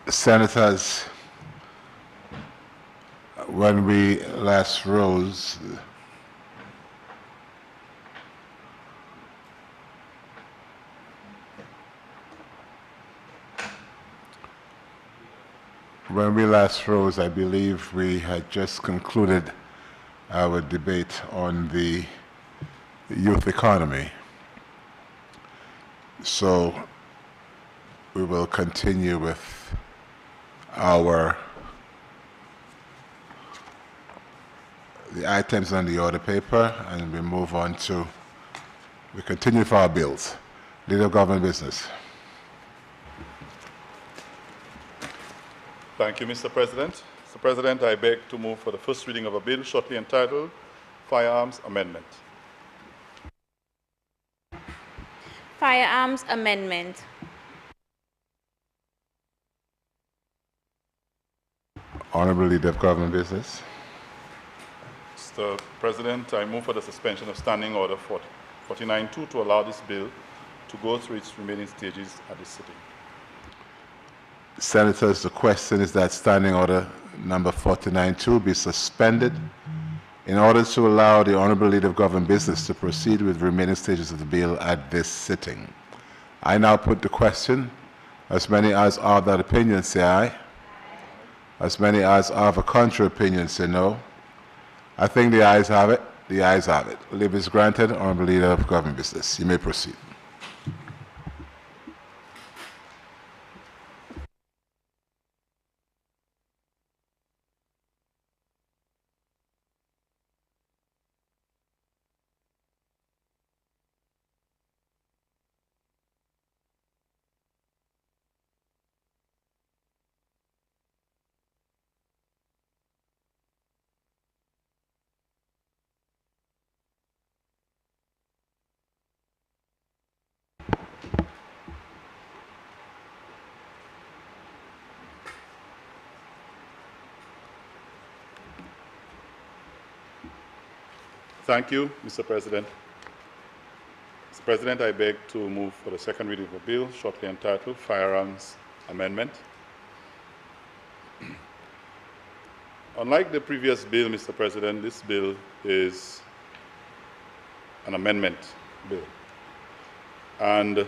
Senators, when we last rose, I believe we had just concluded our debate on the youth economy. So we will continue with the items on the order paper, and we move on to, we continue with our bills. Leader of Government Business. Thank you, Mr. President. Mr. President, I beg to move for the first reading of a bill shortly entitled Firearms Amendment. Firearms Amendment. Honorable Leader of Government Business. Mr. President, I move for the suspension of Standing Order 49-2 to allow this bill to go through its remaining stages at this sitting. Senators, the question is that Standing Order number 49-2 be suspended in order to allow the Honorable Leader of Government Business to proceed with the remaining stages of the bill at this sitting. I now put the question. As many as are of that opinion say aye. As many as are of a contrary opinion say no. I think the ayes have it. The ayes have it. Leave is granted. Honorable Leader of Government Business, you may proceed. Thank you, Mr. President. Mr. President, I beg to move for the second reading of a bill shortly entitled Firearms Amendment. Unlike the previous bill, Mr. President, this bill is an amendment bill. And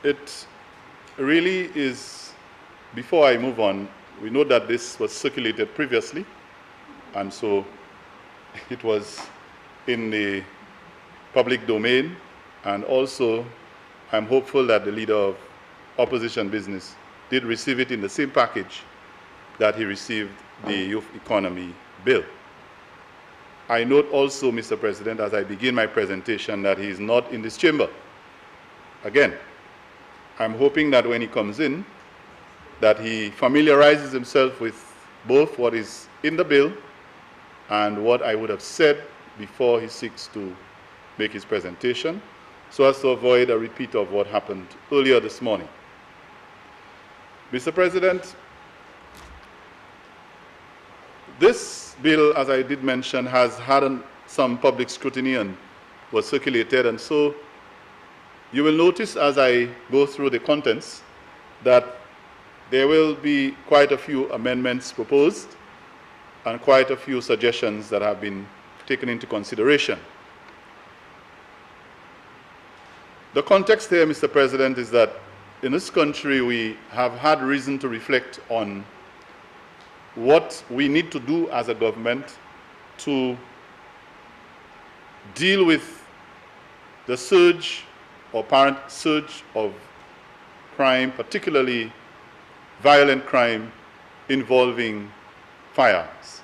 it really is, before I move on, we know that this was circulated previously, and so it was in the public domain, and also I'm hopeful that the Leader of Opposition Business did receive it in the same package that he received the Youth Economy Bill. I note also, Mr. President, as I begin my presentation, that he is not in this chamber. Again, I'm hoping that when he comes in, that he familiarizes himself with both what is in the bill and what I would have said before he seeks to make his presentation, so as to avoid a repeat of what happened earlier this morning. Mr. President, this bill, as I did mention, has had some public scrutiny and was circulated, and so you will notice as I go through the contents that there will be quite a few amendments proposed and quite a few suggestions that have been taken into consideration. The context here, Mr. President, is that in this country we have had reason to reflect on what we need to do as a government to deal with the surge or apparent surge of crime, particularly violent crime involving firearms.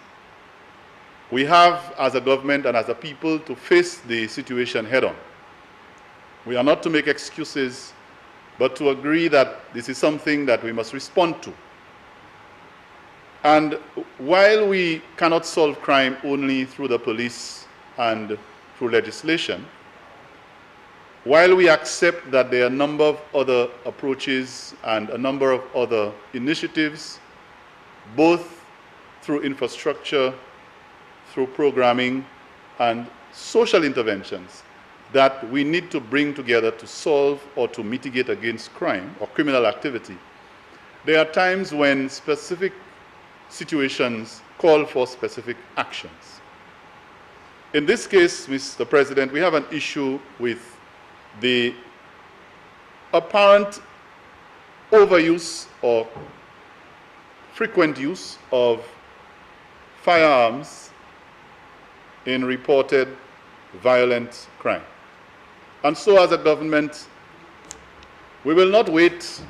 We have, as a government and as a people, to face the situation head-on. We are not to make excuses, but to agree that this is something that we must respond to. And while we cannot solve crime only through the police and through legislation, while we accept that there are a number of other approaches and a number of other initiatives, both through infrastructure, through programming, and social interventions that we need to bring together to solve or to mitigate against crime or criminal activity, there are times when specific situations call for specific actions. In this case, Mr. President, we have an issue with the apparent overuse or frequent use of firearms in reported violent crime. And so as a government, we will not wait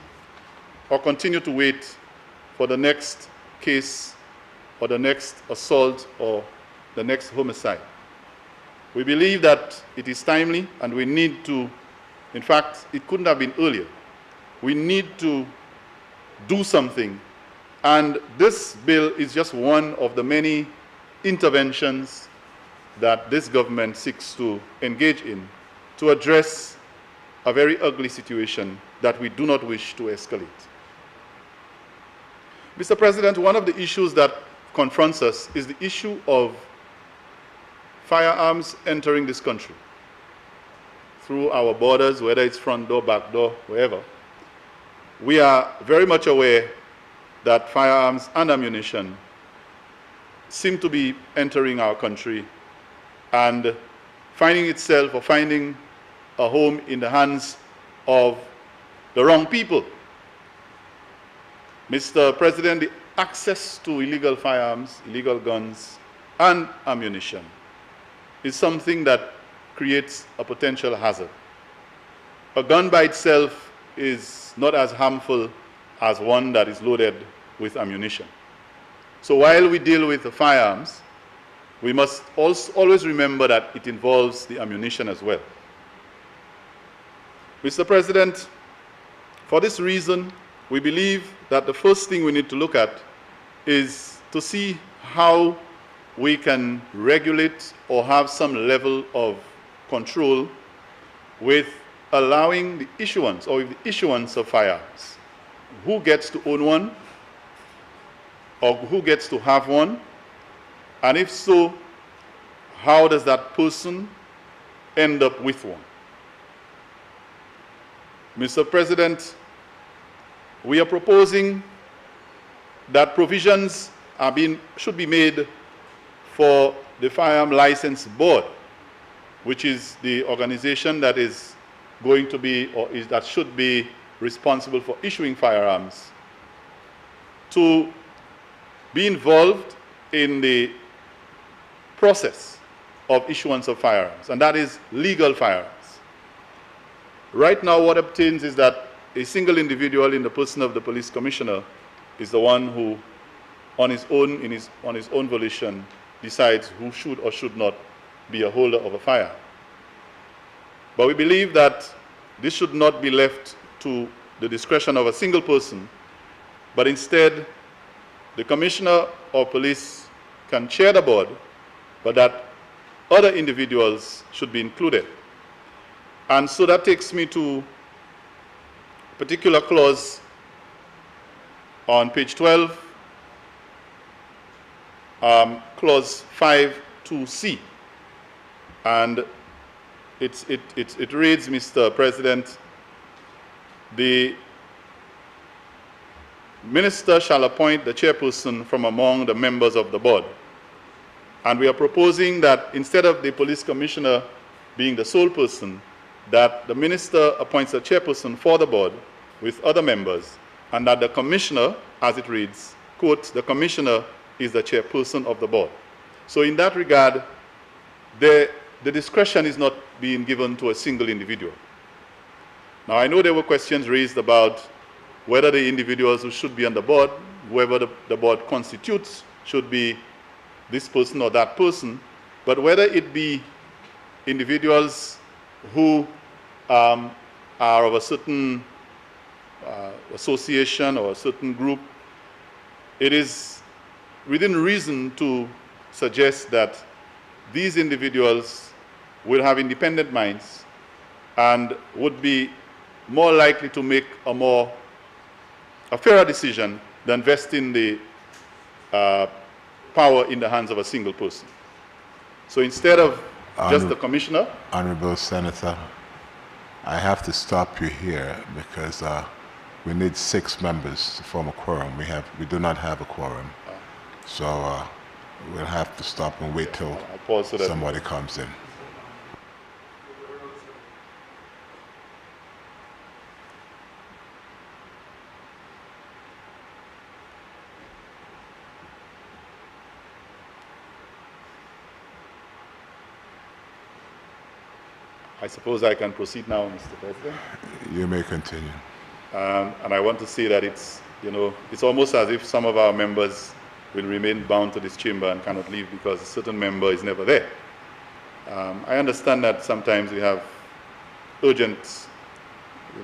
or continue to wait for the next case or the next assault or the next homicide. We believe that it is timely and we need to, in fact, it couldn't have been earlier. We need to do something, and this bill is just one of the many interventions that this government seeks to engage in to address a very ugly situation that we do not wish to escalate. Mr. President, one of the issues that confronts us is the issue of firearms entering this country through our borders, whether it's front door, back door, wherever. We are very much aware that firearms and ammunition seem to be entering our country and finding itself or finding a home in the hands of the wrong people. Mr. President, the access to illegal firearms, illegal guns, and ammunition is something that creates a potential hazard. A gun by itself is not as harmful as one that is loaded with ammunition. So while we deal with the firearms, we must also always remember that it involves the ammunition as well. Mr. President, for this reason, we believe that the first thing we need to look at is to see how we can regulate or have some level of control with allowing the issuance or the issuance of firearms. Who gets to own one or who gets to have one? And if so, how does that person end up with one? Mr. President, we are proposing that provisions should be made for the Firearm License Board, which is the organization that is going to be, that should be responsible for issuing firearms, to be involved in the process of issuance of firearms, and that is legal firearms. Right now, what obtains is that a single individual in the person of the police commissioner is the one who, on his own volition, decides who should or should not be a holder of a firearm. But we believe that this should not be left to the discretion of a single person, but instead the commissioner of police can chair the board, but that other individuals should be included. And so that takes me to a particular clause on page 12, clause 5(2)(c). And it reads, Mr. President, the minister shall appoint the chairperson from among the members of the board. And we are proposing that instead of the police commissioner being the sole person, that the minister appoints a chairperson for the board with other members, and that the commissioner, as it reads, quote, the commissioner is the chairperson of the board. So in that regard, the discretion is not being given to a single individual. Now, I know there were questions raised about whether the individuals who should be on the board, whoever the board constitutes, should be this person or that person, but whether it be individuals who are of a certain association or a certain group, it is within reason to suggest that these individuals will have independent minds and would be more likely to make a fairer decision than vesting the power in the hands of a single person. So instead of Just the commissioner? Honorable Senator, I have to stop you here because we need 6 members to form a quorum. We do not have a quorum. So we'll have to stop and wait till I'll pause so that somebody comes in. I suppose I can proceed now, Mr. President. You may continue. And I want to say that it's almost as if some of our members will remain bound to this chamber and cannot leave because a certain member is never there. I understand that sometimes we have urgent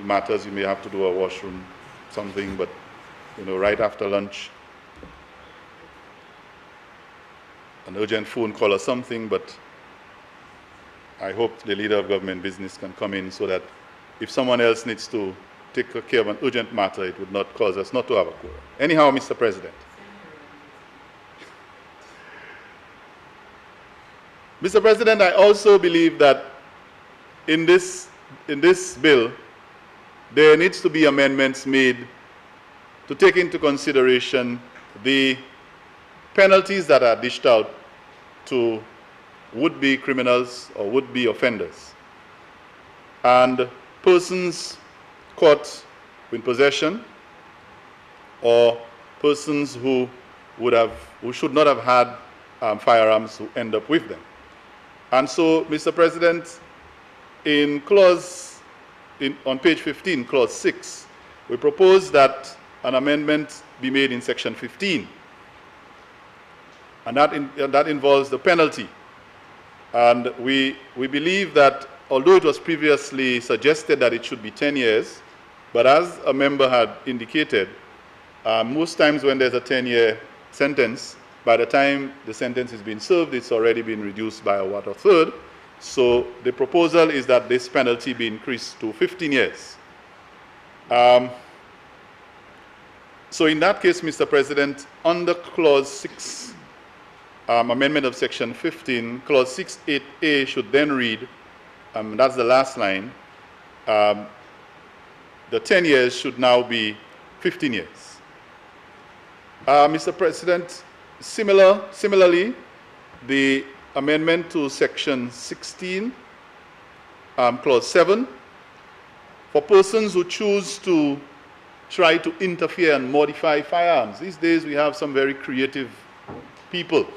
matters. You may have to do a washroom, something, but right after lunch, an urgent phone call or something, but I hope the leader of government business can come in so that if someone else needs to take care of an urgent matter, it would not cause us not to have a quorum. Anyhow, Mr. President. Mr. President, I also believe that in this bill, there needs to be amendments made to take into consideration the penalties that are dished out to would-be criminals or would-be offenders, and persons caught in possession or persons who should not have had firearms who end up with them. And so, Mr. President, on page 15, clause 6, we propose that an amendment be made in section 15, and that involves the penalty. And we believe that although it was previously suggested that it should be 10 years, but as a member had indicated, most times when there's a 10-year sentence, by the time the sentence is being served, it's already been reduced by a third. So the proposal is that this penalty be increased to 15 years. So in that case, Mr. President, under clause 6, amendment of section 15, clause 6.8a should then read, that's the last line, the 10 years should now be 15 years. Mr. President, similarly, the amendment to section 16, clause 7, for persons who choose to try to interfere and modify firearms. These days we have some very creative people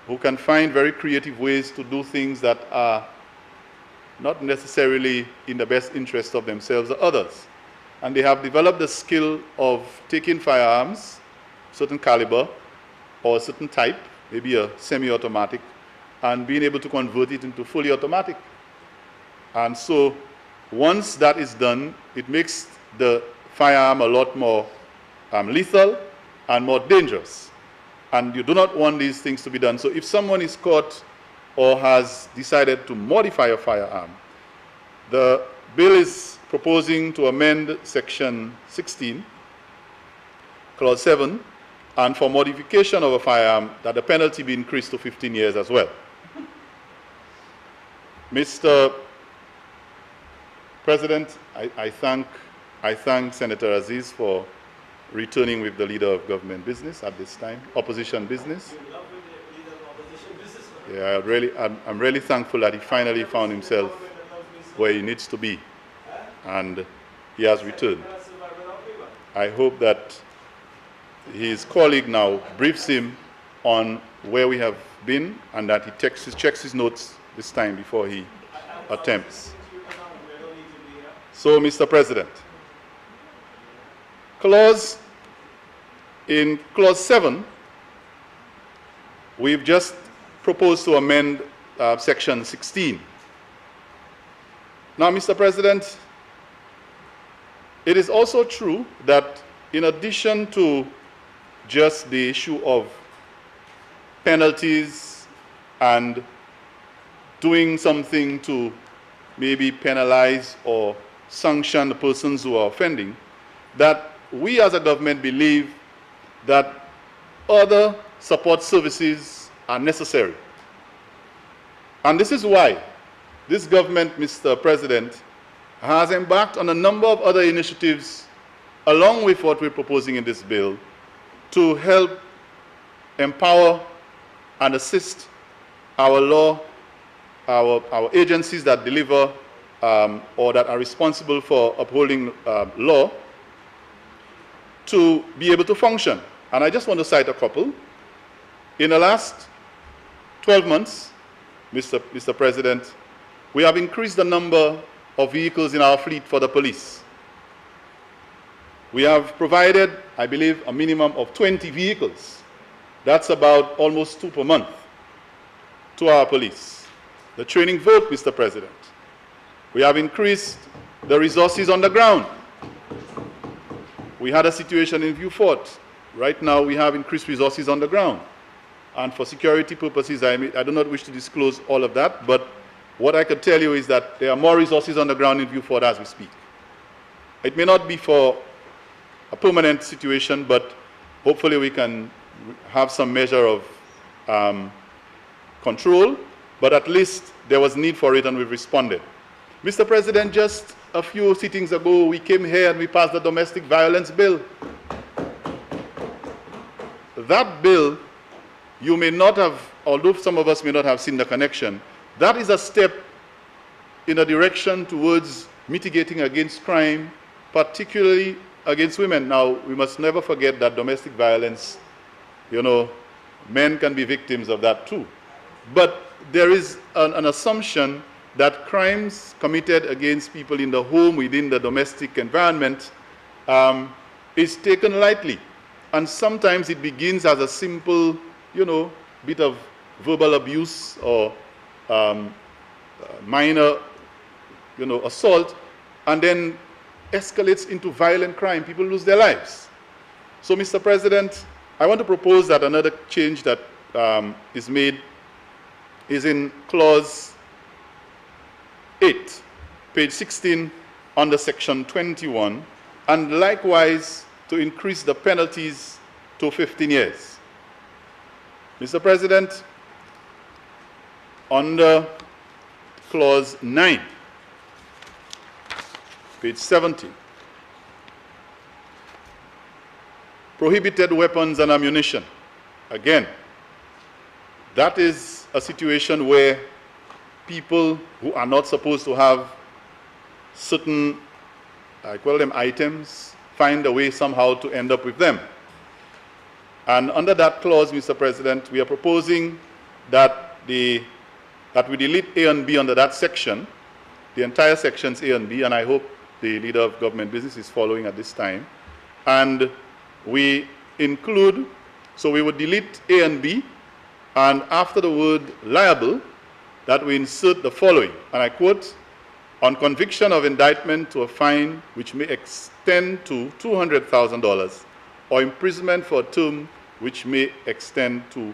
who can find very creative ways to do things that are not necessarily in the best interest of themselves or others. And they have developed the skill of taking firearms, certain caliber or a certain type, maybe a semi-automatic, and being able to convert it into fully automatic. And so once that is done, it makes the firearm a lot more lethal and more dangerous. And you do not want these things to be done. So if someone is caught or has decided to modify a firearm, the bill is proposing to amend section 16, clause 7, and for modification of a firearm, that the penalty be increased to 15 years as well. Mr. President, I thank Senator Aziz for returning with the leader of government business at this time, opposition business. Yeah, I'm really thankful that he finally found himself where he needs to be, and he has returned. I hope that his colleague now briefs him on where we have been and that he checks his notes this time before he attempts. So, Mr. President, in clause 7, we've just proposed to amend section 16. Now, Mr. President, it is also true that in addition to just the issue of penalties and doing something to maybe penalize or sanction the persons who are offending, that we as a government believe that other support services are necessary. And this is why this government, Mr. President, has embarked on a number of other initiatives along with what we're proposing in this bill to help empower and assist our our agencies that deliver or that are responsible for upholding law to be able to function. And I just want to cite a couple. In the last 12 months, Mr. President, we have increased the number of vehicles in our fleet for the police. We have provided, I believe, a minimum of 20 vehicles. That's about almost 2 per month to our police. The training vote, Mr. President. We have increased the resources on the ground. We had a situation in Vieux Fort. Right now, we have increased resources on the ground. And for security purposes, I do not wish to disclose all of that, but what I could tell you is that there are more resources on the ground in Vieux Fort as we speak. It may not be for a permanent situation, but hopefully we can have some measure of control, but at least there was need for it and we've responded. Mr. President, just a few sittings ago, we came here and we passed the domestic violence bill. That bill, you may not have, although some of us may not have seen the connection, that is a step in a direction towards mitigating against crime, particularly against women. Now, we must never forget that domestic violence, you know, men can be victims of that too. But there is an assumption that crimes committed against people in the home, within the domestic environment, is taken lightly. And sometimes it begins as a simple, you know, bit of verbal abuse or minor, you know, assault, and then escalates into violent crime. People lose their lives. So, Mr. President, I want to propose that another change that is made is in clause 8, page 16, under section 21, and likewise to increase the penalties to 15 years. Mr. President, under clause 9, page 70, prohibited weapons and ammunition. Again, that is a situation where people who are not supposed to have certain, I call them items, find a way somehow to end up with them. And under that clause, Mr. President, we are proposing that we delete A and B under that section, the entire sections A and B, and I hope the Leader of Government Business is following at this time. And we include, so we would delete A and B, and after the word liable, that we insert the following, and I quote, on conviction of indictment to a fine which may extend to $200,000 or imprisonment for a term which may extend to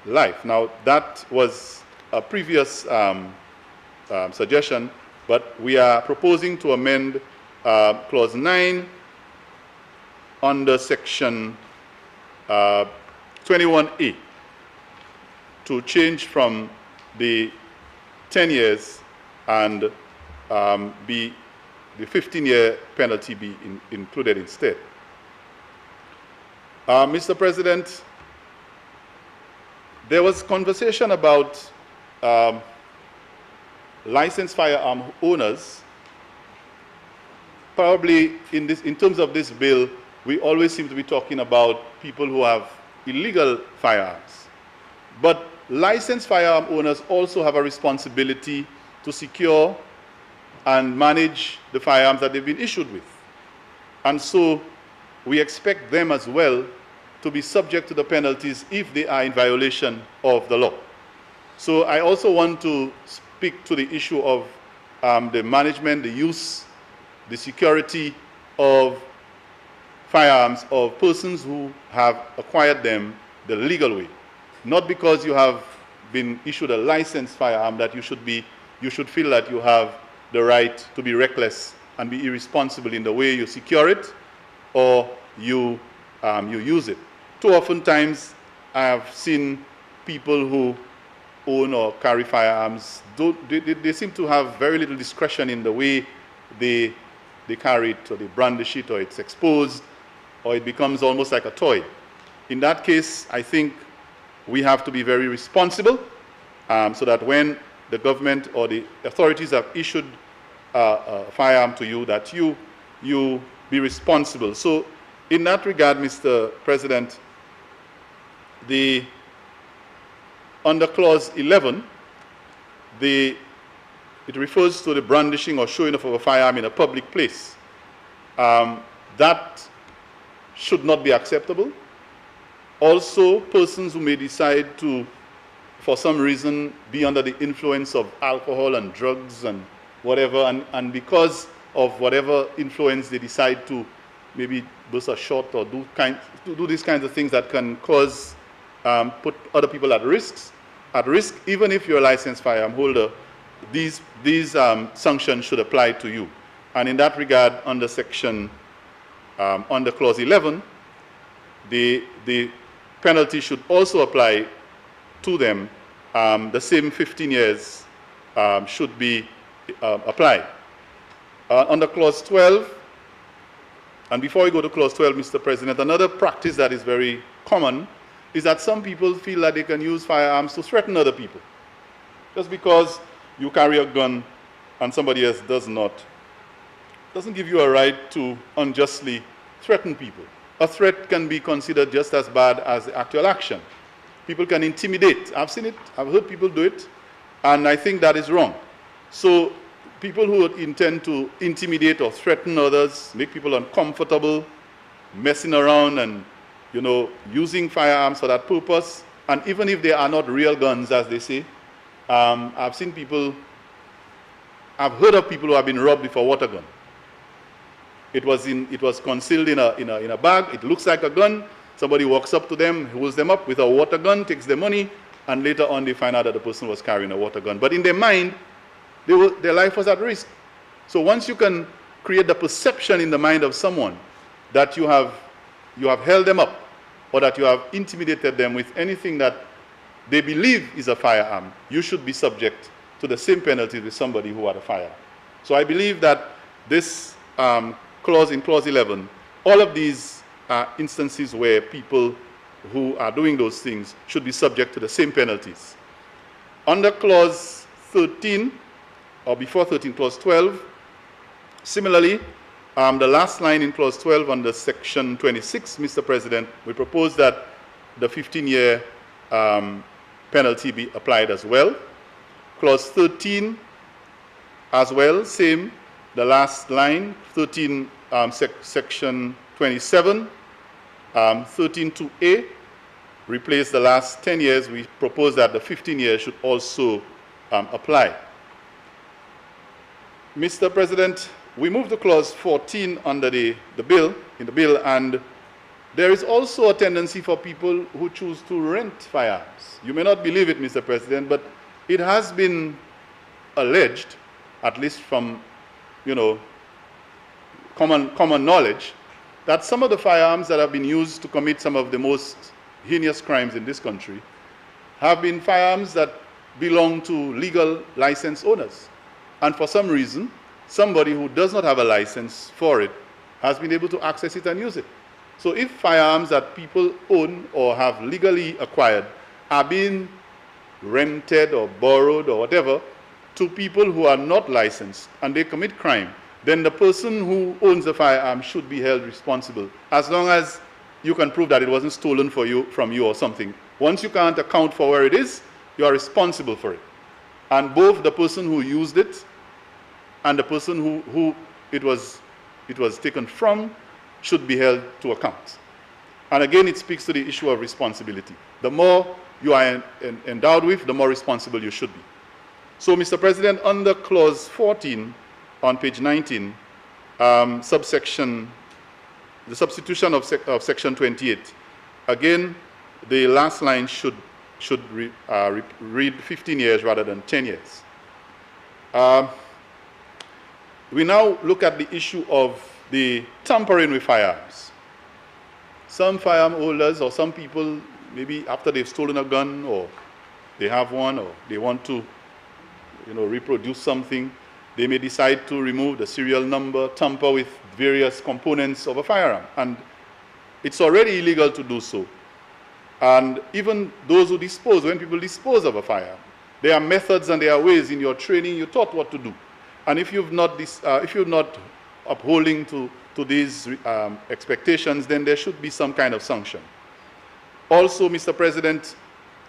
life. Now, that was a previous suggestion, but we are proposing to amend clause 9 under section 21A to change from the 10 years and the 15-year penalty be included instead. Mr. President, there was conversation about licensed firearm owners. Probably in terms of this bill, we always seem to be talking about people who have illegal firearms. But licensed firearm owners also have a responsibility to secure and manage the firearms that they've been issued with. And so we expect them as well to be subject to the penalties if they are in violation of the law. So I also want to speak to the issue of the management, the use, the security of firearms of persons who have acquired them the legal way. Not because you have been issued a licensed firearm that you should feel that you have the right to be reckless and be irresponsible in the way you secure it or you use it. Too often times I have seen people who own or carry firearms, they seem to have very little discretion in the way they carry it, or they brandish it, or it's exposed, or it becomes almost like a toy. In that case, I think we have to be very responsible, so that when the government or the authorities have issued a firearm to you, that you be responsible. So in that regard, Mr. President, under clause 11, it refers to the brandishing or showing off of a firearm in a public place. That should not be acceptable. Also, persons who may decide to, for some reason, be under the influence of alcohol and drugs and whatever, and because of whatever influence they decide to maybe burst a shot or do these kinds of things that can cause, put other people at risk, even if you're a licensed firearm holder, these sanctions should apply to you. And in that regard, under under clause 11, the penalty should also apply to them. The same 15 years should be applied. Under clause 12, and before we go to clause 12, Mr. President, another practice that is very common is that some people feel that they can use firearms to threaten other people. Just because you carry a gun and somebody else does not, doesn't give you a right to unjustly threaten people. A threat can be considered just as bad as the actual action. People can intimidate. I've seen it, I've heard people do it, and I think that is wrong. So people who intend to intimidate or threaten others, make people uncomfortable, messing around and, you know, using firearms for that purpose, and even if they are not real guns, as they say, I've heard of people who have been robbed with a water gun. It was concealed in a bag. It looks like a gun. Somebody walks up to them, holds them up with a water gun, takes their money, and later on they find out that the person was carrying a water gun. But in their mind, their life was at risk. So once you can create the perception in the mind of someone that you have held them up, or that you have intimidated them with anything that they believe is a firearm, you should be subject to the same penalty with somebody who had a firearm. So I believe that this clause in clause 11, all of these are instances where people who are doing those things should be subject to the same penalties. Under clause 13, or before 13, clause 12, similarly, the last line in clause 12 under section 26, Mr. President, we propose that the 15-year penalty be applied as well. Clause 13 as well, same, the last line, 13, section 27, 13(2)(a), replace the last 10 years. We propose that the 15 years should also apply. Mr. President, we move to clause 14 under the bill, and there is also a tendency for people who choose to rent firearms. You may not believe it, Mr. President, but it has been alleged, at least from, you know, common knowledge, that some of the firearms that have been used to commit some of the most heinous crimes in this country have been firearms that belong to legal license owners. And for some reason, somebody who does not have a license for it has been able to access it and use it. So if firearms that people own or have legally acquired are being rented or borrowed or whatever to people who are not licensed and they commit crime, then the person who owns the firearm should be held responsible, as long as you can prove that it wasn't stolen from you or something. Once you can't account for where it is, you are responsible for it. And both the person who used it and the person who it was taken from should be held to account. And again, it speaks to the issue of responsibility. The more you are endowed with, the more responsible you should be. So, Mr. President, under clause 14 on page 19, the substitution of section 28, again, the last line should read 15 years rather than 10 years. We now look at the issue of the tampering with firearms. Some firearm holders or some people, maybe after they've stolen a gun or they have one, or they want to, reproduce something, they may decide to remove the serial number, tamper with various components of a firearm. And it's already illegal to do so. And even those who dispose, when people dispose of a firearm, there are methods and there are ways in your training you're taught what to do. And if you're not upholding to these expectations, then there should be some kind of sanction. Also, Mr. President,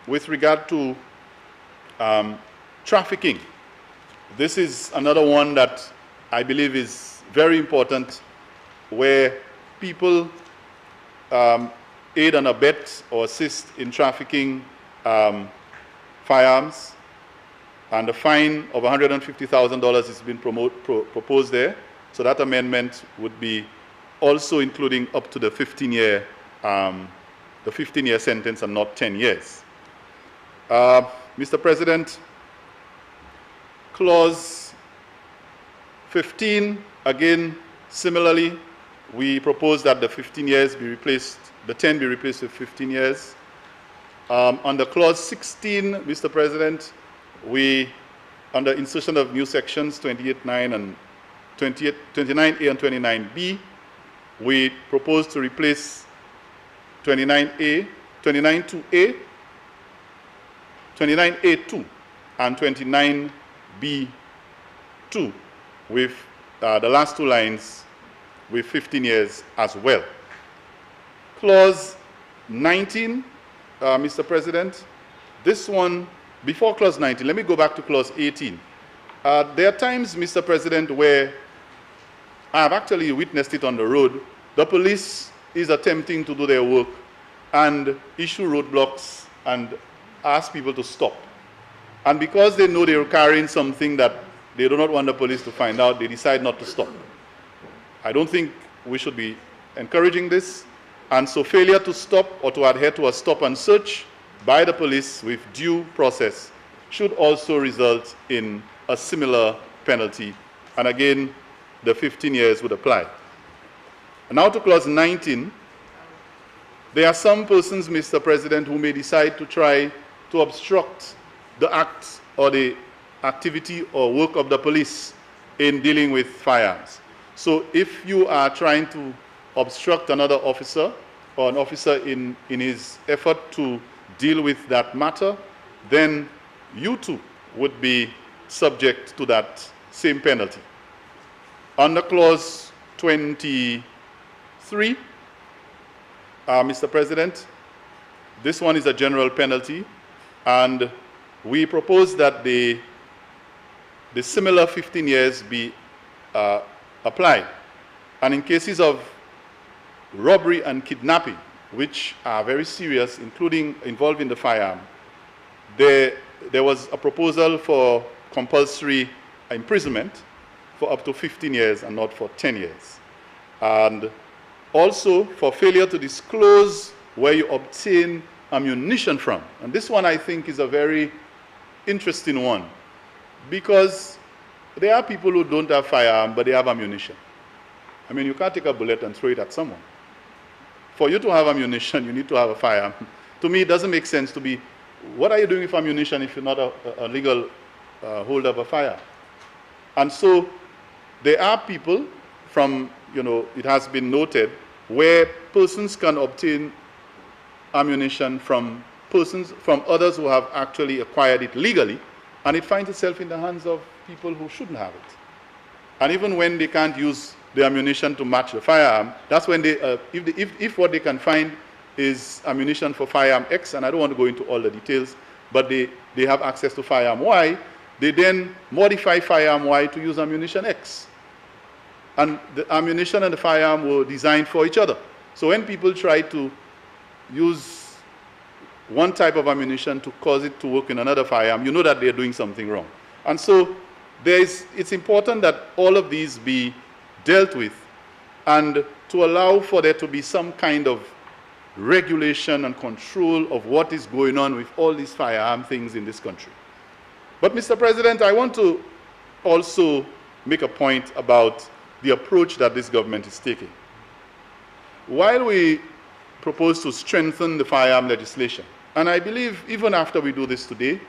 with regard to trafficking, this is another one that I believe is very important, where people aid and abet or assist in trafficking firearms, and a fine of $150,000 has been proposed there. So that amendment would be also including up to the 15-year sentence and not 10 years. Mr. President, Clause 15, again, similarly, we propose that the 15 years be replaced, the 10 be replaced with 15 years. Under Clause 16, Mr. President, we, under insertion of new sections 28.9 and 29A and 29B, we propose to replace 29A, 29.2A, 29A2, and 29B2, with the last two lines with 15 years as well. Clause 19, Mr. President, this one, before Clause 19, let me go back to Clause 18. There are times, Mr. President, where I have actually witnessed it on the road. The police is attempting to do their work and issue roadblocks and ask people to stop. And because they know they're carrying something that they do not want the police to find out, they decide not to stop. I don't think we should be encouraging this. And so failure to stop or to adhere to a stop and search by the police with due process should also result in a similar penalty. And again, the 15 years would apply. And now to Clause 19. There are some persons, Mr. President, who may decide to try to obstruct the act or the activity or work of the police in dealing with firearms. So if you are trying to obstruct another officer or an officer in his effort to deal with that matter, then you too would be subject to that same penalty. Under Clause 23, Mr. President, this one is a general penalty, and we propose that the similar 15 years be applied. And in cases of robbery and kidnapping, which are very serious, including involving the firearm, there was a proposal for compulsory imprisonment for up to 15 years and not for 10 years. And also for failure to disclose where you obtain ammunition from. And this one I think is a very interesting one, because there are people who don't have firearm, but they have ammunition. I mean, you can't take a bullet and throw it at someone. For you to have ammunition, you need to have a firearm. To me, it doesn't make sense to be, what are you doing with ammunition if you're not a legal holder of a firearm? And so there are people from, it has been noted, where persons can obtain ammunition from others who have actually acquired it legally, and it finds itself in the hands of people who shouldn't have it. And even when they can't use the ammunition to match the firearm, that's when they, if what they can find is ammunition for firearm X, and I don't want to go into all the details, but they have access to firearm Y, they then modify firearm Y to use ammunition X. And the ammunition and the firearm were designed for each other. So when people try to use one type of ammunition to cause it to work in another firearm, you know that they're doing something wrong. And so it's important that all of these be dealt with, and to allow for there to be some kind of regulation and control of what is going on with all these firearm things in this country. But Mr. President, I want to also make a point about the approach that this government is taking. While we propose to strengthen the firearm legislation, And I believe even after we do this today,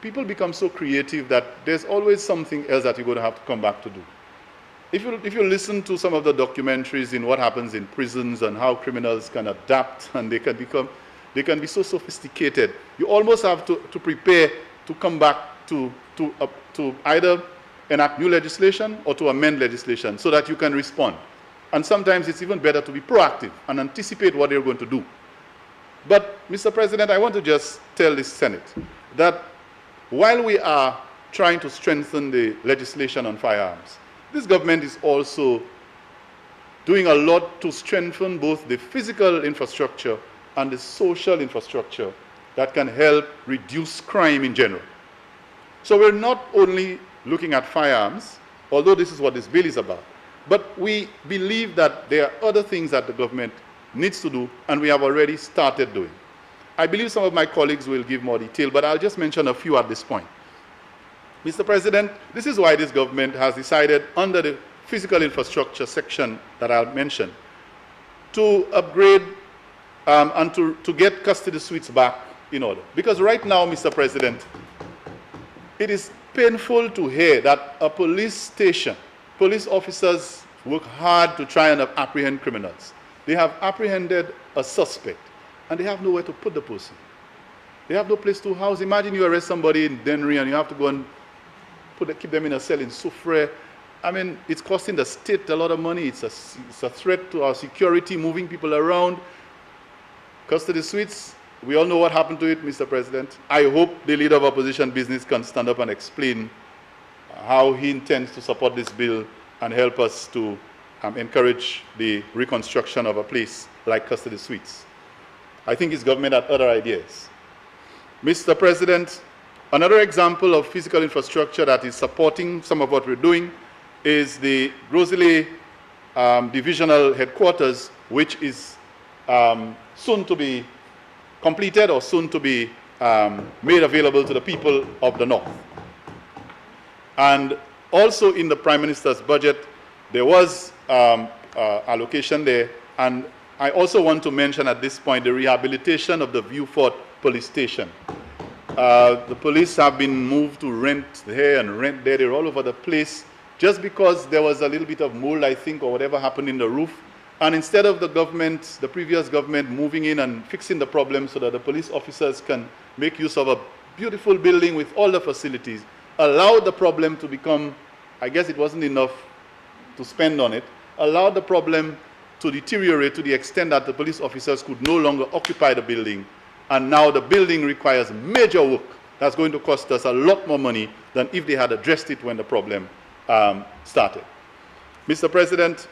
people become so creative that there's always something else that you're going to have to come back to do. If you listen to some of the documentaries in what happens in prisons and how criminals can adapt and they can be so sophisticated, you almost have to prepare to come back to either enact new legislation or to amend legislation so that you can respond. And sometimes it's even better to be proactive and anticipate what they're going to do. But, Mr. President, I want to just tell the Senate that while we are trying to strengthen the legislation on firearms, this government is also doing a lot to strengthen both the physical infrastructure and the social infrastructure that can help reduce crime in general. So we're not only looking at firearms, although this is what this bill is about, but we believe that there are other things that the government needs to do, and we have already started doing. I believe some of my colleagues will give more detail, but I'll just mention a few at this point. Mr. President, this is why this government has decided under the physical infrastructure section that I'll mention to upgrade and to get custody suites back in order. Because right now, Mr. President, it is painful to hear that a police station, police officers work hard to try and apprehend criminals. They have apprehended a suspect and they have nowhere to put the person. They have no place to house. Imagine you arrest somebody in Dennery and you have to go and keep them in a cell in Soufrière. I mean, it's costing the state a lot of money. It's a threat to our security, moving people around. Custody suites, we all know what happened to it, Mr. President. I hope the leader of opposition business can stand up and explain how he intends to support this bill and help us to encourage the reconstruction of a place like custody suites. I think his government had other ideas. Mr. President, another example of physical infrastructure that is supporting some of what we're doing is the Grosley Divisional Headquarters, which is soon to be completed or soon to be made available to the people of the North. And also in the Prime Minister's budget, there was allocation there. And I also want to mention at this point the rehabilitation of the Vieux-Fort police station. The police have been moved to rent here and rent there. They're all over the place just because there was a little bit of mold, I think, or whatever happened in the roof. And instead of the government, the previous government, moving in and fixing the problem so that the police officers can make use of a beautiful building with all the facilities, allowed the problem to become, I guess it wasn't enough to spend on it, allowed the problem to deteriorate to the extent that the police officers could no longer occupy the building. And now the building requires major work that's going to cost us a lot more money than if they had addressed it when the problem started. Mr. President,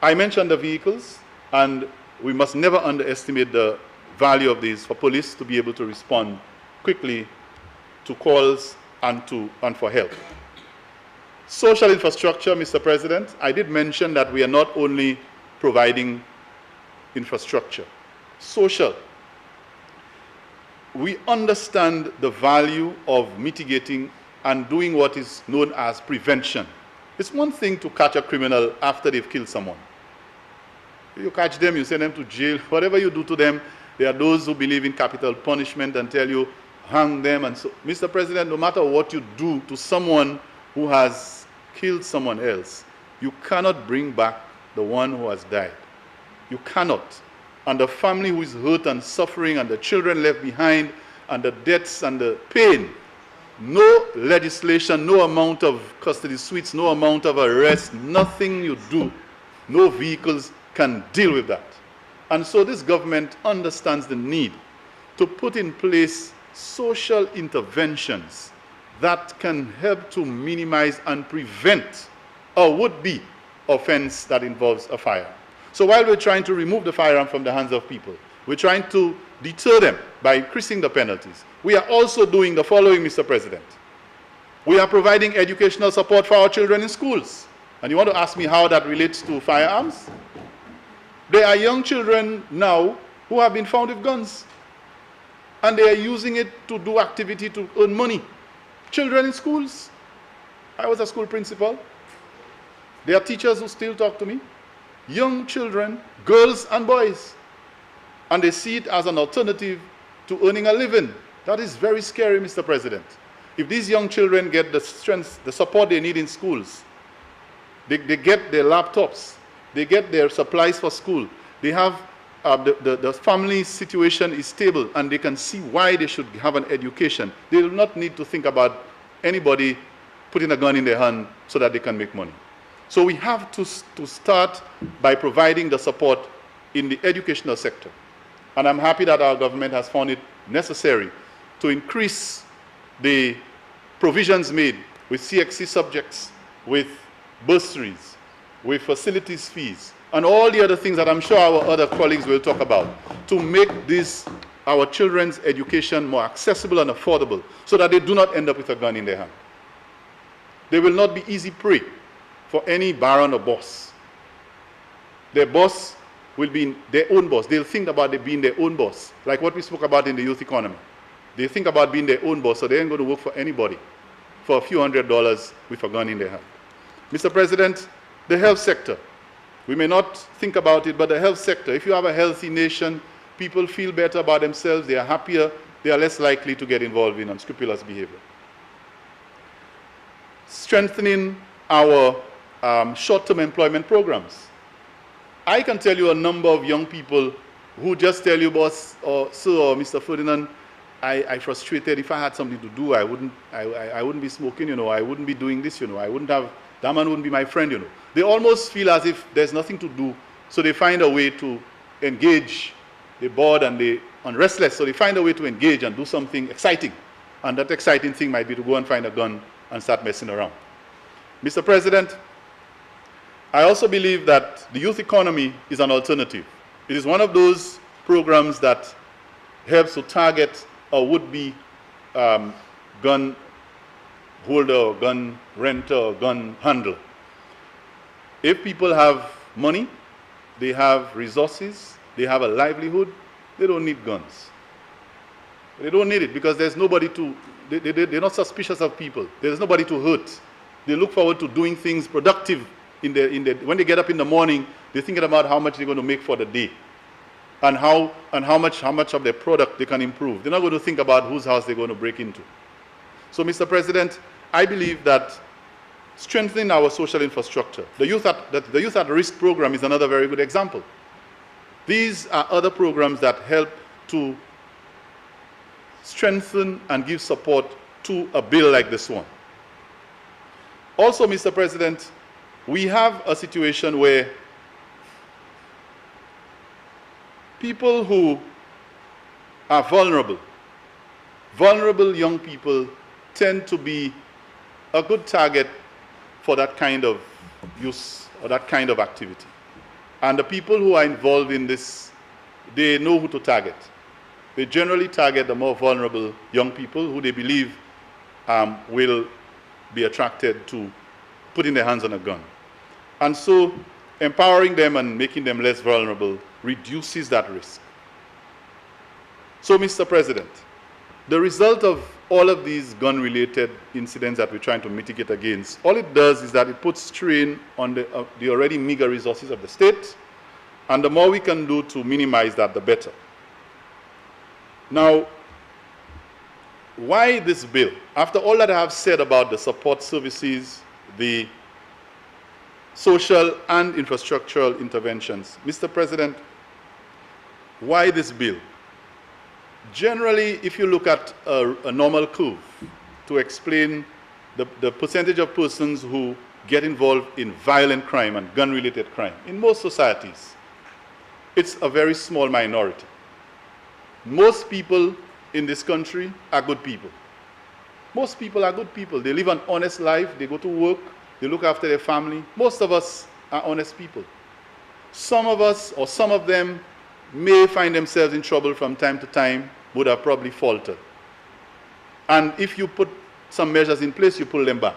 I mentioned the vehicles, and we must never underestimate the value of these for police to be able to respond quickly to calls and for help. Social infrastructure, Mr. President, I did mention that we are not only providing infrastructure, social. We understand the value of mitigating and doing what is known as prevention. It's one thing to catch a criminal after they've killed someone. You catch them, you send them to jail, whatever you do to them, there are those who believe in capital punishment and tell you, hang them. And so, Mr. President, no matter what you do to someone who has killed someone else, you cannot bring back the one who has died. You cannot. And the family who is hurt and suffering and the children left behind and the deaths and the pain, no legislation, no amount of custody suites, no amount of arrest, nothing you do, no vehicles can deal with that. And so this government understands the need to put in place social interventions that can help to minimize and prevent a would-be offense that involves a firearm. So while we're trying to remove the firearm from the hands of people, we're trying to deter them by increasing the penalties. We are also doing the following, Mr. President. We are providing educational support for our children in schools. And you want to ask me how that relates to firearms? There are young children now who have been found with guns. And they are using it to do activity to earn money. Children in schools. I was a school principal. There are teachers who still talk to me. Young children, girls and boys. and they see it as an alternative to earning a living. That is very scary, Mr. President. If these young children get the strength, the support they need in schools, they get their laptops, they get their supplies for school, they have the family situation is stable, and they can see why they should have an education. They will not need to think about anybody putting a gun in their hand so that they can make money. So we have to start by providing the support in the educational sector. And I'm happy that our government has found it necessary to increase the provisions made with CXC subjects, with bursaries, with facilities fees, and all the other things that I'm sure our other colleagues will talk about, to make this, our children's education, more accessible and affordable, so that they do not end up with a gun in their hand. They will not be easy prey for any baron or boss. Their boss will be their own boss. They'll think about it being their own boss, like what we spoke about in the youth economy. They think about being their own boss, so they ain't going to work for anybody for a few $100s with a gun in their hand. Mr. President, the health sector. We may not think about it, but the health sector, if you have a healthy nation, people feel better about themselves, they are happier, they are less likely to get involved in unscrupulous behavior. Strengthening our short-term employment programs. I can tell you a number of young people who just tell you, boss, or sir, or Mr. Ferdinand, I frustrated. If I had something to do, I wouldn't be smoking, you know, I wouldn't be doing this, you know, that man wouldn't be my friend, you know. They almost feel as if there's nothing to do, so they find a way to engage. They're bored and they're restless, so they find a way to engage and do something exciting. And that exciting thing might be to go and find a gun and start messing around. Mr. President, I also believe that the youth economy is an alternative. It is one of those programs that helps to target a would-be gun holder, or gun renter, or gun handler. If people have money, they have resources, they have a livelihood, they don't need guns. They don't need it because there's nobody to, they're not suspicious of people. There's nobody to hurt. They look forward to doing things productive when they get up in the morning, they're thinking about how much they're going to make for the day and how much of their product they can improve. They're not going to think about whose house they're going to break into. So, Mr. President, I believe that strengthening our social infrastructure, the Youth at Risk program is another very good example. These are other programs that help to strengthen and give support to a bill like this one. Also, Mr. President, we have a situation where people who are vulnerable young people tend to be a good target for that kind of use or that kind of activity. And the people who are involved in this, they know who to target. They generally target the more vulnerable young people who they believe will be attracted to putting their hands on a gun. And so empowering them and making them less vulnerable reduces that risk. So, Mr. President, the result of all of these gun-related incidents that we're trying to mitigate against, all it does is that it puts strain on the already meager resources of the state, and the more we can do to minimize that, the better. Now, why this bill? After all that I have said about the support services, the social and infrastructural interventions, Mr. President, why this bill? Generally, if you look at a normal curve to explain the percentage of persons who get involved in violent crime and gun-related crime, in most societies, it's a very small minority. Most people in this country are good people. Most people are good people. They live an honest life, they go to work, they look after their family. Most of us are honest people. Some of us, or some of them, may find themselves in trouble from time to time, would have probably faltered. And if you put some measures in place, you pull them back.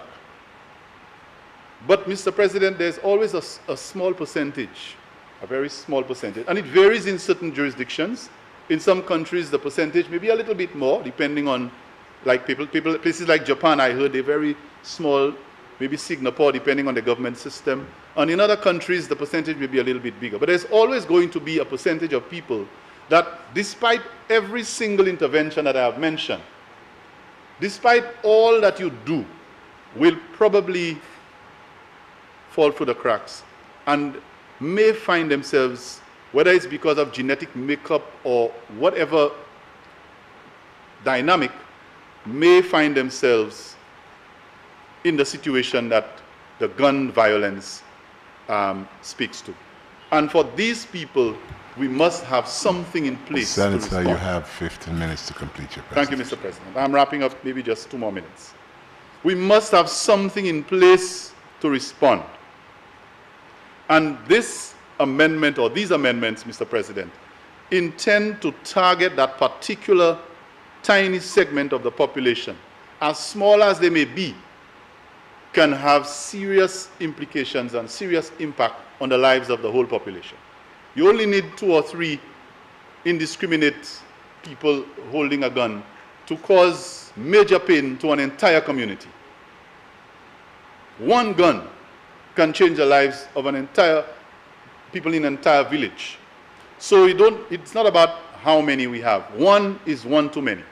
But, Mr. President, there's always a small percentage, a very small percentage, and it varies in certain jurisdictions. In some countries, the percentage may be a little bit more, depending on, like places like Japan, I heard they're very small, maybe Singapore, depending on the government system. And in other countries, the percentage may be a little bit bigger. But there's always going to be a percentage of people that despite every single intervention that I have mentioned, despite all that you do, will probably fall through the cracks and may find themselves, whether it's because of genetic makeup or whatever dynamic, may find themselves in the situation that the gun violence speaks to. And for these people, we must have something in place. Senator, you have 15 minutes to complete your presentation. Thank you, Mr. President. I'm wrapping up, maybe just 2 more minutes. We must have something in place to respond. And this amendment, or these amendments, Mr. President, intend to target that particular tiny segment of the population, as small as they may be, can have serious implications and serious impact on the lives of the whole population. You only need 2 or 3 indiscriminate people holding a gun to cause major pain to an entire community. One gun can change the lives of people in an entire village. So it's not about how many we have. One is one too many.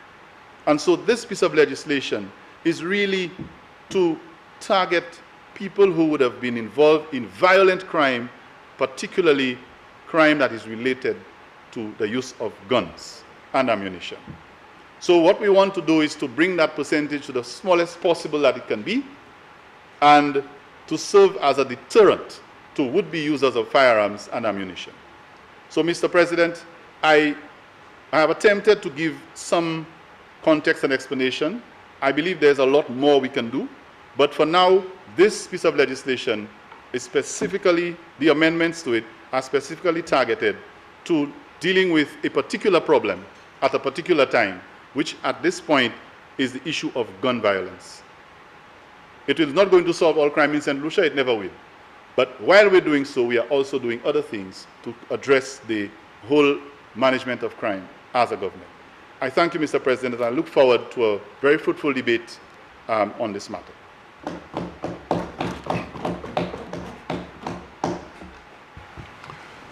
And so this piece of legislation is really to target people who would have been involved in violent crime, particularly crime that is related to the use of guns and ammunition. So what we want to do is to bring that percentage to the smallest possible that it can be, and to serve as a deterrent to would-be users of firearms and ammunition. So, Mr. President, I have attempted to give some context and explanation. I believe there's a lot more we can do, but for now, this piece of legislation is specifically, the amendments to it are specifically targeted to dealing with a particular problem at a particular time, which at this point is the issue of gun violence. It is not going to solve all crime in St. Lucia, it never will. But while we're doing so, we are also doing other things to address the whole management of crime as a government. I thank you, Mr. President, and I look forward to a very fruitful debate on this matter.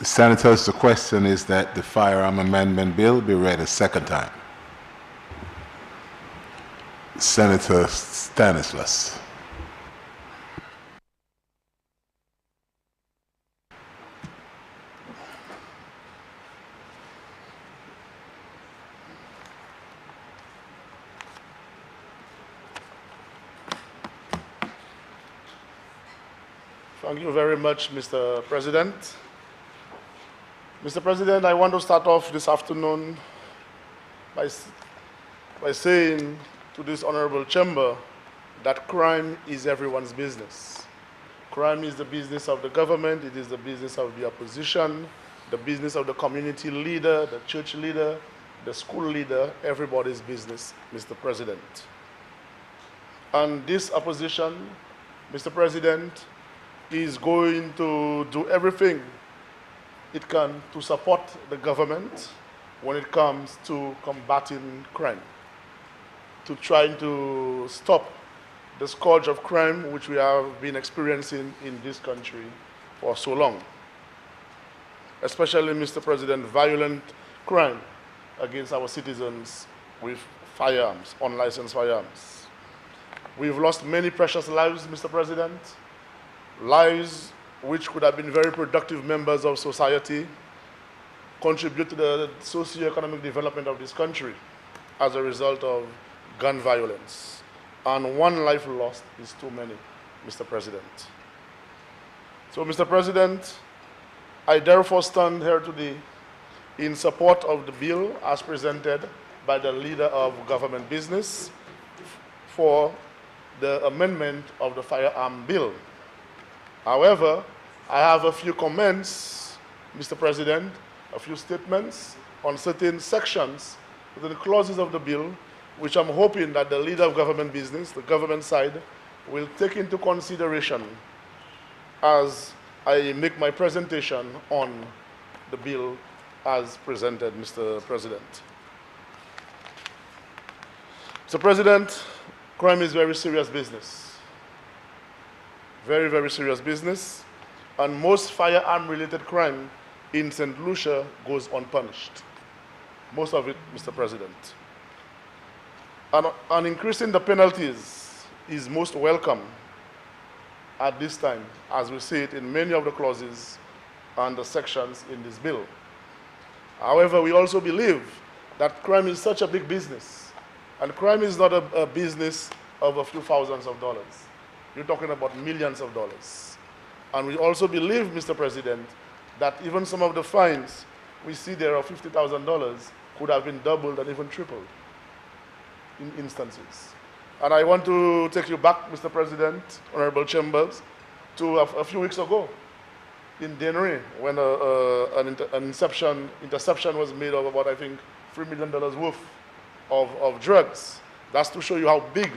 Senators, the question is that the Firearm Amendment Bill be read a second time. Senator Stanislas. Thank you very much, Mr. President. Mr. President, I want to start off this afternoon by saying to this honorable chamber that crime is everyone's business. Crime is the business of the government, it is the business of the opposition, the business of the community leader, the church leader, the school leader, everybody's business, Mr. President. And this opposition, Mr. President, is going to do everything it can to support the government when it comes to combating crime, to trying to stop the scourge of crime which we have been experiencing in this country for so long. Especially, Mr. President, violent crime against our citizens with firearms, unlicensed firearms. We've lost many precious lives, Mr. President, lives which could have been very productive members of society, contribute to the socio-economic development of this country as a result of gun violence. And one life lost is too many, Mr. President. So, Mr. President, I therefore stand here today in support of the bill as presented by the leader of government business for the amendment of the Firearm Bill. However, I have a few comments, Mr. President, a few statements on certain sections within the clauses of the bill, which I'm hoping that the leader of government business, the government side, will take into consideration as I make my presentation on the bill as presented, Mr. President. Mr. President, crime is very serious business. Very, very serious business. And most firearm-related crime in St. Lucia goes unpunished. most of it, Mr. President. And increasing the penalties is most welcome at this time, as we see it in many of the clauses and the sections in this bill. However, we also believe that crime is such a big business, and crime is not a business of a few thousands of dollars. You're talking about millions of dollars. And we also believe, Mr. President, that even some of the fines we see there of $50,000 could have been doubled and even tripled in instances. And I want to take you back, Mr. President, Honorable Chambers, to a few weeks ago in Dennery, when an interception was made of about, I think, $3 million worth of drugs. That's to show you how big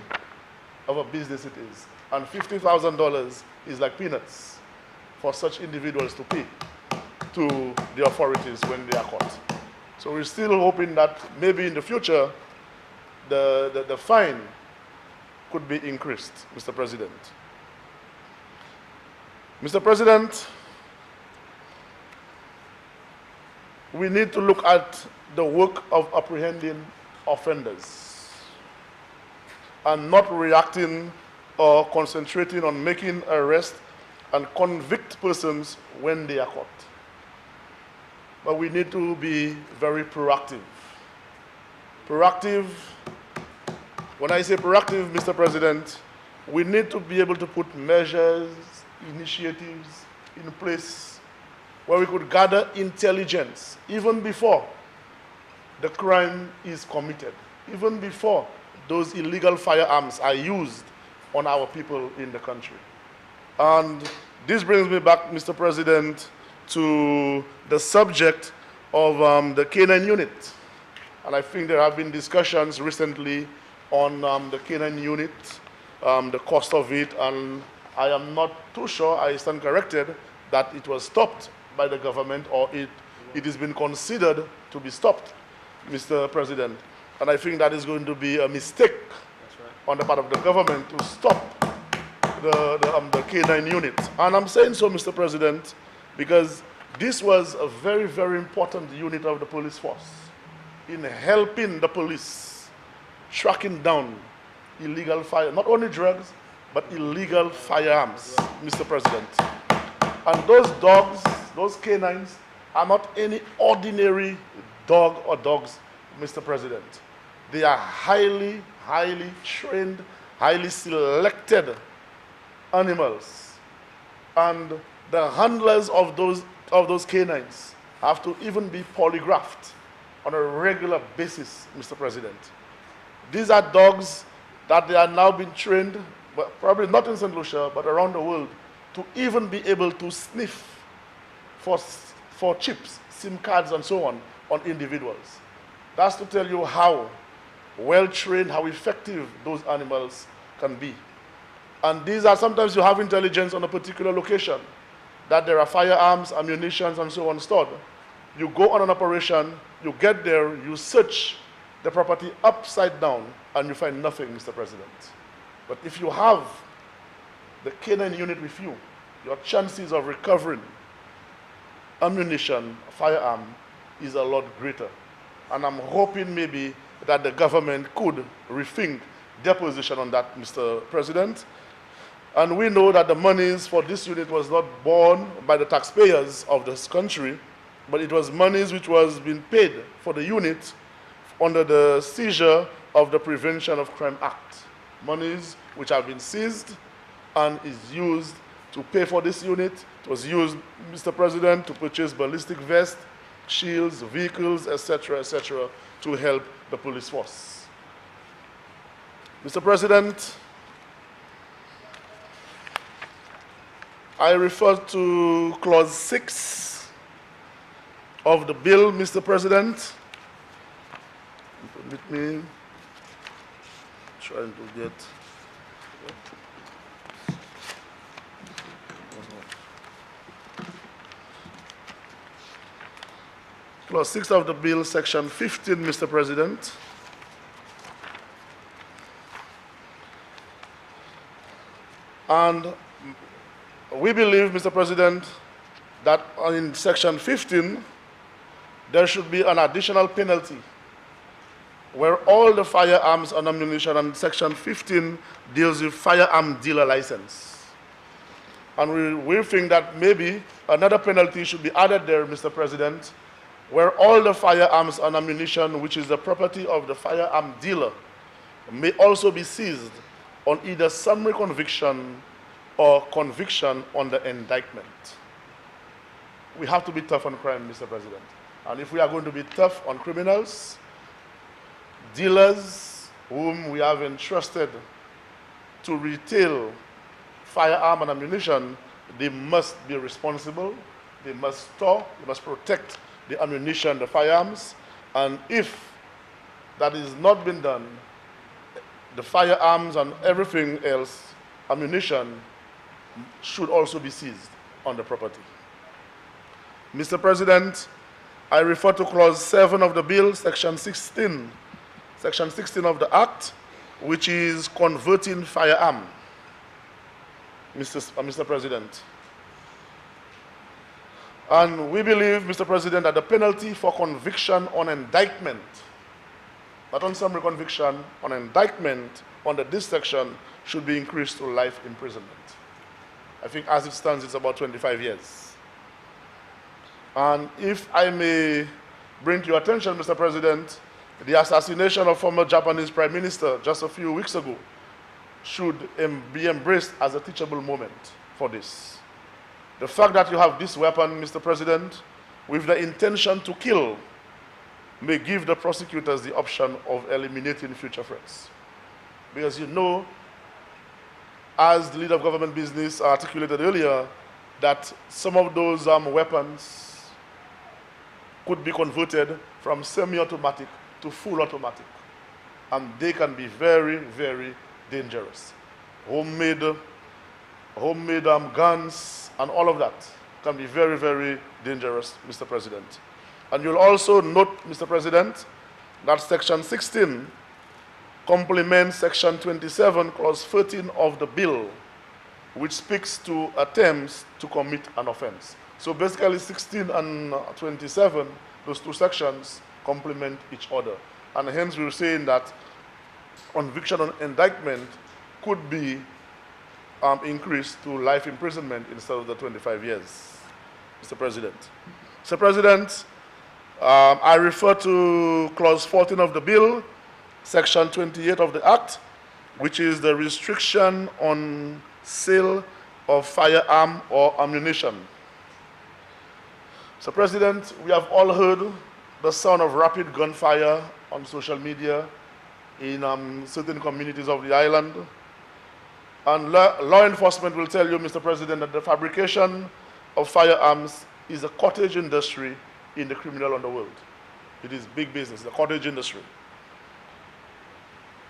of a business it is. And $50,000 is like peanuts for such individuals to pay to the authorities when they are caught. So we're still hoping that maybe in the future, the fine could be increased, Mr. President. Mr. President, we need to look at the work of apprehending offenders and not reacting or concentrating on making arrests and convict persons when they are caught. But we need to be very proactive. Proactive, when I say proactive, Mr. President, we need to be able to put measures, initiatives in place where we could gather intelligence even before the crime is committed, even before those illegal firearms are used on our people in the country. And this brings me back, Mr. President, to the subject of the Canine Unit. And I think there have been discussions recently on the Canine Unit, the cost of it, and I am not too sure, I stand corrected, that it was stopped by the government or it has been considered to be stopped, Mr. President. And I think that is going to be a mistake on the part of the government to stop the Canine Unit. And I'm saying so, Mr. President, because this was a very, very important unit of the police force in helping the police tracking down illegal not only drugs, but illegal firearms, Mr. President. And those dogs, those canines, are not any ordinary dog or dogs, Mr. President. They are highly, highly trained, highly selected animals. And the handlers of those canines have to even be polygraphed on a regular basis, Mr. President. These are dogs that they are now being trained, but probably not in St. Lucia, but around the world, to even be able to sniff for chips, SIM cards, and so on individuals. That's to tell you how well-trained, how effective those animals can be. And these are, sometimes you have intelligence on a particular location, that there are firearms, ammunition, and so on stored. You go on an operation, you get there, you search the property upside down, and you find nothing, Mr. President. But if you have the Canine Unit with you, your chances of recovering ammunition, firearm, is a lot greater. And I'm hoping maybe that the government could rethink their position on that, Mr. President. And we know that the monies for this unit was not borne by the taxpayers of this country, but it was monies which was being paid for the unit under the seizure of the Prevention of Crime Act. Monies which have been seized and is used to pay for this unit. It was used, Mr. President, to purchase ballistic vests, shields, vehicles, etc., to help the police force. Mr. President, I refer to Clause 6 of the bill, Mr. President. Permit me trying to get. Clause 6 of the bill, Section 15, Mr. President. And we believe, Mr. President, that in Section 15, there should be an additional penalty where all the firearms and ammunition, and Section 15 deals with firearm dealer license. And we think that maybe another penalty should be added there, Mr. President, where all the firearms and ammunition, which is the property of the firearm dealer, may also be seized on either summary conviction or conviction on the indictment. We have to be tough on crime, Mr. President. And if we are going to be tough on criminals, dealers whom we have entrusted to retail firearm and ammunition, they must be responsible, they must store, they must protect the ammunition, the firearms, and if that is not been done, the firearms and everything else, ammunition, should also be seized on the property. Mr. President, I refer to Clause 7 of the bill, Section 16 of the Act, which is converting firearm. Mr. President. And we believe, Mr. President, that the penalty for conviction on indictment, not on summary conviction, on indictment under this section, should be increased to life imprisonment. I think as it stands, it's about 25 years. And if I may bring to your attention, Mr. President, the assassination of former Japanese Prime Minister just a few weeks ago should be embraced as a teachable moment for this. The fact that you have this weapon, Mr. President, with the intention to kill, may give the prosecutors the option of eliminating future threats. Because you know, as the leader of government business articulated earlier, that some of those weapons could be converted from semi-automatic to full automatic. And they can be very, very dangerous. Homemade guns and all of that can be very, very dangerous, Mr. President. And you'll also note, Mr. President, that Section 16 complements Section 27, Clause 13 of the bill, which speaks to attempts to commit an offense. So basically 16 and 27, those two sections complement each other. And hence we're saying that conviction on indictment could be increased to life imprisonment instead of the 25 years, Mr. President. Mr. President, I refer to Clause 14 of the bill, Section 28 of the Act, which is the restriction on sale of firearm or ammunition. Mr. President, we have all heard the sound of rapid gunfire on social media in certain communities of the island. And law enforcement will tell you, Mr. President, that the fabrication of firearms is a cottage industry in the criminal underworld. It is big business, the cottage industry.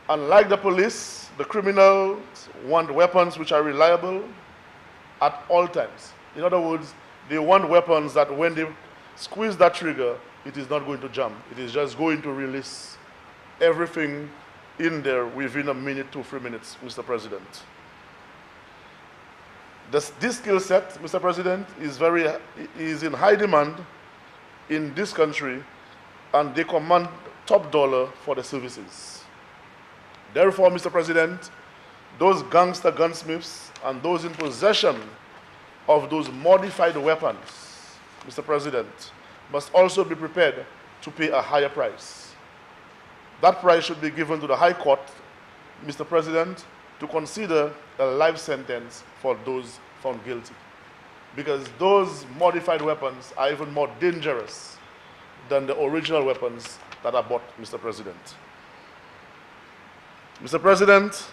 Unlike the police, the criminals want weapons which are reliable at all times. In other words, they want weapons that when they squeeze that trigger, it is not going to jump. It is just going to release everything in there within a minute to 3 minutes, Mr. President. This skill set, Mr. President, is in high demand in this country, and they command top dollar for the services. Therefore, Mr. President, those gangster gunsmiths and those in possession of those modified weapons, Mr. President, must also be prepared to pay a higher price. That price should be given to the High Court, Mr. President, to consider a life sentence for those found guilty. Because those modified weapons are even more dangerous than the original weapons that are bought, Mr. President. Mr. President,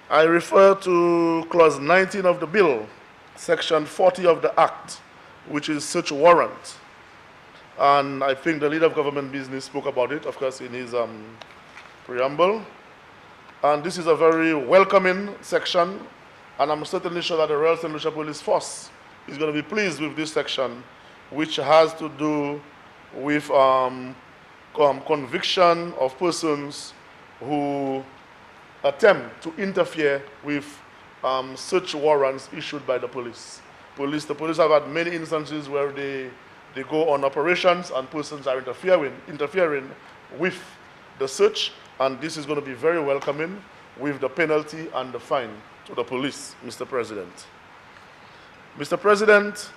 I refer to Clause 19 of the bill, Section 40 of the Act, which is search warrant. And I think the leader of government business spoke about it, of course, in his preamble. And this is a very welcoming section, and I'm certainly sure that the Royal St. Lucia Police Force is going to be pleased with this section, which has to do with conviction of persons who attempt to interfere with search warrants issued by the police. The police have had many instances where they they go on operations and persons are interfering with the search, and this is going to be very welcoming with the penalty and the fine to the police, Mr. President. Mr. President,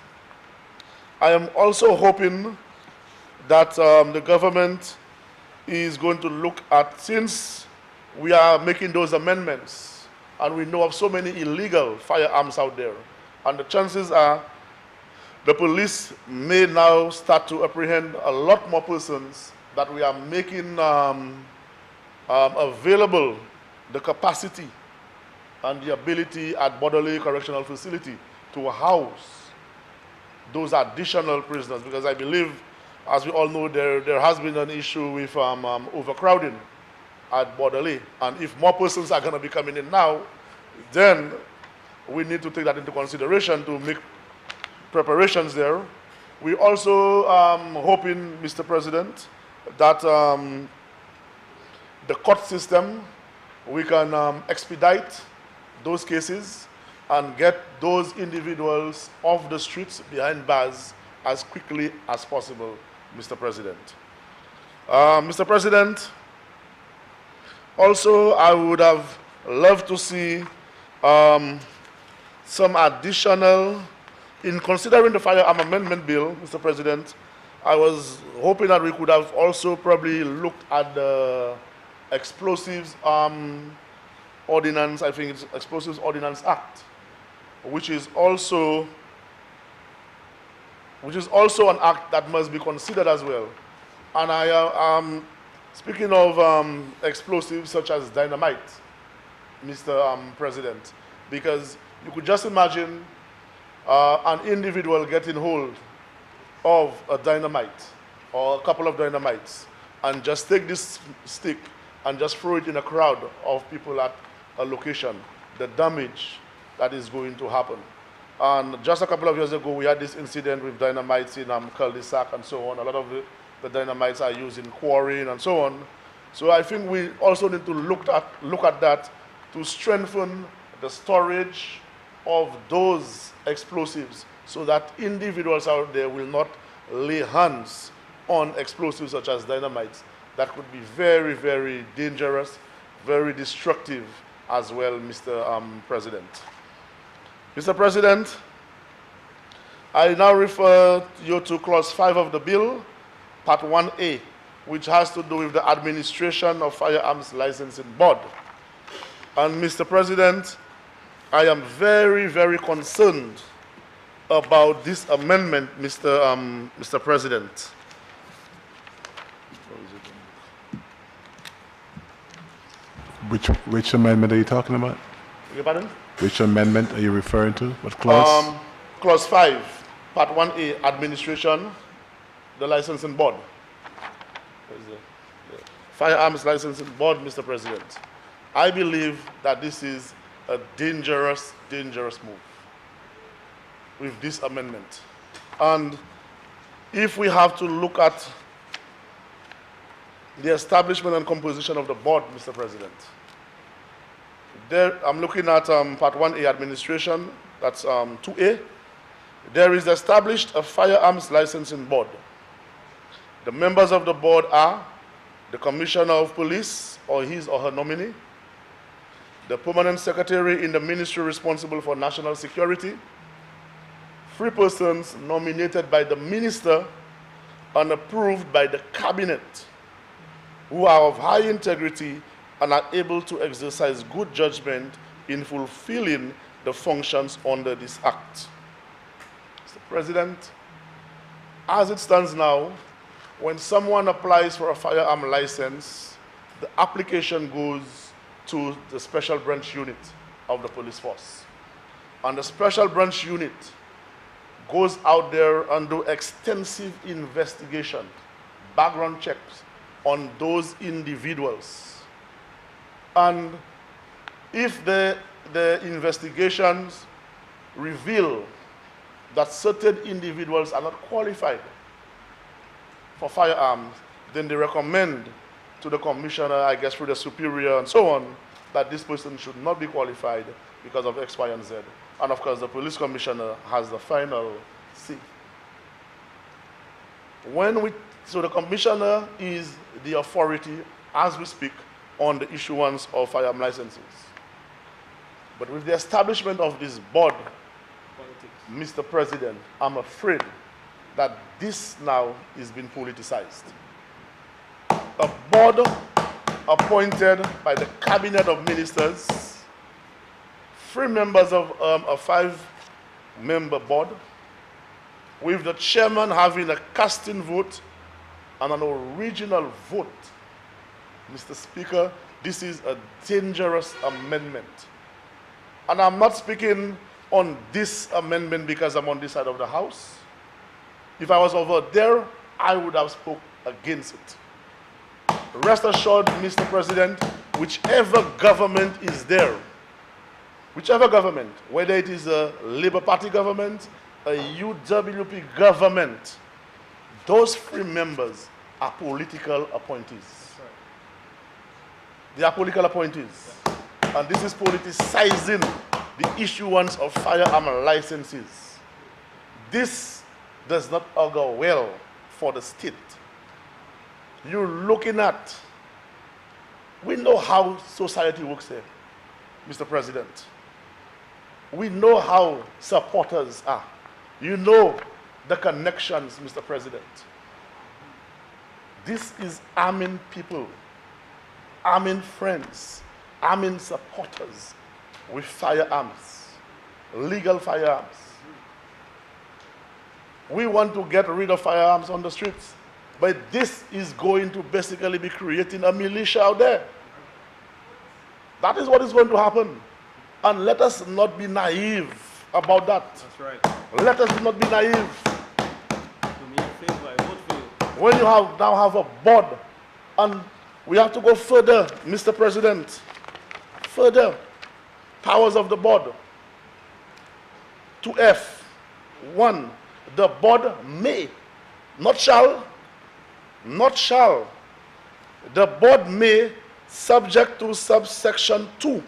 I am also hoping that the government is going to look at, since we are making those amendments and we know of so many illegal firearms out there, and the chances are the police may now start to apprehend a lot more persons, that we are making available the capacity and the ability at Borderley Correctional Facility to house those additional prisoners, because I believe, as we all know, there has been an issue with overcrowding at Borderley, and if more persons are going to be coming in now, then we need to take that into consideration to make preparations there. We also hoping, Mr. President, that the court system, we can expedite those cases and get those individuals off the streets behind bars as quickly as possible, Mr. President. Mr. President, also I would have loved to see some additional, in considering the Firearm Amendment Bill, Mr. President, I was hoping that we could have also probably looked at the Explosives Ordinance, I think it's Explosives Ordinance Act, which is also an act that must be considered as well. And I am speaking of explosives such as dynamite, Mr. President, because you could just imagine an individual getting hold of a dynamite or a couple of dynamites and just take this stick and just throw it in a crowd of people at a location, the damage that is going to happen. And just a couple of years ago, we had this incident with dynamites in cul-de-sac and so on. A lot of the dynamites are used in quarrying and so on. So I think we also need to look at that to strengthen the storage of those explosives so that individuals out there will not lay hands on explosives such as dynamites that could be very, very dangerous, very destructive as well, Mr. President. Mr. President, I now refer you to Clause 5 of the bill, Part 1A, which has to do with the administration of Firearms Licensing Board. And Mr. President, I am very, very concerned about this amendment, Mr. President. Which amendment are you talking about? Beg your pardon? Which amendment are you referring to? What clause? Clause 5, Part 1A, Administration, the Licensing Board. The Firearms Licensing Board, Mr. President. I believe that this is a dangerous, dangerous move with this amendment. And if we have to look at the establishment and composition of the board, Mr. President, there, I'm looking at Part 1A, Administration, that's 2A. There is established a Firearms Licensing Board. The members of the board are the Commissioner of Police or his or her nominee, the Permanent Secretary in the Ministry responsible for national security, 3 persons nominated by the Minister and approved by the Cabinet who are of high integrity and are able to exercise good judgment in fulfilling the functions under this Act. Mr. President, as it stands now, when someone applies for a firearm license, the application goes to the Special Branch Unit of the police force. And the Special Branch Unit goes out there and do extensive investigation, background checks on those individuals. And if the investigations reveal that certain individuals are not qualified for firearms, then they recommend to the commissioner, I guess through the superior and so on, that this person should not be qualified because of X, Y, and Z. And of course, the police commissioner has the final say. So the commissioner is the authority, as we speak, on the issuance of firearm licenses. But with the establishment of this board, Mr. President, I'm afraid that this now is being politicized. A board appointed by the cabinet of ministers, 3 members of a 5-member board, with the chairman having a casting vote and an original vote. Mr. Speaker, this is a dangerous amendment. And I'm not speaking on this amendment because I'm on this side of the House. If I was over there, I would have spoke against it. Rest assured, Mr. President, whichever government is there, whichever government, whether it is a Labour Party government, a UWP government, those 3 members are political appointees. They are political appointees. And this is politicizing the issuance of firearm licenses. This does not augur well for the state. You're looking at, we know how society works here, Mr. President. We know how supporters are. You know the connections, Mr. President. This is arming people, arming friends, arming supporters with firearms, legal firearms. We want to get rid of firearms on the streets, but this is going to basically be creating a militia out there. That is what is going to happen. And let us not be naive about that. That's right. Let us not be naive. To me, in favor, I vote for you. When you now have a board, and we have to go further, Mr. President, further powers of the board. 2F, 1, the board may, not shall, the board may, subject to subsection 2,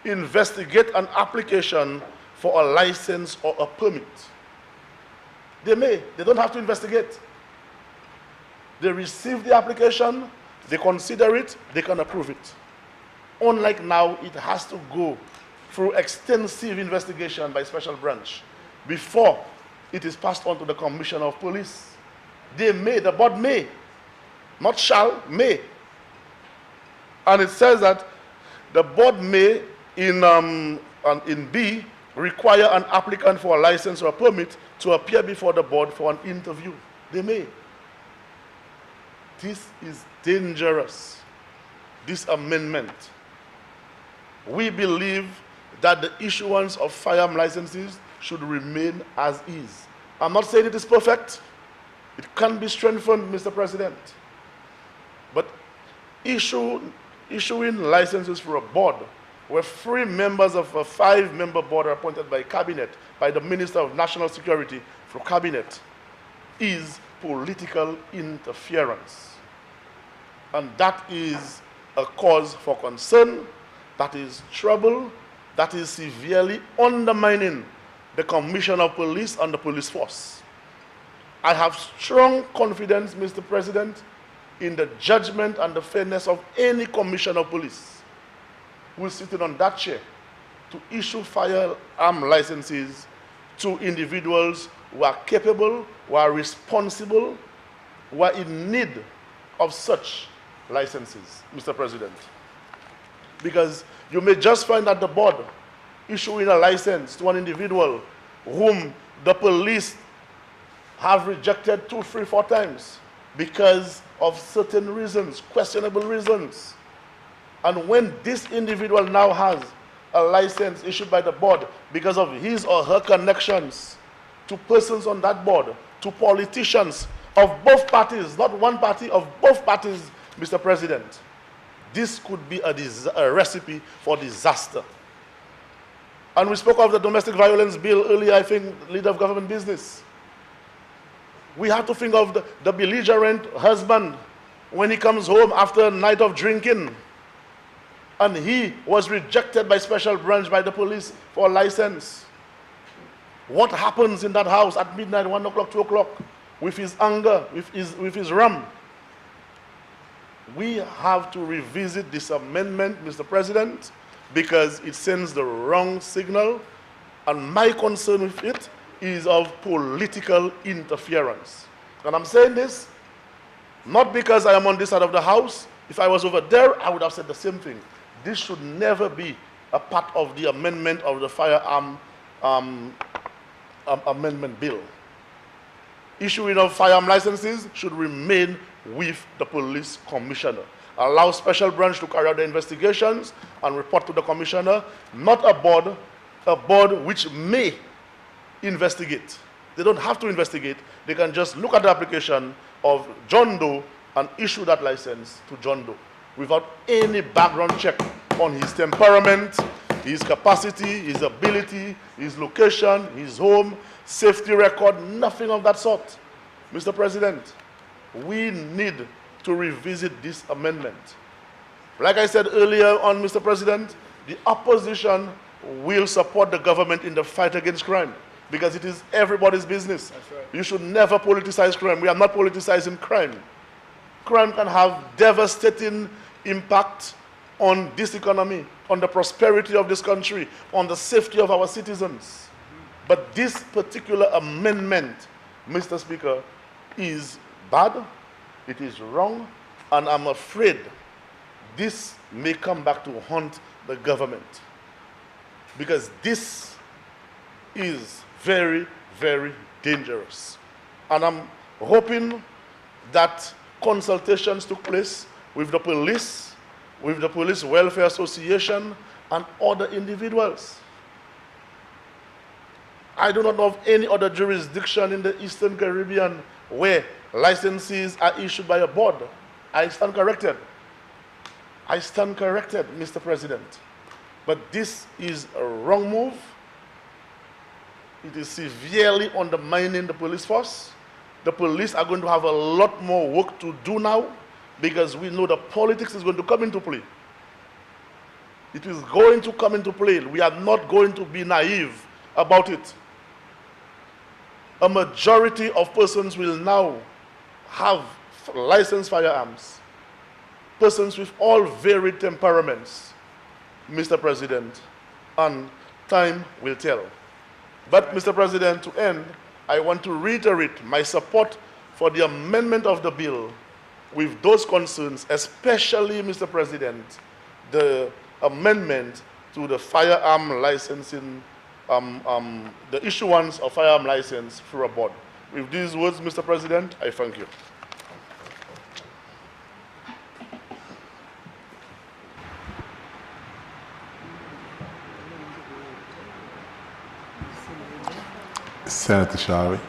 investigate an application for a license or a permit. They may, they don't have to investigate. They receive the application, they consider it, they can approve it. Unlike now, it has to go through extensive investigation by special branch before it is passed on to the Commissioner of Police. They may, the board may, not shall, may. And it says that the board may, in B, require an applicant for a license or a permit to appear before the board for an interview. They may. This is dangerous, this amendment. We believe that the issuance of firearm licenses should remain as is. I'm not saying it is perfect. It can be strengthened, Mr. President. But issuing licenses for a board where 3 members of a 5-member board are appointed by cabinet, by the Minister of National Security for cabinet, is political interference. And that is a cause for concern, that is trouble, that is severely undermining the Commissioner of Police and the police force. I have strong confidence, Mr. President, in the judgment and the fairness of any Commissioner of Police who is sitting on that chair to issue firearm licenses to individuals who are capable, who are responsible, who are in need of such licenses, Mr. President. Because you may just find that the board issuing a license to an individual whom the police have rejected 2, 3, 4 times because of certain reasons, questionable reasons. And when this individual now has a license issued by the board because of his or her connections to persons on that board, to politicians of both parties, not one party, of both parties, Mr. President, this could be a recipe for disaster. And we spoke of the domestic violence bill earlier, I think, leader of government business. We have to think of the belligerent husband when he comes home after a night of drinking and he was rejected by special branch by the police for a license. What happens in that house at midnight, 1 o'clock, 2 o'clock, with his anger, with his ram. We have to revisit this amendment, Mr. President, because it sends the wrong signal, and my concern with it is of political interference. And I'm saying this not because I am on this side of the House. If I was over there, I would have said the same thing. This should never be a part of the amendment of the Firearm Amendment Bill. Issuing of firearm licenses should remain with the police commissioner. Allow special branch to carry out the investigations and report to the commissioner, not a board which may investigate. They don't have to investigate. They can just look at the application of John Doe and issue that license to John Doe without any background check on his temperament, his capacity, his ability, his location, his home, safety record, nothing of that sort. Mr. President, we need to revisit this amendment. Like I said earlier on, Mr. President, the opposition will support the government in the fight against crime because it is everybody's business. That's right. You should never politicize crime. We are not politicizing crime. Crime can have devastating impact on this economy, on the prosperity of this country, on the safety of our citizens. But this particular amendment, Mr. Speaker, is bad, it is wrong, and I'm afraid this may come back to haunt the government. Because this is very, very dangerous. And I'm hoping that consultations took place with the Police Welfare Association, and other individuals. I do not know of any other jurisdiction in the Eastern Caribbean where licenses are issued by a board. I stand corrected. I stand corrected, Mr. President. But this is a wrong move. It is severely undermining the police force. The police are going to have a lot more work to do now because we know the politics is going to come into play. It is going to come into play. We are not going to be naive about it. A majority of persons will now have licensed firearms. Persons with all varied temperaments, Mr. President, and time will tell. But, Mr. President, to end, I want to reiterate my support for the amendment of the bill with those concerns, especially, Mr. President, the amendment to the firearm licensing, the issuance of firearm license through a board. With these words, Mr. President, I thank you. Senator Shari.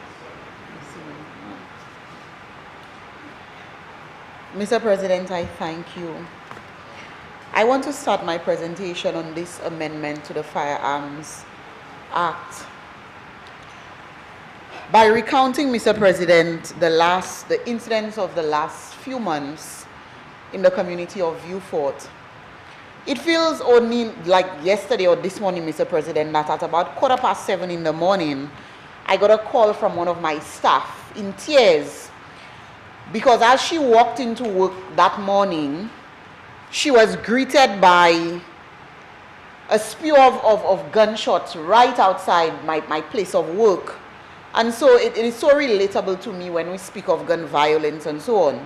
Mr. President, I thank you. I want to start my presentation on this amendment to the Firearms Act by recounting, Mr. President, the incidents of the last few months in the community of Vieux-Fort. It feels only like yesterday or this morning, Mr. President, that at about 7:15 in the morning, I got a call from one of my staff in tears because as she walked into work that morning, she was greeted by a spew of gunshots right outside my place of work. And so it is so relatable to me when we speak of gun violence and so on.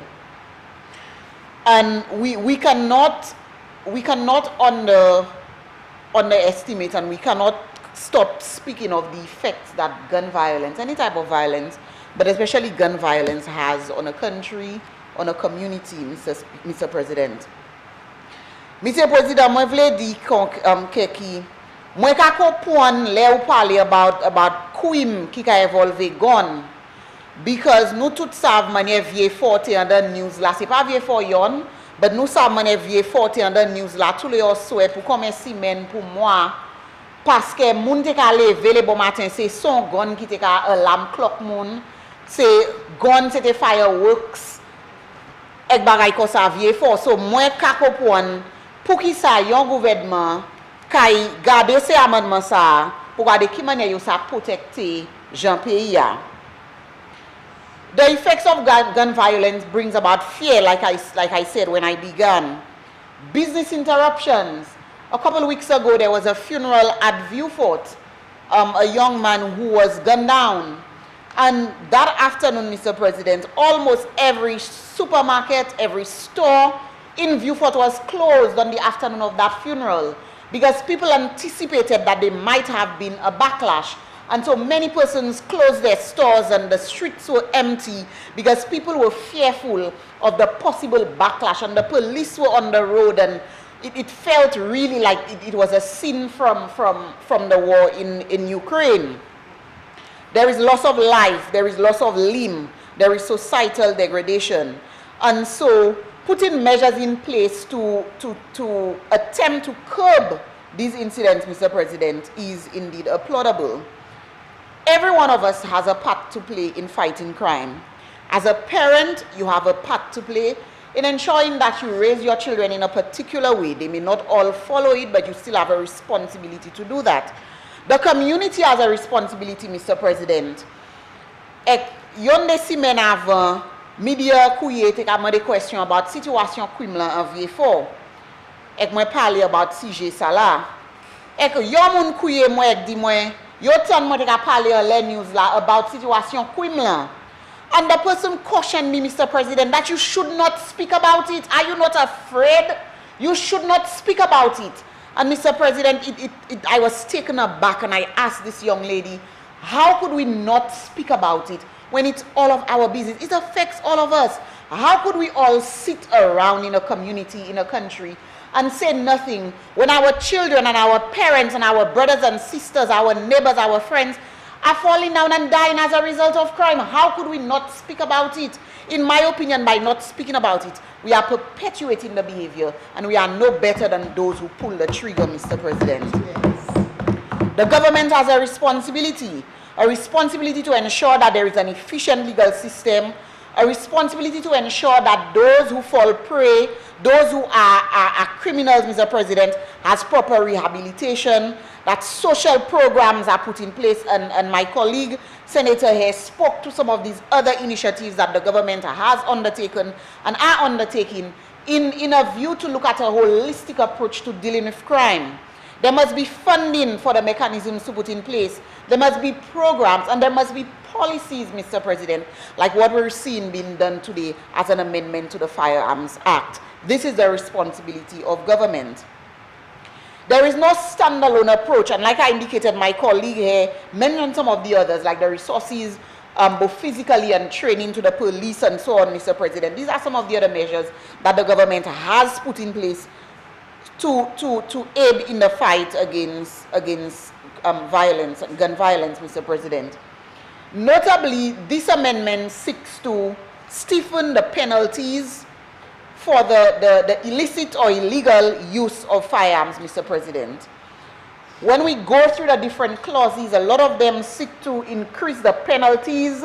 And we cannot underestimate, and we cannot stop speaking of the effects that gun violence, any type of violence, but especially gun violence, has on a country, on a community, Mr. President. Mr. President, moi vle di ki moi ka kompon le ou pale about crime ki ka evolve gun, because nous tout sav manye Vieux-Fort en the news la, c'est pas Vieux-Fort yon, but nous sav manye Vieux-Fort en the news la tous les souhait pour combien semaine pour moi, parce que moun te ka leve le bon matin, c'est son gun qui te ka alarm clock moun, c'est gun, c'était fireworks ek bagay ko sa Vieux-Fort. So moi ka kompon pour qui ça yon gouvernement kay garder ces amendements ça pour garder qui manière yo ça protecter Jean pays ya. The effects of gun violence brings about fear, like I said when I began. Business interruptions. A couple of weeks ago, there was a funeral at Viewfort. A young man who was gunned down. And that afternoon, Mr. President, almost every supermarket, every store in Viewfort was closed on the afternoon of that funeral because people anticipated that there might have been a backlash. And so many persons closed their stores and the streets were empty because people were fearful of the possible backlash, and the police were on the road, and it felt really like it was a sin from the war in Ukraine. There is loss of life, there is loss of limb, there is societal degradation. And so putting measures in place to attempt to curb these incidents, Mr. President, is indeed applaudable. Every one of us has a part to play in fighting crime. As a parent, you have a part to play in ensuring that you raise your children in a particular way. They may not all follow it, but you still have a responsibility to do that. The community has a responsibility, Mr. President. Yon si men avant, media kouye te ka mande question about situation criminelle en Vieux-Fort. Ek mwen parle about CJ Sala. Ek yon moun kouye mwen ek di mwen, yo tan mwen te ka parle on le news la about situation criminelle. And the person cautioned me, Mr. President, that you should not speak about it. Are you not afraid? You should not speak about it. And Mr. President, I was taken aback, and I asked this young lady, how could we not speak about it when it's all of our business? It affects all of us. How could we all sit around in a community, in a country, and say nothing when our children and our parents and our brothers and sisters, our neighbors, our friends are falling down and dying as a result of crime? How could we not speak about it? In my opinion, by not speaking about it, we are perpetuating the behavior, and we are no better than those who pull the trigger, Mr. President. Yes. The government has a responsibility to ensure that there is an efficient legal system, a responsibility to ensure that those who fall prey, those who are criminals, Mr. President, has proper rehabilitation, that social programs are put in place, and my colleague, Senator here, spoke to some of these other initiatives that the government has undertaken and are undertaking in a view to look at a holistic approach to dealing with crime. There must be funding for the mechanisms to put in place. There must be programs, and there must be policies, Mr. President, like what we're seeing being done today as an amendment to the Firearms Act. This is the responsibility of government. There is no standalone approach, and like I indicated, my colleague here mentioned some of the others, like the resources, both physically and training to the police and so on, Mr. President. These are some of the other measures that the government has put in place to aid in the fight against violence, gun violence, Mr. President. Notably, this amendment seeks to stiffen the penalties for the illicit or illegal use of firearms, Mr. President. When we go through the different clauses, a lot of them seek to increase the penalties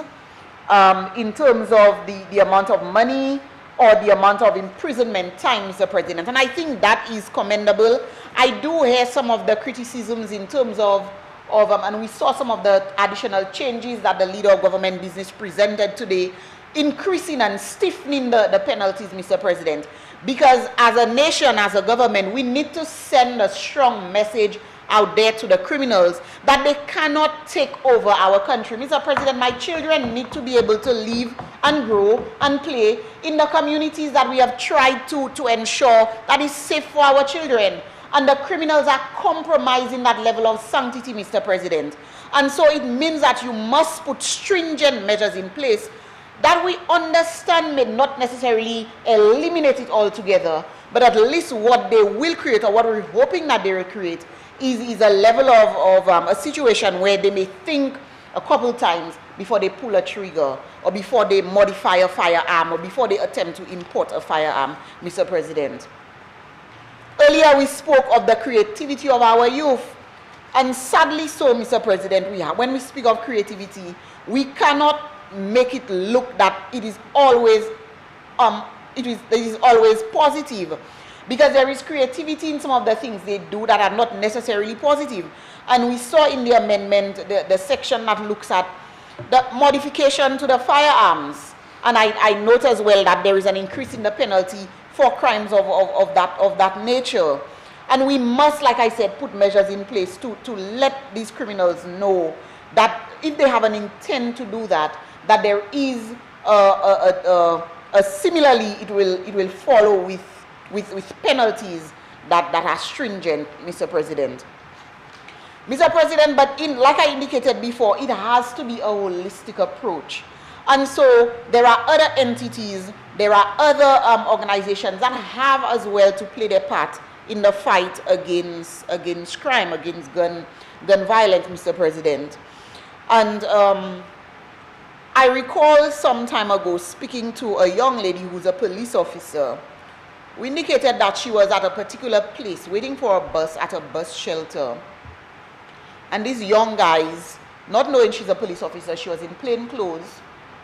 in terms of the amount of money or the amount of imprisonment time, Mr. President. And I think that is commendable. I do hear some of the criticisms in terms of and we saw some of the additional changes that the leader of government business presented today, increasing and stiffening the penalties, Mr. President. Because as a nation, as a government, we need to send a strong message out there to the criminals that they cannot take over our country. Mr. President, my children need to be able to live and grow and play in the communities that we have tried to ensure that is safe for our children. And the criminals are compromising that level of sanctity, Mr. President. And so it means that you must put stringent measures in place that we understand may not necessarily eliminate it altogether, but at least what they will create, or what we're hoping that they will create, is a level of a situation where they may think a couple times before they pull a trigger, or before they modify a firearm, or before they attempt to import a firearm, Mr. President. Earlier we spoke of the creativity of our youth, and sadly so, Mr. President, when we speak of creativity, we cannot make it look that it is always positive, because there is creativity in some of the things they do that are not necessarily positive. And we saw in the amendment the section that looks at the modification to the firearms. And I note as well that there is an increase in the penalty for crimes of that nature. And we must, like I said, put measures in place to let these criminals know that if they have an intent to do that, that there is similarly it will follow with penalties that are stringent, Mr. President. Mr. President, but like I indicated before, it has to be a holistic approach. And so there are other entities, there are other organizations that have as well to play their part in the fight against crime, against gun violence, Mr. President. And I recall some time ago speaking to a young lady who's a police officer who indicated that she was at a particular place waiting for a bus at a bus shelter. And these young guys, not knowing she's a police officer, she was in plain clothes,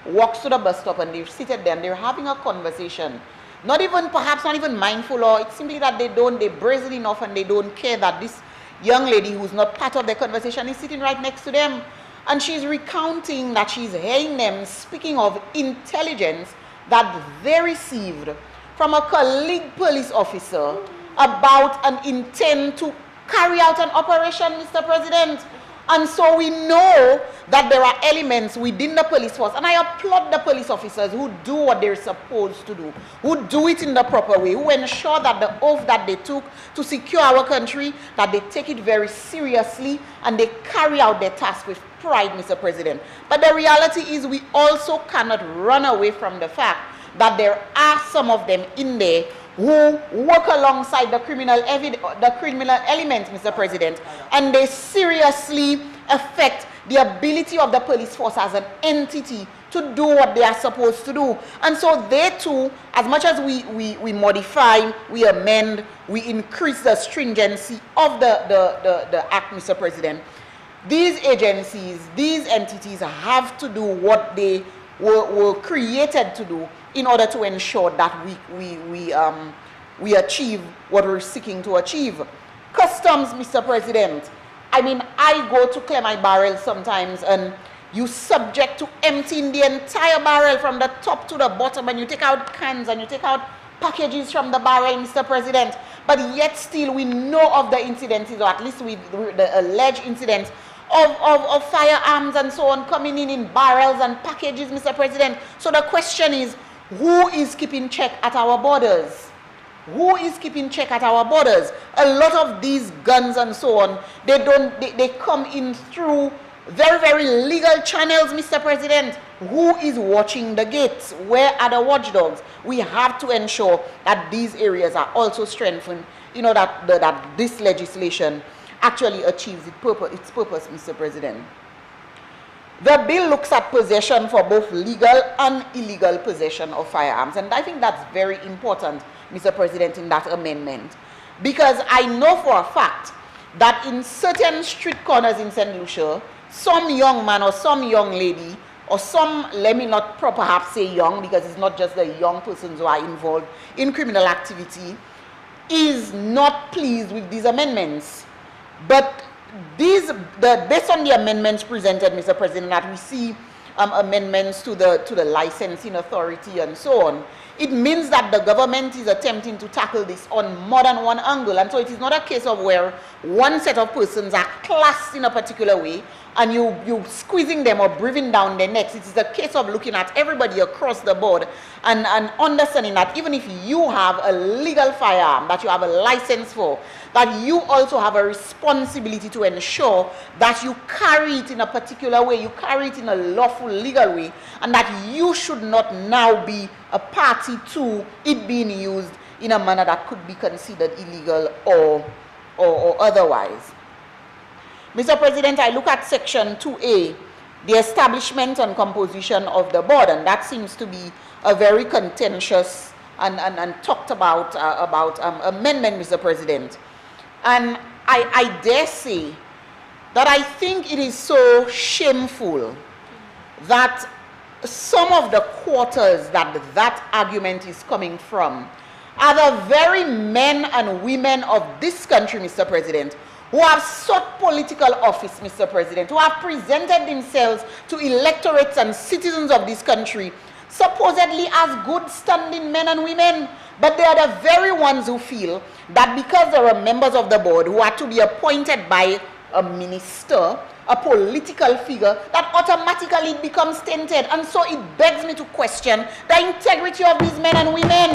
walks to the bus stop and they're seated there and they're having a conversation. Perhaps not even mindful, or it's simply that they're brazen enough and they don't care that this young lady who's not part of the conversation is sitting right next to them. And she's recounting that she's hearing them speaking of intelligence that they received from a colleague police officer about an intent to carry out an operation, Mr. President. And so we know that there are elements within the police force, and I applaud the police officers who do what they're supposed to do, who do it in the proper way, who ensure that the oath that they took to secure our country, that they take it very seriously and they carry out their task with pride, Mr. President. But the reality is we also cannot run away from the fact that there are some of them in there who work alongside the criminal elements, Mr. President, and they seriously affect the ability of the police force as an entity to do what they are supposed to do. And so they too, as much as we modify, we amend, we increase the stringency of the act, Mr. President, these agencies, these entities have to do what they were created to do in order to ensure that we achieve what we're seeking to achieve. Customs, Mr. President. I mean, I go to clear my barrel sometimes and you subject to emptying the entire barrel from the top to the bottom, and you take out cans and you take out packages from the barrel, Mr. President. But yet still we know of the incidences, or at least the alleged incidents of firearms and so on coming in barrels and packages, Mr. President. So the question is, who is keeping check at our borders? Who is keeping check at our borders? A lot of these guns and so on, they come in through very, very legal channels, Mr. President. Who is watching the gates? Where are the watchdogs? We have to ensure that these areas are also strengthened, you know, that this legislation actually achieves its purpose, Mr. President. The bill looks at possession for both legal and illegal possession of firearms, and I think that's very important, Mr. President, in that amendment, because I know for a fact that in certain street corners in St. Lucia, some young man or some young lady, or some, let me not perhaps say young, because it's not just the young persons who are involved in criminal activity, is not pleased with these amendments. But based on the amendments presented, Mr. President, that we see amendments to the licensing authority and so on, it means that the government is attempting to tackle this on more than one angle. And so it is not a case of where one set of persons are classed in a particular way and you squeezing them or breathing down their necks. It is a case of looking at everybody across the board and understanding that even if you have a legal firearm that you have a license for, that you also have a responsibility to ensure that you carry it in a particular way, you carry it in a lawful, legal way, and that you should not now be a party to it being used in a manner that could be considered illegal or otherwise. Mr. President, I look at Section 2A, the establishment and composition of the board, and that seems to be a very contentious and talked about amendment, Mr. President. And I dare say that I think it is so shameful that some of the quarters that argument is coming from are the very men and women of this country, Mr. President, who have sought political office, Mr. President, who have presented themselves to electorates and citizens of this country, supposedly as good standing men and women, but they are the very ones who feel that because there are members of the board who are to be appointed by a minister, a political figure, that automatically it becomes tainted. And so it begs me to question the integrity of these men and women.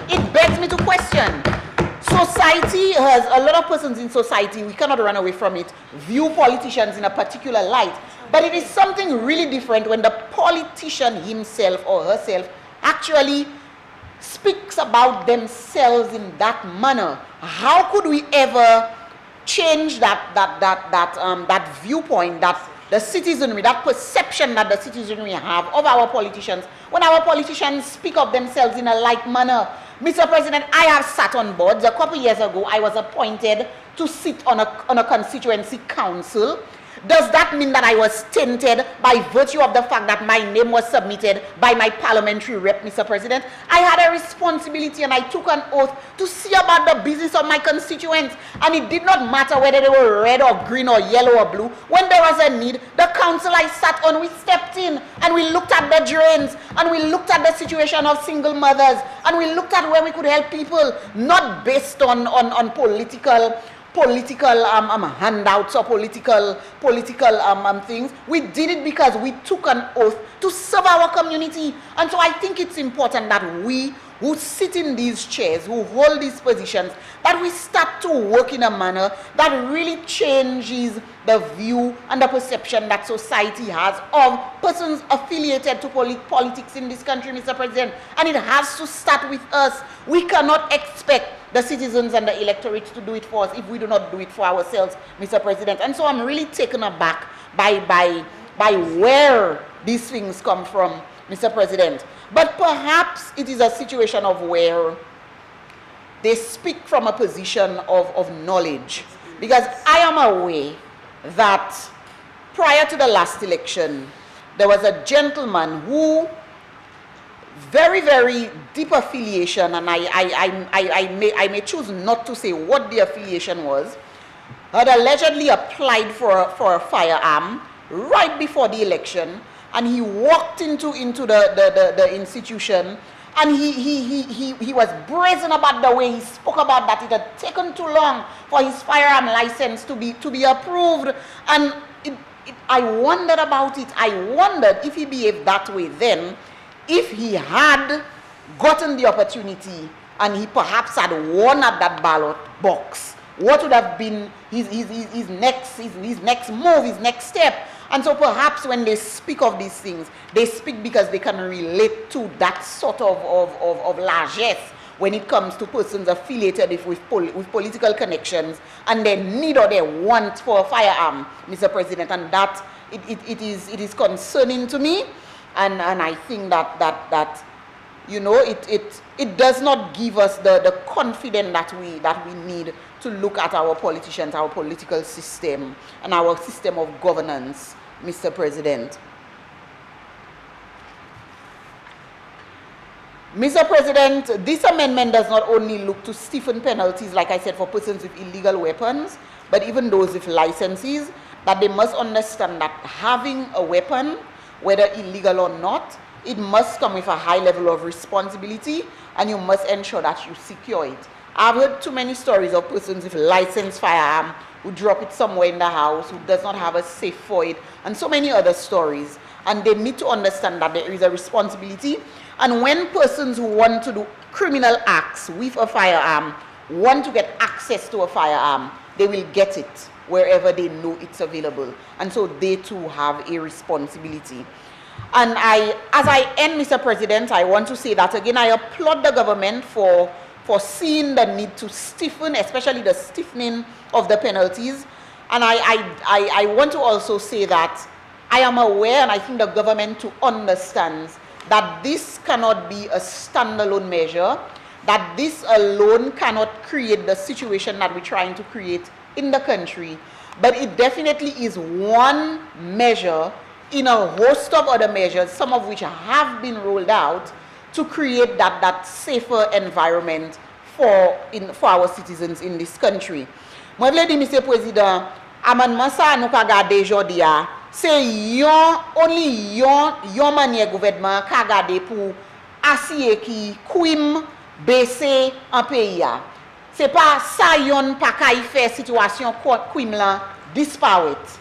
It begs me to question. Society has, a lot of persons in society, we cannot run away from it, view politicians in a particular light. But it is something really different when the politician himself or herself actually speaks about themselves in that manner. How could we ever change that viewpoint, that the citizenry, that perception that the citizenry have of our politicians, when our politicians speak of themselves in a like manner? Mr. President, I have sat on boards. A couple years ago, I was appointed to sit on a constituency council. Does that mean that I was tainted by virtue of the fact that my name was submitted by my parliamentary rep, Mr. President? I had a responsibility and I took an oath to see about the business of my constituents. And it did not matter whether they were red or green or yellow or blue. When there was a need, the council I sat on, we stepped in and we looked at the drains and we looked at the situation of single mothers and we looked at where we could help people, not based on political handouts or political things. We did it because we took an oath to serve our community. And so I think it's important that we who sit in these chairs, who hold these positions, that we start to work in a manner that really changes the view and the perception that society has of persons affiliated to politics in this country, Mr. President. And it has to start with us. We cannot expect the citizens and the electorate to do it for us if we do not do it for ourselves, Mr. President. And so I'm really taken aback by where these things come from, Mr. President. But perhaps it is a situation of where they speak from a position of knowledge. Because I am aware that prior to the last election, there was a gentleman who, very, very deep affiliation, and I may choose not to say what the affiliation was, had allegedly applied for a firearm right before the election, and he walked into the institution, and he was brazen about the way he spoke about that it had taken too long for his firearm license to be approved. And I wondered about it. I wondered if he behaved that way then, if he had gotten the opportunity and he perhaps had won at that ballot box, what would have been his next move, his next step. And so perhaps when they speak of these things, they speak because they can relate to that sort of largesse when it comes to persons affiliated with political connections and their need or their want for a firearm, Mr. President. And that it is concerning to me, and I think that you know, it does not give us the confidence that we need to look at our politicians, our political system, and our system of governance, Mr. President. Mr. President, this amendment does not only look to stiffen penalties, like I said, for persons with illegal weapons, but even those with licenses, that they must understand that having a weapon, whether illegal or not, it must come with a high level of responsibility, and you must ensure that you secure it. I've heard too many stories of persons with licensed firearm who drop it somewhere in the house, who does not have a safe for it, and so many other stories. And they need to understand that there is a responsibility. And when persons who want to do criminal acts with a firearm want to get access to a firearm, they will get it wherever they know it's available. And so they too have a responsibility. And as I end, Mr. President, I want to say that again, I applaud the government for seeing the need to stiffen, especially the stiffening of the penalties. And I want to also say that I am aware, and I think the government too understands, that this cannot be a standalone measure, that this alone cannot create the situation that we're trying to create in the country. But it definitely is one measure in a host of other measures, some of which have been rolled out to create that safer environment for our citizens in this country. Moi vle di Monsieur Président, amendement ça nous ka garder aujourd'hui a, c'est yon manière gouvernement ka garder pour assurer qui crime baisser en pays a. C'est pas ça yon pas ka y faire situation crime là disparaître.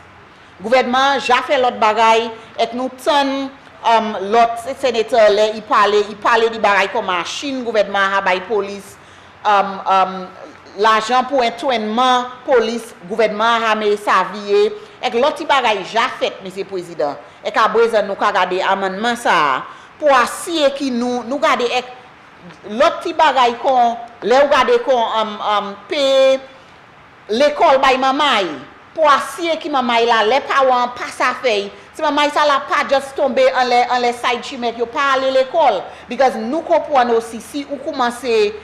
Gouvernement ja fait l'autre bagay et nous ton l'autre sénateur là il parlait di bagay comme machine gouvernement a bay police l'argent pour entraînement police gouvernement a mis sa vie et l'autre bagay ja fait monsieur président et ka besoin nous ka garder amendement ça pour assurer qui nous garder l'autre bagay qu'on les regarder qu'on payer l'école by maman pour assurer que maman là les parents pas ça fait si maman ça là pas juste tomber en les side chimèques yo pas aller l'école because nous comprenons aussi si ou commencer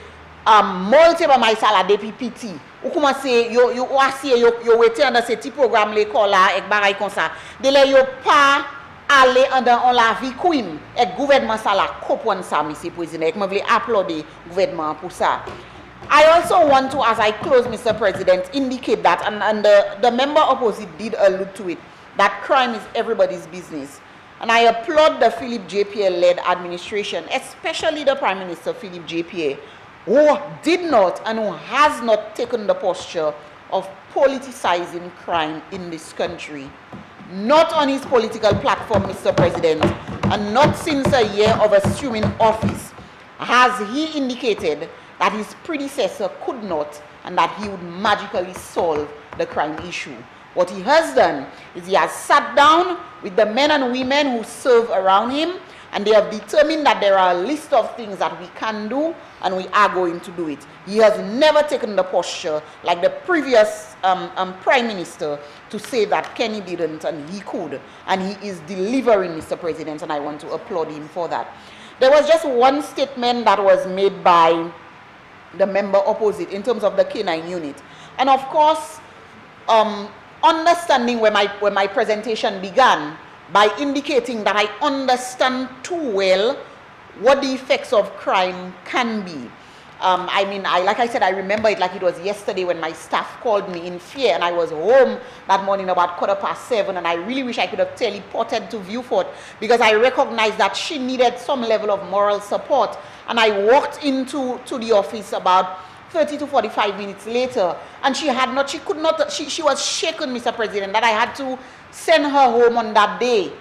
molter maman ça là depuis petit ou commencer yo assurer yo rester dans ce petit programme l'école là et bagaille comme ça de là yo pas aller dans la vie crime et gouvernement ça là comprendre ça monsieur président et moi voulais applaudir gouvernement pour ça. I also want to, as I close, Mr. President, indicate that, and the member opposite did allude to it, that crime is everybody's business. And I applaud the Philip JPA-led administration, especially the Prime Minister, Philip JPA, who did not and who has not taken the posture of politicizing crime in this country. Not on his political platform, Mr. President, and not since a year of assuming office, has he indicated that his predecessor could not and that he would magically solve the crime issue. What he has done is he has sat down with the men and women who serve around him and they have determined that there are a list of things that we can do and we are going to do it. He has never taken the posture like the previous Prime Minister to say that Kenny didn't and he could, and he is delivering, Mr. President, and I want to applaud him for that. There was just one statement that was made by the member opposite in terms of the Canine Unit. And of course, understanding where my presentation began by indicating that I understand too well what the effects of crime can be. I mean, like I said, I remember it like it was yesterday when my staff called me in fear and I was home that morning about 7:15 and I really wish I could have teleported to Viewfort because I recognized that she needed some level of moral support. And I walked into the office about 30 to 45 minutes later and she was shaken, Mr. President, that I had to send her home on that day.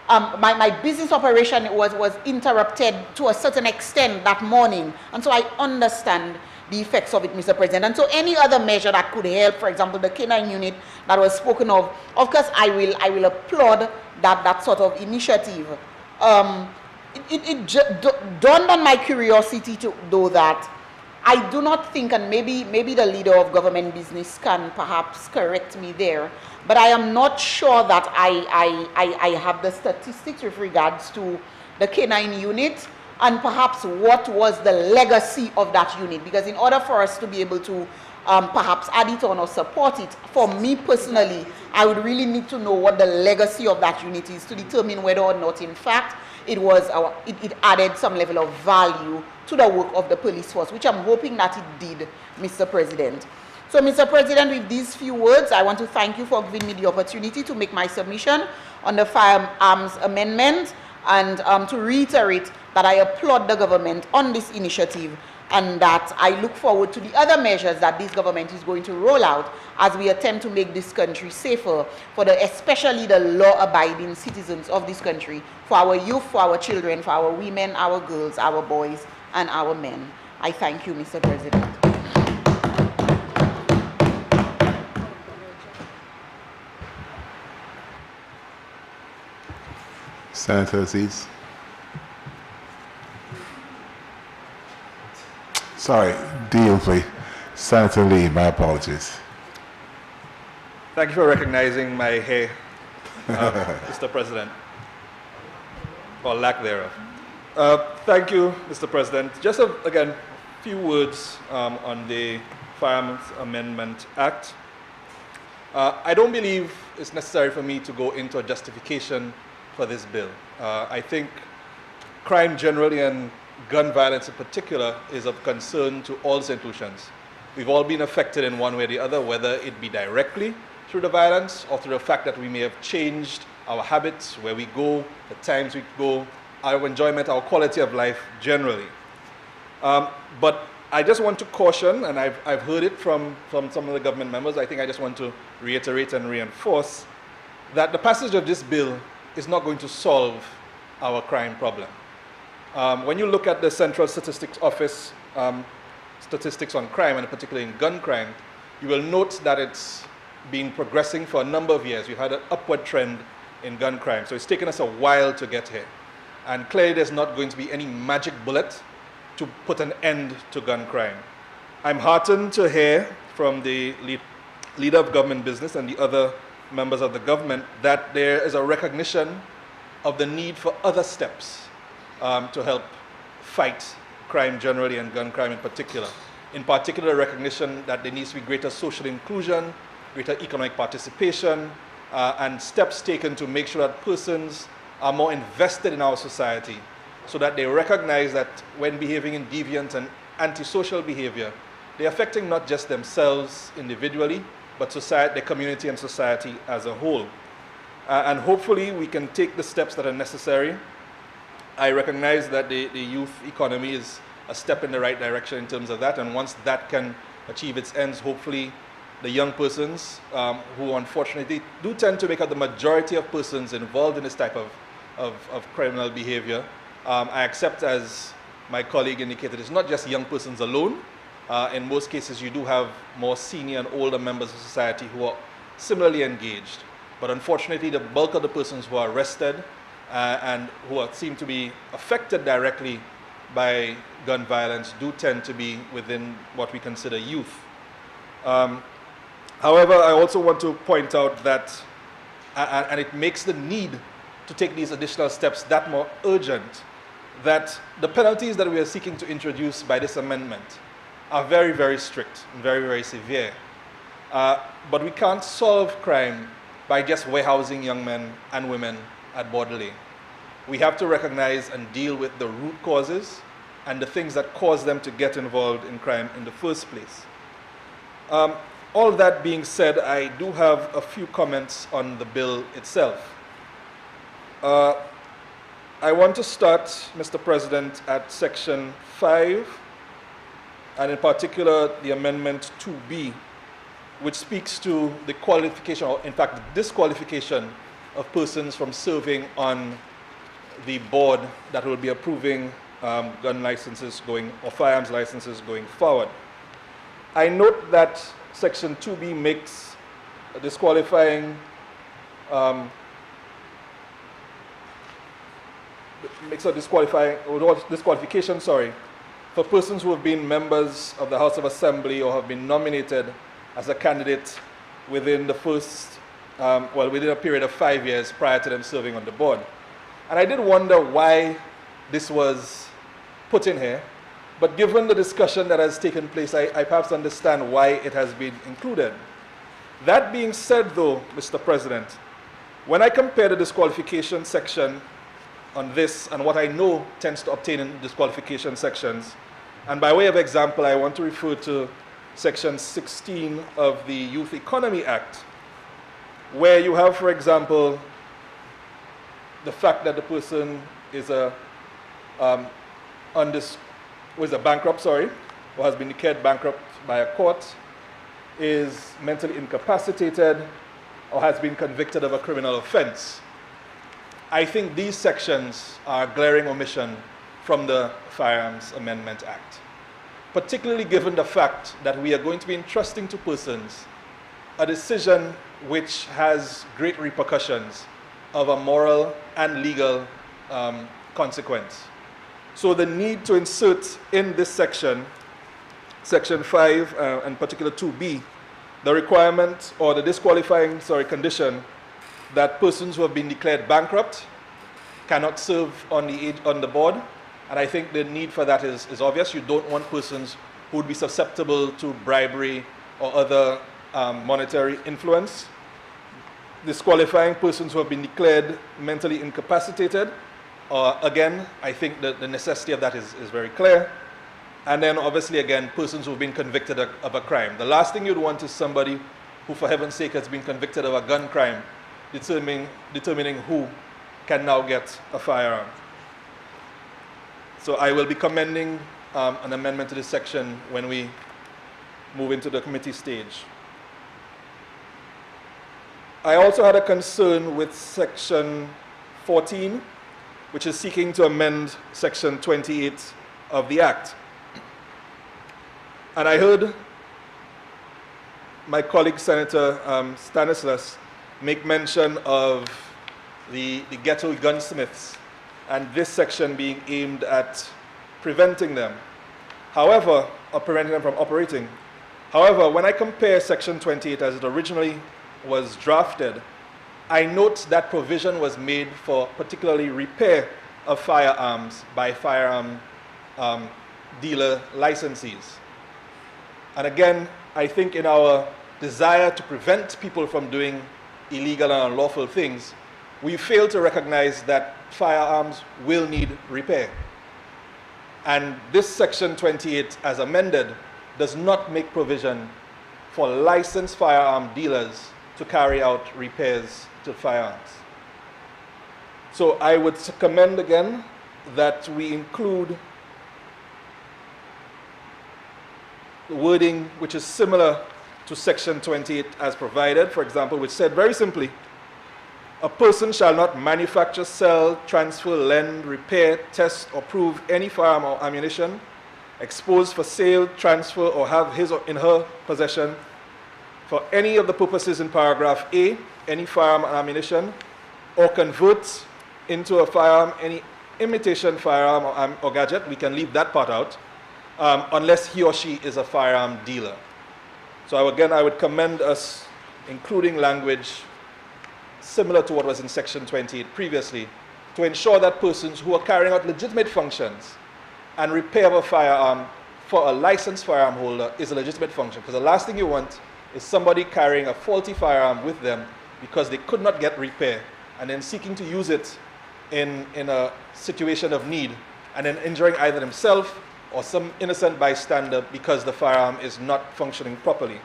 My business operation was interrupted to a certain extent that morning. And so I understand the effects of it, Mr. President. And so any other measure that could help, for example, the Canine Unit that was spoken of course, I will applaud that sort of initiative. It dawned on my curiosity to do that. I do not think, and maybe the leader of government business can perhaps correct me there, but I am not sure that I have the statistics with regards to the Canine Unit and perhaps what was the legacy of that unit. Because in order for us to be able to perhaps add it on or support it, for me personally, I would really need to know what the legacy of that unit is to determine whether or not, in fact, it added some level of value to the work of the police force, which I'm hoping that it did, Mr. President. So, Mr. President, with these few words, I want to thank you for giving me the opportunity to make my submission on the Firearms Amendment and to reiterate that I applaud the government on this initiative and that I look forward to the other measures that this government is going to roll out as we attempt to make this country safer for especially the law-abiding citizens of this country, for our youth, for our children, for our women, our girls, our boys, and our men. I thank you, Mr. President. Senator Aziz. Sorry, deal, please. Senator Lee, my apologies. Thank you for recognizing my hair, Mr. President, or lack thereof. Thank you, Mr. President. Just again, a few words on the Firearms Amendment Act. I don't believe it's necessary for me to go into a justification for this bill. I think crime generally and gun violence in particular is of concern to all St. Lucians. We've all been affected in one way or the other, whether it be directly through the violence or through the fact that we may have changed our habits, where we go, the times we go, our enjoyment, our quality of life generally. But I just want to caution, and I've heard it from some of the government members, I think I just want to reiterate and reinforce that the passage of this bill is not going to solve our crime problem. When you look at the Central Statistics Office statistics on crime, and particularly in gun crime, you will note that it's been progressing for a number of years. We've had an upward trend in gun crime, so it's taken us a while to get here. And clearly there's not going to be any magic bullet to put an end to gun crime. I'm heartened to hear from the leader of government business and the other members of the government that there is a recognition of the need for other steps to help fight crime generally and gun crime in particular. In particular, recognition that there needs to be greater social inclusion, greater economic participation, and steps taken to make sure that persons are more invested in our society, so that they recognize that when behaving in deviant and antisocial behavior, they're affecting not just themselves individually, but society, the community and society as a whole. And hopefully we can take the steps that are necessary. I recognize that the youth economy is a step in the right direction in terms of that, and once that can achieve its ends, hopefully the young persons who unfortunately do tend to make up the majority of persons involved in this type of criminal behavior. I accept, as my colleague indicated, it's not just young persons alone. In most cases, you do have more senior and older members of society who are similarly engaged. But unfortunately, the bulk of the persons who are arrested and who seem to be affected directly by gun violence do tend to be within what we consider youth. However, I also want to point out that, and it makes the need to take these additional steps that more urgent, that the penalties that we are seeking to introduce by this amendment are very, very strict and very, very severe. But we can't solve crime by just warehousing young men and women at border lane. We have to recognize and deal with the root causes and the things that cause them to get involved in crime in the first place. All that being said, I do have a few comments on the bill itself. I want to start, Mr. President, at Section 5, and in particular the Amendment 2B, which speaks to the qualification, or in fact disqualification of persons from serving on the board that will be approving gun licenses or firearms licenses going forward. I note that Section 2B makes a disqualification for persons who have been members of the House of Assembly or have been nominated as a candidate within the first, within a period of 5 years prior to them serving on the board. And I did wonder why this was put in here, but given the discussion that has taken place, I perhaps understand why it has been included. That being said though, Mr. President, when I compare the disqualification section on this and what I know tends to obtain in disqualification sections, and by way of example, I want to refer to Section 16 of the Youth Economy Act, where you have, for example, the fact that the person is a bankrupt, or has been declared bankrupt by a court, is mentally incapacitated, or has been convicted of a criminal offense. I think these sections are a glaring omission from the Firearms Amendment Act, particularly given the fact that we are going to be entrusting to persons a decision which has great repercussions of a moral and legal consequence. So the need to insert in this section, Section 5, and particular 2B, the requirement or the disqualifying condition that persons who have been declared bankrupt cannot serve on the board. And I think the need for that is obvious. You don't want persons who would be susceptible to bribery or other monetary influence. Disqualifying persons who have been declared mentally incapacitated. Again, I think that the necessity of that is very clear. And then obviously, again, persons who've been convicted of a crime. The last thing you'd want is somebody who, for heaven's sake, has been convicted of a gun crime, determining who can now get a firearm. So I will be commending an amendment to this section when we move into the committee stage. I also had a concern with section 14, which is seeking to amend section 28 of the Act. And I heard my colleague Senator Stanislaus make mention of the ghetto gunsmiths and this section being aimed at preventing them. However, or preventing them from operating. However, when I compare section 28 as it originally was drafted, I note that provision was made for particularly repair of firearms by firearm dealer licensees. And again, I think in our desire to prevent people from doing illegal and unlawful things, we fail to recognize that firearms will need repair. And this section 28, as amended, does not make provision for licensed firearm dealers to carry out repairs to firearms. So I would recommend again that we include wording which is similar to section 28 as provided, for example, which said very simply, a person shall not manufacture, sell, transfer, lend, repair, test, or prove any firearm or ammunition, expose for sale, transfer, or have his or in her possession for any of the purposes in paragraph A, any firearm or ammunition, or convert into a firearm any imitation firearm or gadget. We can leave that part out, unless he or she is a firearm dealer. So again, I would commend us including language similar to what was in section 28 previously, to ensure that persons who are carrying out legitimate functions and repair of a firearm for a licensed firearm holder is a legitimate function. Because the last thing you want is somebody carrying a faulty firearm with them because they could not get repair and then seeking to use it in a situation of need and then injuring either themselves or some innocent bystander because the firearm is not functioning properly.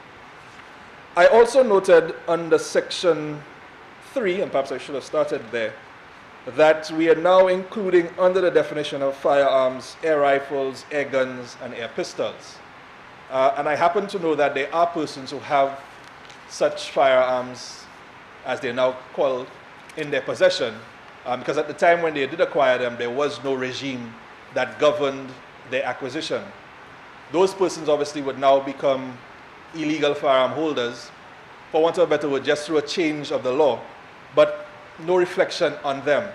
I also noted under section 3, and perhaps I should have started there, that we are now including under the definition of firearms air rifles, air guns, and air pistols. And I happen to know that there are persons who have such firearms, as they're now called, in their possession, because at the time when they did acquire them, there was no regime that governed their acquisition. Those persons obviously would now become illegal firearm holders, for want of a better word, just through a change of the law, but no reflection on them.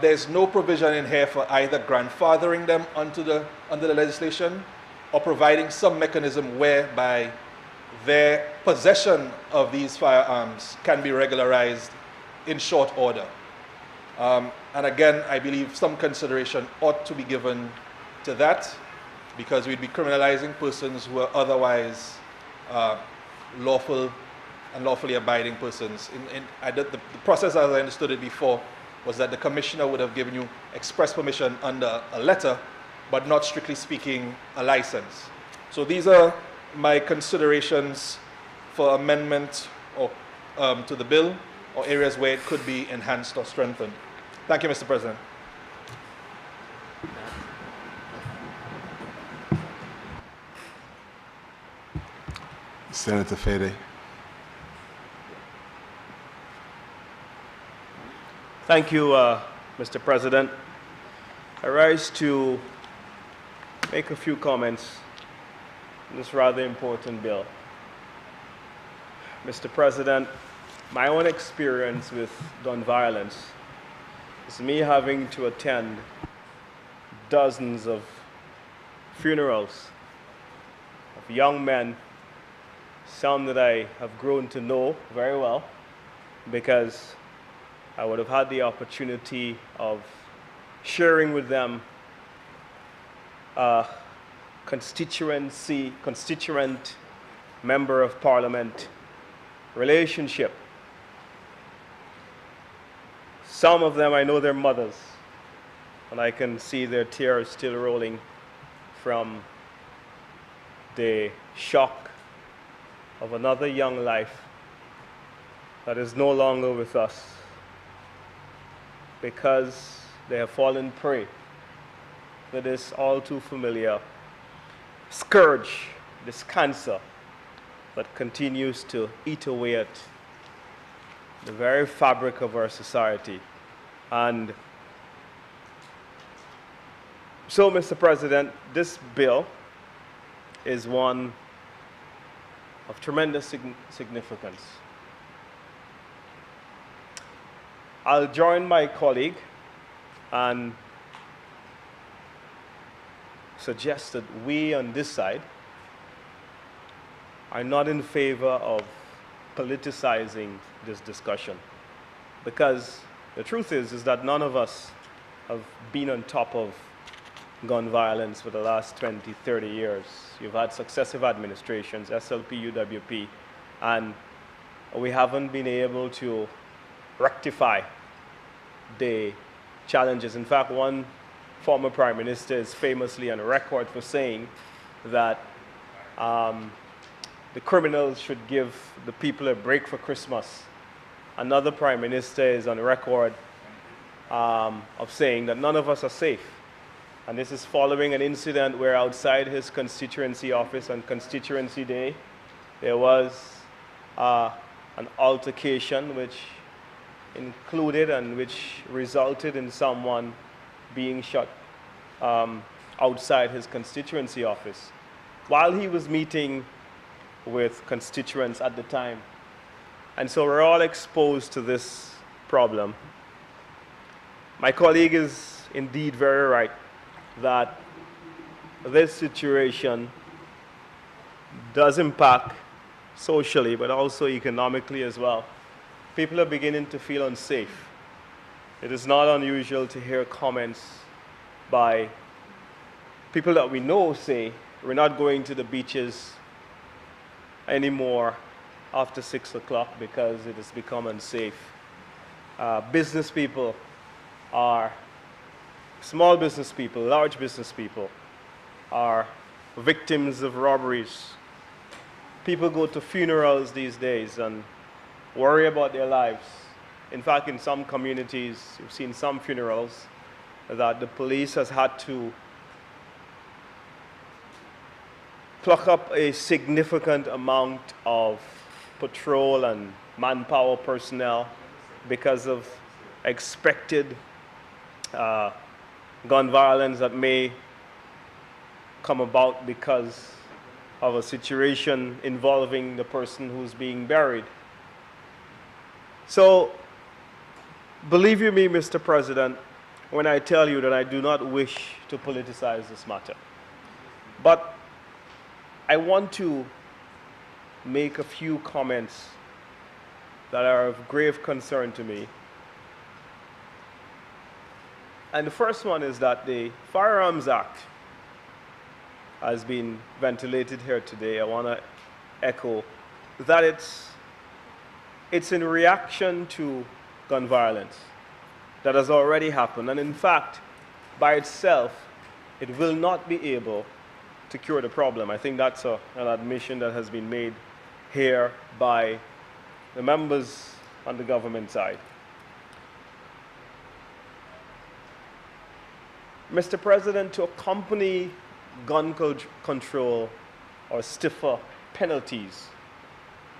There's no provision in here for either grandfathering them under the legislation or providing some mechanism whereby their possession of these firearms can be regularized in short order. And again, I believe some consideration ought to be given to that, because we'd be criminalizing persons who are otherwise lawful and lawfully abiding persons. The process, as I understood it before, was that the commissioner would have given you express permission under a letter, but not strictly speaking a license. So these are my considerations for amendment or, to the bill, or areas where it could be enhanced or strengthened. Thank you, Mr. President. Senator Fede. Thank you, Mr. President. I rise to make a few comments on this rather important bill. Mr. President, my own experience with gun violence is me having to attend dozens of funerals of young men, some that I have grown to know very well, because I would have had the opportunity of sharing with them a constituent member of parliament relationship. Some of them, I know their mothers, and I can see their tears still rolling from the shock of another young life that is no longer with us because they have fallen prey to this all too familiar scourge, this cancer that continues to eat away at the very fabric of our society. And so, Mr. President, this bill is one of tremendous significance. I'll join my colleague and suggest that we on this side are not in favor of politicizing this discussion, because the truth is that none of us have been on top of gun violence for the last 20, 30 years. You've had successive administrations, SLP, UWP, and we haven't been able to rectify the challenges. In fact, one former prime minister is famously on record for saying that the criminals should give the people a break for Christmas. Another prime minister is on record of saying that none of us are safe. And this is following an incident where outside his constituency office on Constituency Day, there was an altercation which included and which resulted in someone being shot outside his constituency office while he was meeting with constituents at the time. And so we're all exposed to this problem. My colleague is indeed very right that this situation does impact socially, but also economically as well. People are beginning to feel unsafe. It is not unusual to hear comments by people that we know say, we're not going to the beaches anymore after 6 o'clock because it has become unsafe. Business people are small business people, large business people are victims of robberies. People go to funerals these days and worry about their lives. In fact, in some communities, you've seen some funerals that the police has had to pluck up a significant amount of patrol and manpower personnel because of expected gun violence that may come about because of a situation involving the person who's being buried. So, believe you me, Mr. President, when I tell you that I do not wish to politicize this matter. But I want to make a few comments that are of grave concern to me. And the first one is that the Firearms Act has been ventilated here today. I want to echo that it's in reaction to gun violence that has already happened. And in fact, by itself, it will not be able to cure the problem. I think that's an admission that has been made here by the members on the government side. Mr. President, to accompany gun control or stiffer penalties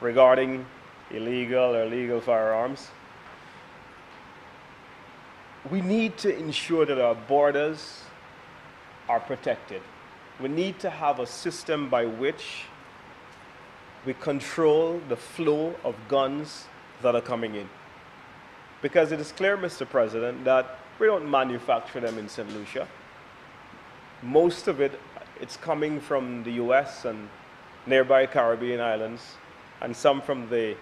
regarding illegal or legal firearms, we need to ensure that our borders are protected. We need to have a system by which we control the flow of guns that are coming in. Because it is clear, Mr. President, that we don't manufacture them in St. Lucia. Most of it's coming from the US and nearby Caribbean islands, and some from the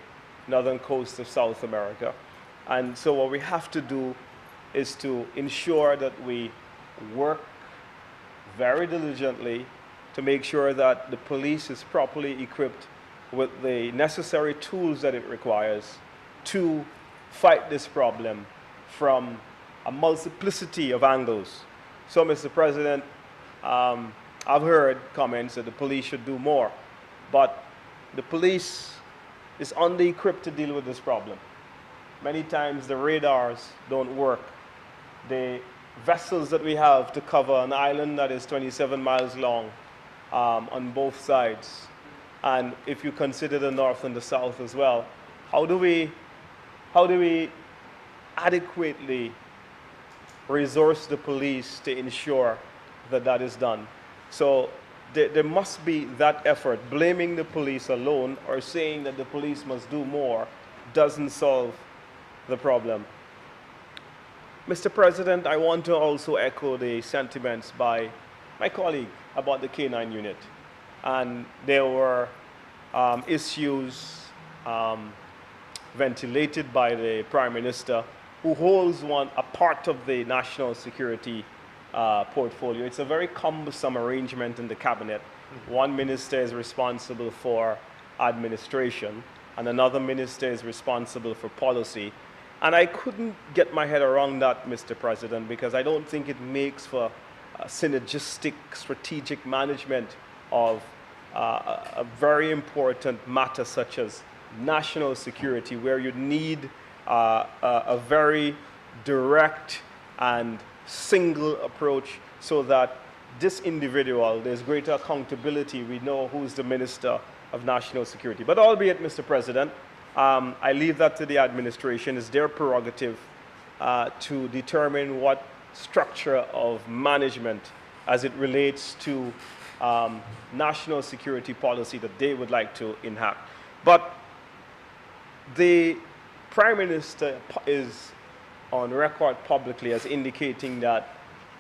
northern coast of South America. And so what we have to do is to ensure that we work very diligently to make sure that the police is properly equipped with the necessary tools that it requires to fight this problem from a multiplicity of angles. So, Mr. President, I've heard comments that the police should do more, but the police is under-equipped to deal with this problem. Many times the radars don't work. The vessels that we have to cover an island that is 27 miles long on both sides, and if you consider the north and the south as well, how do we adequately resource the police to ensure that that is done? So there must be that effort. Blaming the police alone or saying that the police must do more doesn't solve the problem. Mr. President, I want to also echo the sentiments by my colleague about the Canine Unit. And there were issues ventilated by the Prime Minister, who holds a part of the national security portfolio. It's a very cumbersome arrangement in the cabinet. One minister is responsible for administration, and another minister is responsible for policy. And I couldn't get my head around that, Mr. President, because I don't think it makes for a synergistic, strategic management of a very important matter such as national security, where you need a very direct and single approach so that this individual, there's greater accountability. We know who's the Minister of National Security. But albeit, Mr. President, I leave that to the administration. It's their prerogative to determine what structure of management as it relates to national security policy that they would like to enact. But the Prime Minister is on record publicly as indicating that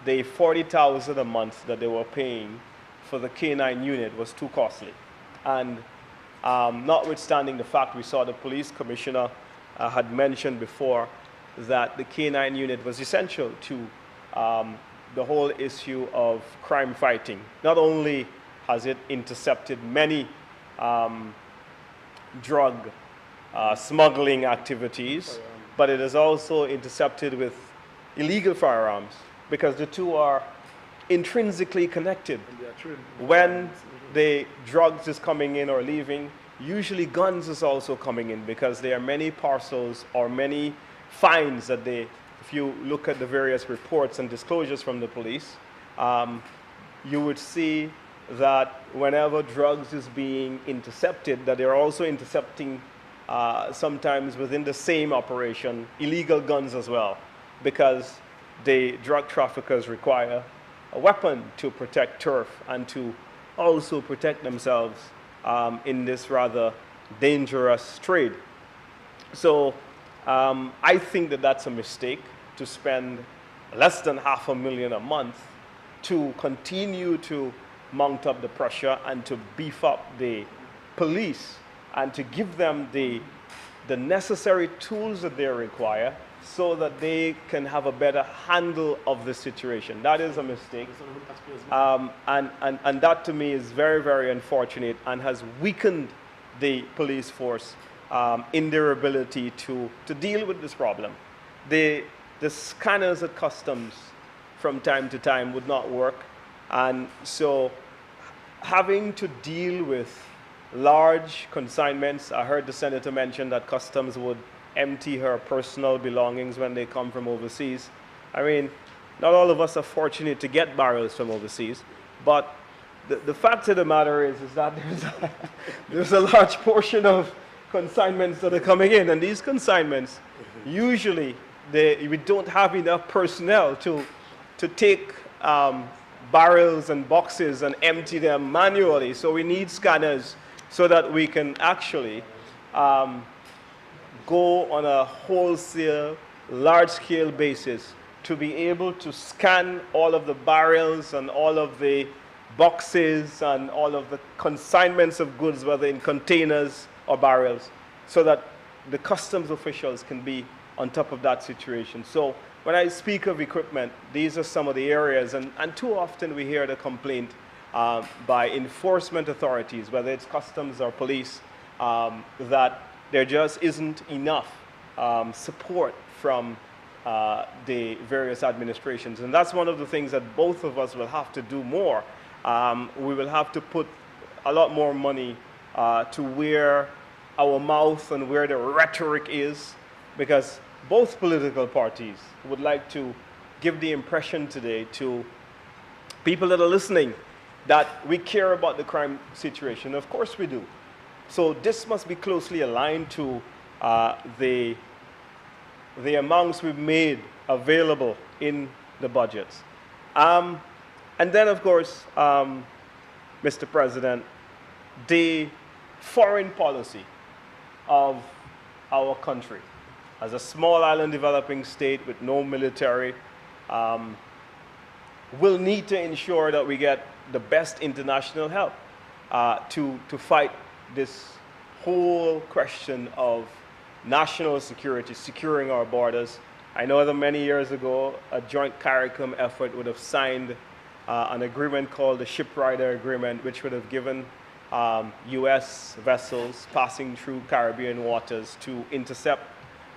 the $40,000 a month that they were paying for the Canine Unit was too costly. And notwithstanding the fact we saw the police commissioner had mentioned before that the Canine Unit was essential to the whole issue of crime fighting. Not only has it intercepted many drug smuggling activities, but it is also intercepted with illegal firearms, because the two are intrinsically connected. When the drugs is coming in or leaving, usually guns is also coming in, because there are many parcels or many fines that they, if you look at the various reports and disclosures from the police, you would see that whenever drugs is being intercepted, that they're also intercepting sometimes within the same operation illegal guns as well, because the drug traffickers require a weapon to protect turf and to also protect themselves in this rather dangerous trade. So I think that that's a mistake to spend less than $500,000 a month to continue to mount up the pressure and to beef up the police and to give them the necessary tools that they require so that they can have a better handle of the situation. That is a mistake. And that to me is very, very unfortunate and has weakened the police force in their ability to deal with this problem. The scanners at customs from time to time would not work. And so having to deal with large consignments, I heard the senator mention that customs would empty her personal belongings when they come from overseas. I mean, not all of us are fortunate to get barrels from overseas, but the fact of the matter is that there's a large portion of consignments that are coming in, and these consignments, usually we don't have enough personnel to take barrels and boxes and empty them manually. So we need scanners so that we can actually go on a wholesale, large-scale basis to be able to scan all of the barrels and all of the boxes and all of the consignments of goods, whether in containers or barrels, so that the customs officials can be on top of that situation. So when I speak of equipment, these are some of the areas, and too often we hear the complaint by enforcement authorities, whether it's customs or police, that there just isn't enough support from the various administrations. And that's one of the things that both of us will have to do more. We will have to put a lot more money to where our mouth and where the rhetoric is, because both political parties would like to give the impression today to people that are listening that we care about the crime situation. Of course we do. So this must be closely aligned to the amounts we've made available in the budgets. And then, of course, Mr. President, the foreign policy of our country. As a small island developing state with no military, we'll need to ensure that we get the best international help to fight this whole question of national security, securing our borders. I know that many years ago, a joint CARICOM effort would have signed an agreement called the Shipwrighter Agreement, which would have given U.S. vessels passing through Caribbean waters to intercept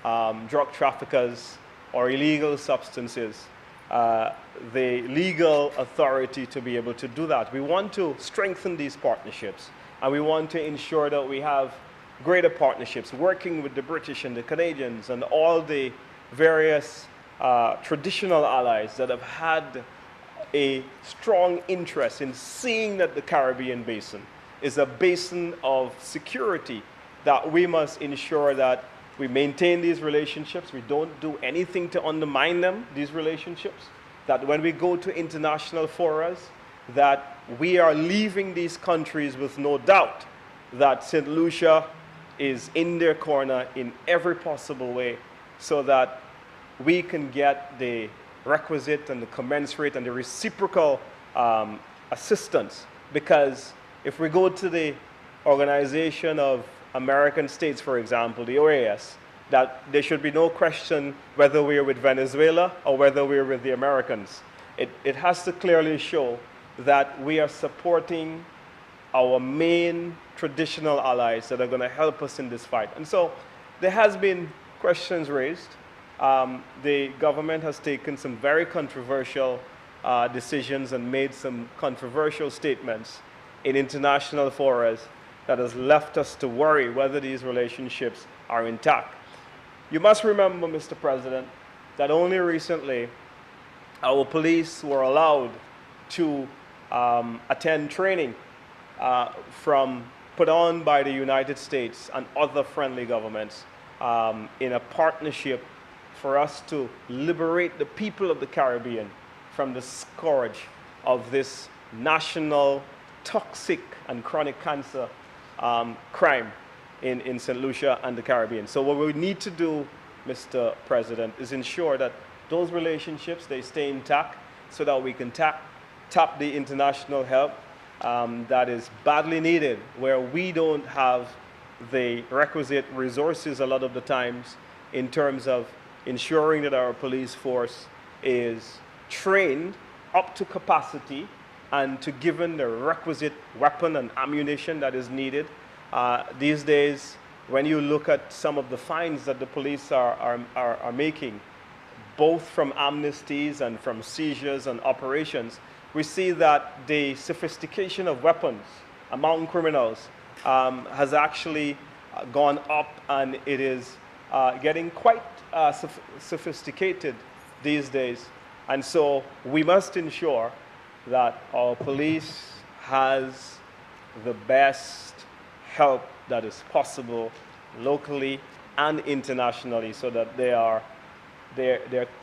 drug traffickers or illegal substances, the legal authority to be able to do that. We want to strengthen these partnerships, and we want to ensure that we have greater partnerships working with the British and the Canadians and all the various traditional allies that have had a strong interest in seeing that the Caribbean basin is a basin of security, that we must ensure that we maintain these relationships, we don't do anything to undermine them, these relationships, that when we go to international forums, that we are leaving these countries with no doubt that St. Lucia is in their corner in every possible way, so that we can get the requisite and the commensurate and the reciprocal assistance. Because if we go to the Organization of American States, for example, the OAS, that there should be no question whether we're with Venezuela or whether we're with the Americans. It has to clearly show that we are supporting our main traditional allies that are going to help us in this fight. And so there has been questions raised. The government has taken some very controversial decisions and made some controversial statements in international forums that has left us to worry whether these relationships are intact. You must remember, Mr. President, that only recently our police were allowed to attend training put on by the United States and other friendly governments in a partnership for us to liberate the people of the Caribbean from the scourge of this national toxic and chronic cancer crime in St. Lucia and the Caribbean. So what we need to do, Mr. President, is ensure that those relationships, they stay intact so that we can tap the international help that is badly needed, where we don't have the requisite resources a lot of the times in terms of ensuring that our police force is trained up to capacity and to given the requisite weapon and ammunition that is needed. These days, when you look at some of the fines that the police are making, both from amnesties and from seizures and operations, we see that the sophistication of weapons among criminals has actually gone up, and it is getting quite sophisticated these days. And so we must ensure that our police has the best help that is possible locally and internationally, so that their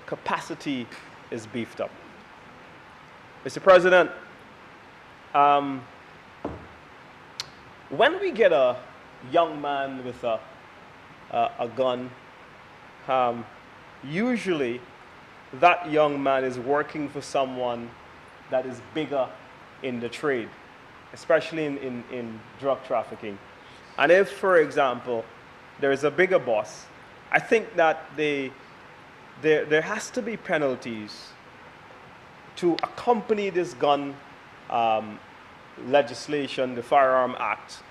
capacity is beefed up. Mr. President, when we get a young man with a gun, usually that young man is working for someone that is bigger in the trade, especially in drug trafficking. And if, for example, there is a bigger boss, I think that there has to be penalties to accompany this gun legislation, the Firearm Act.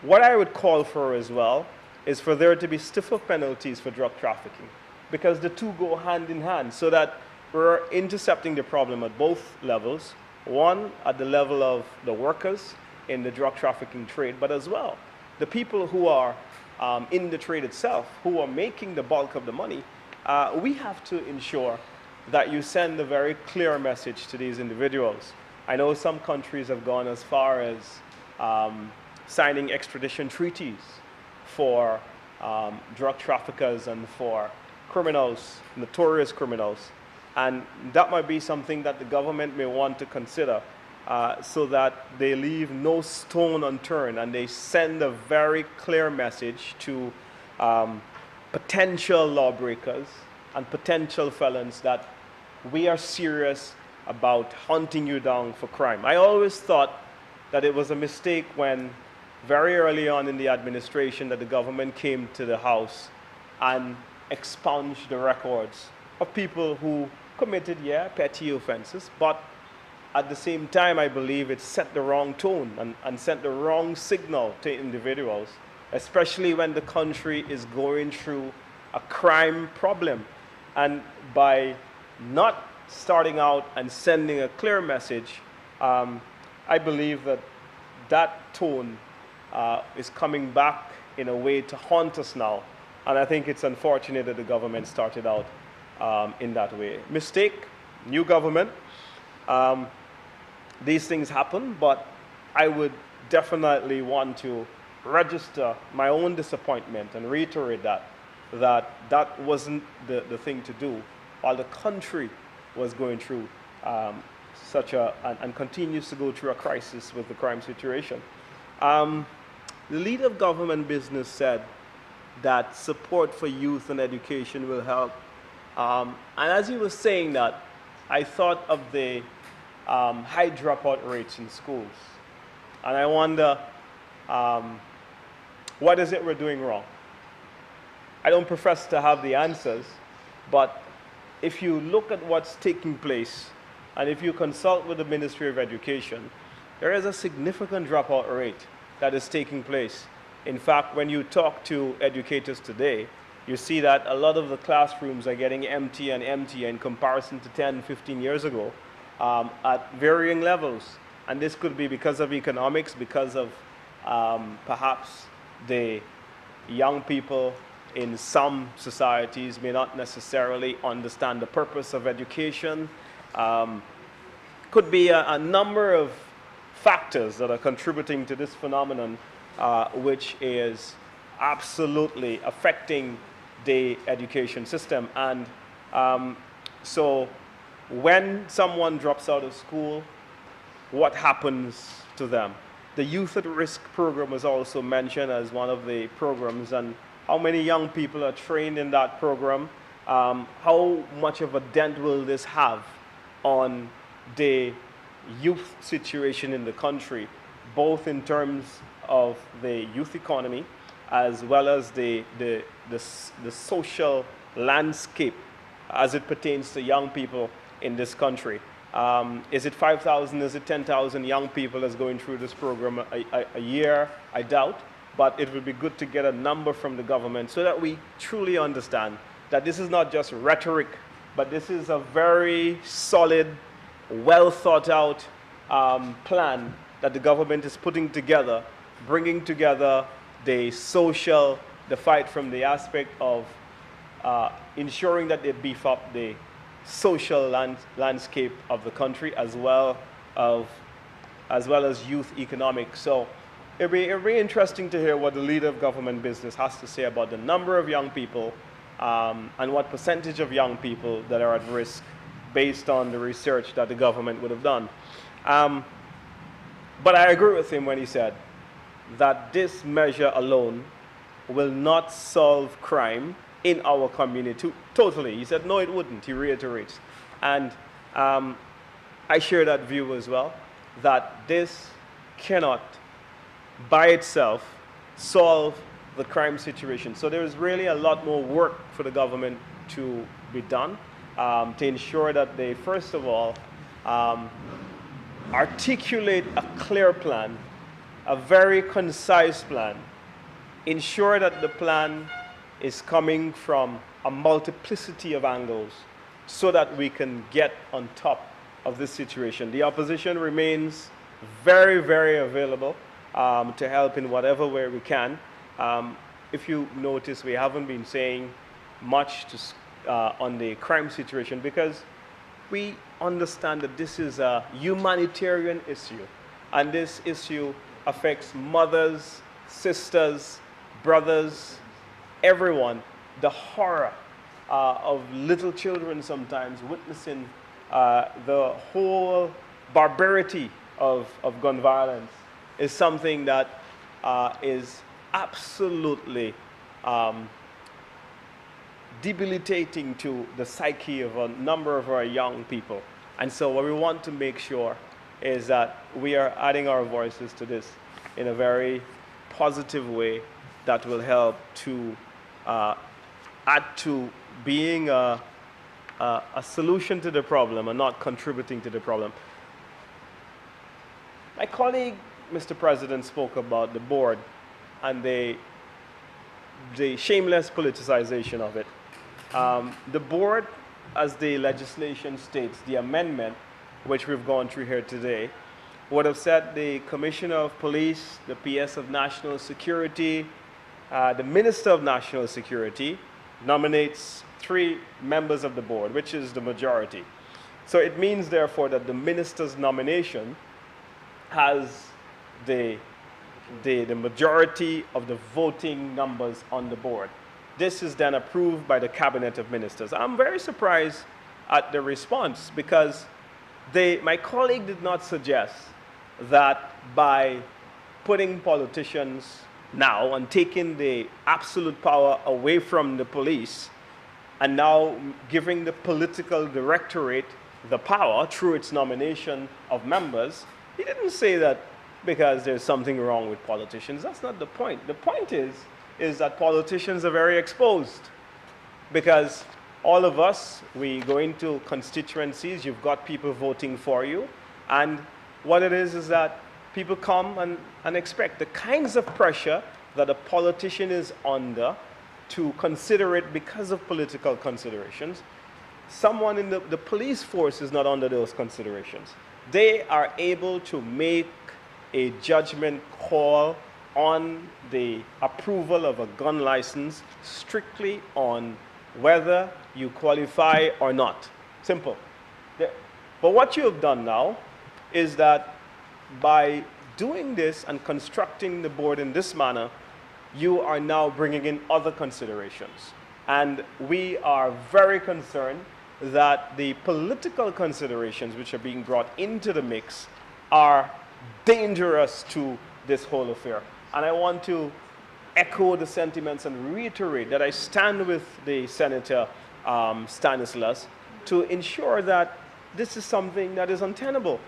What I would call for as well is for there to be stiffer penalties for drug trafficking, because the two go hand in hand, so that we're intercepting the problem at both levels. One, at the level of the workers in the drug trafficking trade, but as well the people who are in the trade itself, who are making the bulk of the money. We have to ensure that you send a very clear message to these individuals. I know some countries have gone as far as signing extradition treaties for drug traffickers and for criminals, notorious criminals. And that might be something that the government may want to consider so that they leave no stone unturned and they send a very clear message to potential lawbreakers and potential felons that we are serious about hunting you down for crime. I always thought that it was a mistake when very early on in the administration that the government came to the House and expunged the records of people who committed, petty offenses, but at the same time, I believe it set the wrong tone and sent the wrong signal to individuals, especially when the country is going through a crime problem. And by not starting out and sending a clear message, I believe that that tone is coming back in a way to haunt us now. And I think it's unfortunate that the government started out in that way. Mistake, new government. These things happen, but I would definitely want to register my own disappointment and reiterate that wasn't the thing to do while the country was going through and continues to go through a crisis with the crime situation. The leader of government business said that support for youth and education will help. And as he was saying that, I thought of the high dropout rates in schools. And I wonder, what is it we're doing wrong? I don't profess to have the answers, but if you look at what's taking place, and if you consult with the Ministry of Education, there is a significant dropout rate that is taking place. In fact, when you talk to educators today, you see that a lot of the classrooms are getting empty and empty in comparison to 10, 15 years ago at varying levels. And this could be because of economics, because of perhaps the young people in some societies may not necessarily understand the purpose of education. Could be a number of factors that are contributing to this phenomenon, which is absolutely affecting the education system. And so when someone drops out of school, what happens to them? The Youth at Risk program was also mentioned as one of the programs, and how many young people are trained in that program? How much of a dent will this have on the youth situation in the country, both in terms of the youth economy as well as the social landscape as it pertains to young people in this country? Is it 5,000, is it 10,000 young people that's going through this program a year? I doubt, but it would be good to get a number from the government so that we truly understand that this is not just rhetoric, but this is a very solid, well thought out plan that the government is putting together, bringing together the social, the fight from the aspect of ensuring that they beef up the social landscape of the country as well as youth economics. So it'll be interesting to hear what the leader of government business has to say about the number of young people and what percentage of young people that are at risk based on the research that the government would have done. But I agree with him when he said that this measure alone will not solve crime in our community totally. He said, no, it wouldn't, he reiterates. And I share that view as well, that this cannot by itself solve the crime situation. So there is really a lot more work for the government to be done to ensure that they, first of all, articulate a clear plan, a very concise plan, ensure that the plan is coming from a multiplicity of angles so that we can get on top of this situation. The opposition remains very, very available to help in whatever way we can. If you notice, we haven't been saying much on the crime situation because we understand that this is a humanitarian issue, and this issue affects mothers, sisters, brothers, everyone. The horror of little children sometimes witnessing the whole barbarity of gun violence is something that is absolutely debilitating to the psyche of a number of our young people. And so what we want to make sure is that we are adding our voices to this in a very positive way that will help to add to being a solution to the problem and not contributing to the problem. My colleague, Mr. President, spoke about the board and the shameless politicization of it. The board, as the legislation states, the amendment, which we've gone through here today, would have said the Commissioner of Police, the PS of National Security, the Minister of National Security nominates 3 members of the board, which is the majority. So it means, therefore, that the minister's nomination has the majority of the voting numbers on the board. This is then approved by the Cabinet of Ministers. I'm very surprised at the response because my colleague did not suggest that by putting politicians now and taking the absolute power away from the police and now giving the political directorate the power through its nomination of members, he didn't say that because there's something wrong with politicians. That's not the point. The point is that politicians are very exposed because all of us, we go into constituencies, you've got people voting for you, and what it is that people come and expect the kinds of pressure that a politician is under to consider it because of political considerations. Someone in the police force is not under those considerations. They are able to make a judgment call on the approval of a gun license strictly on whether you qualify or not. Simple. But what you have done now is that by doing this and constructing the board in this manner, you are now bringing in other considerations. And we are very concerned that the political considerations which are being brought into the mix are dangerous to this whole affair. And I want to echo the sentiments and reiterate that I stand with the Senator Stanislas to ensure that this is something that is untenable.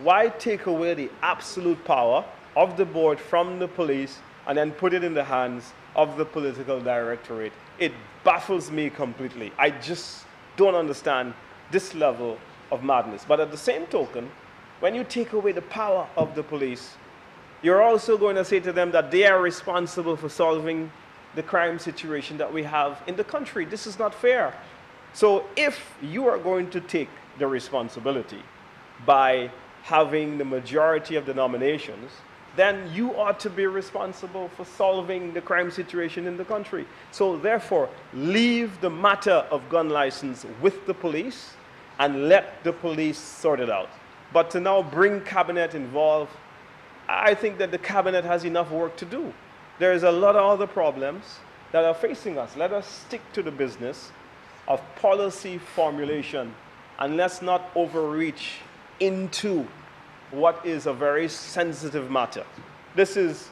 Why take away the absolute power of the board from the police and then put it in the hands of the political directorate? It baffles me completely. I just don't understand this level of madness. But at the same token, when you take away the power of the police, you're also going to say to them that they are responsible for solving the crime situation that we have in the country. This is not fair. So if you are going to take the responsibility by having the majority of the nominations, then you ought to be responsible for solving the crime situation in the country. So therefore, leave the matter of gun license with the police and let the police sort it out. But to now bring cabinet involved, I think that the cabinet has enough work to do. There is a lot of other problems that are facing us. Let us stick to the business of policy formulation and let's not overreach into what is a very sensitive matter. This is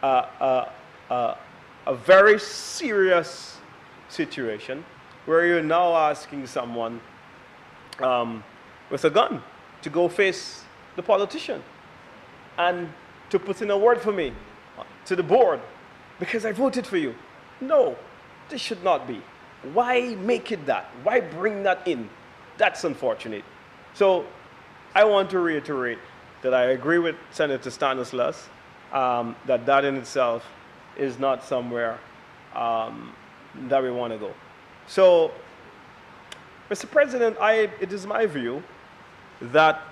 a very serious situation where you're now asking someone with a gun to go face the politician and to put in a word for me to the board because I voted for you. No, this should not be. Why make it that? Why bring that in? That's unfortunate. So I want to reiterate that I agree with Senator Stanislas that in itself is not somewhere that we want to go. So, Mr. President, it is my view that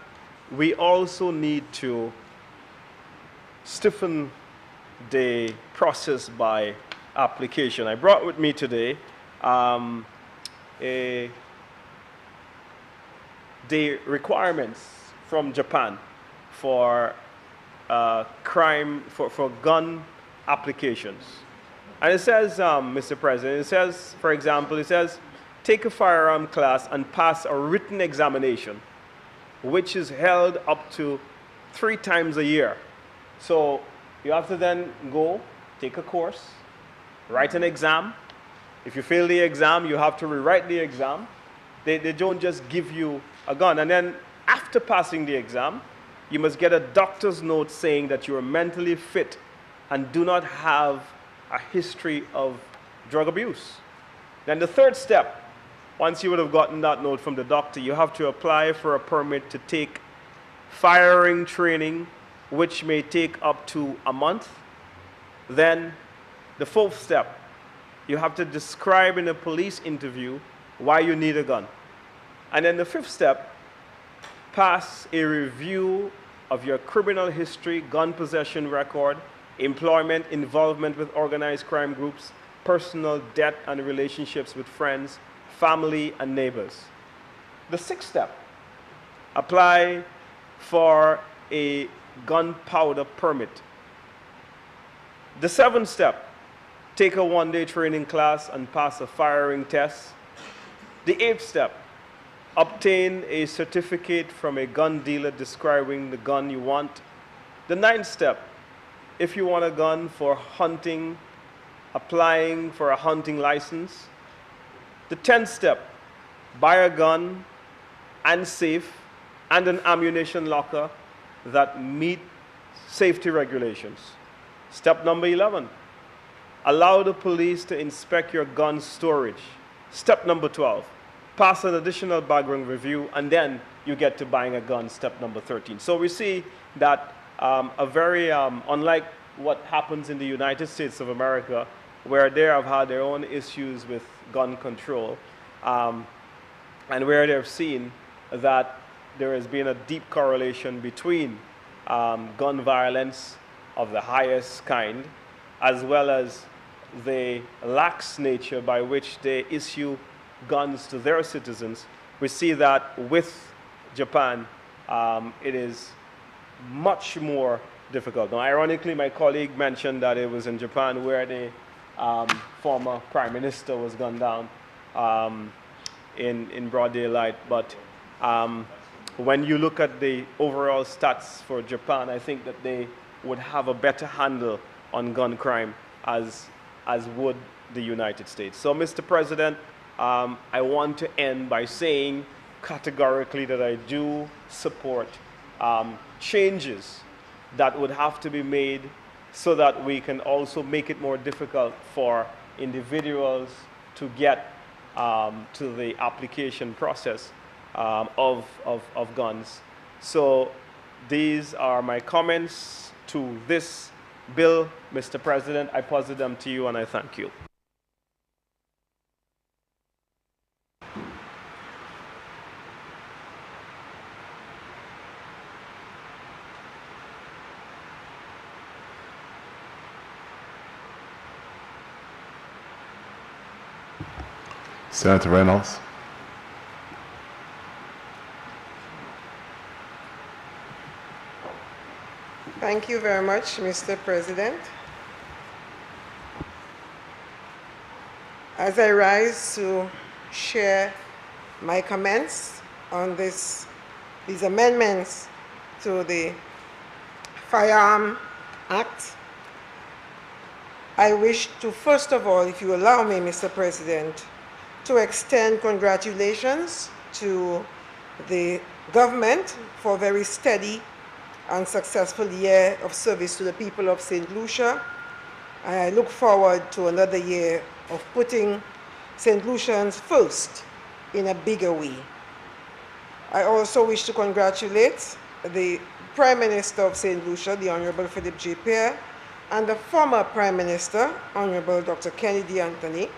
we also need to stiffen the process by application. I brought with me today the requirements from Japan for for gun applications. And it says, Mr. President, it says, for example, it says, take a firearm class and pass a written examination, which is held up to 3 times a year. So you have to then go, take a course, write an exam. If you fail the exam, you have to rewrite the exam. They don't just give you a gun. And then after passing the exam, you must get a doctor's note saying that you are mentally fit and do not have a history of drug abuse. Then the third step, once you would have gotten that note from the doctor, you have to apply for a permit to take firing training, which may take up to a month. Then the fourth step, you have to describe in a police interview why you need a gun. And then the fifth step, pass a review of your criminal history, gun possession record, employment, involvement with organized crime groups, personal debt and relationships with friends, family, and neighbors. The sixth step, apply for a gunpowder permit. The seventh step, take a 1-day training class and pass a firing test. The eighth step, obtain a certificate from a gun dealer describing the gun you want. The ninth step, if you want a gun for hunting, applying for a hunting license. The 10th step, buy a gun and safe and an ammunition locker that meet safety regulations. Step number 11, allow the police to inspect your gun storage. Step number 12, pass an additional background review, and then you get to buying a gun, step number 13. So we see that unlike what happens in the United States of America, where they have had their own issues with gun control, and where they've seen that there has been a deep correlation between gun violence of the highest kind, as well as the lax nature by which they issue guns to their citizens. We see that with Japan, it is much more difficult. Now, ironically, my colleague mentioned that it was in Japan where the former prime minister was gunned down in broad daylight. But when you look at the overall stats for Japan, I think that they would have a better handle on gun crime as would the United States. So, Mr. President, I want to end by saying categorically that I do support changes that would have to be made so that we can also make it more difficult for individuals to get to the application process of guns. So these are my comments to this bill, Mr. President. I posit them to you and I thank you. Senator Reynolds. Thank you very much, Mr. President. As I rise to share my comments on these amendments to the Firearm Act, I wish to, first of all, if you allow me, Mr. President, to extend congratulations to the government for a very steady and successful year of service to the people of St. Lucia. I look forward to another year of putting St. Lucians first in a bigger way. I also wish to congratulate the Prime Minister of St. Lucia, the Honorable Philip J. Pierre, and the former Prime Minister, Honorable Dr. Kennedy Anthony,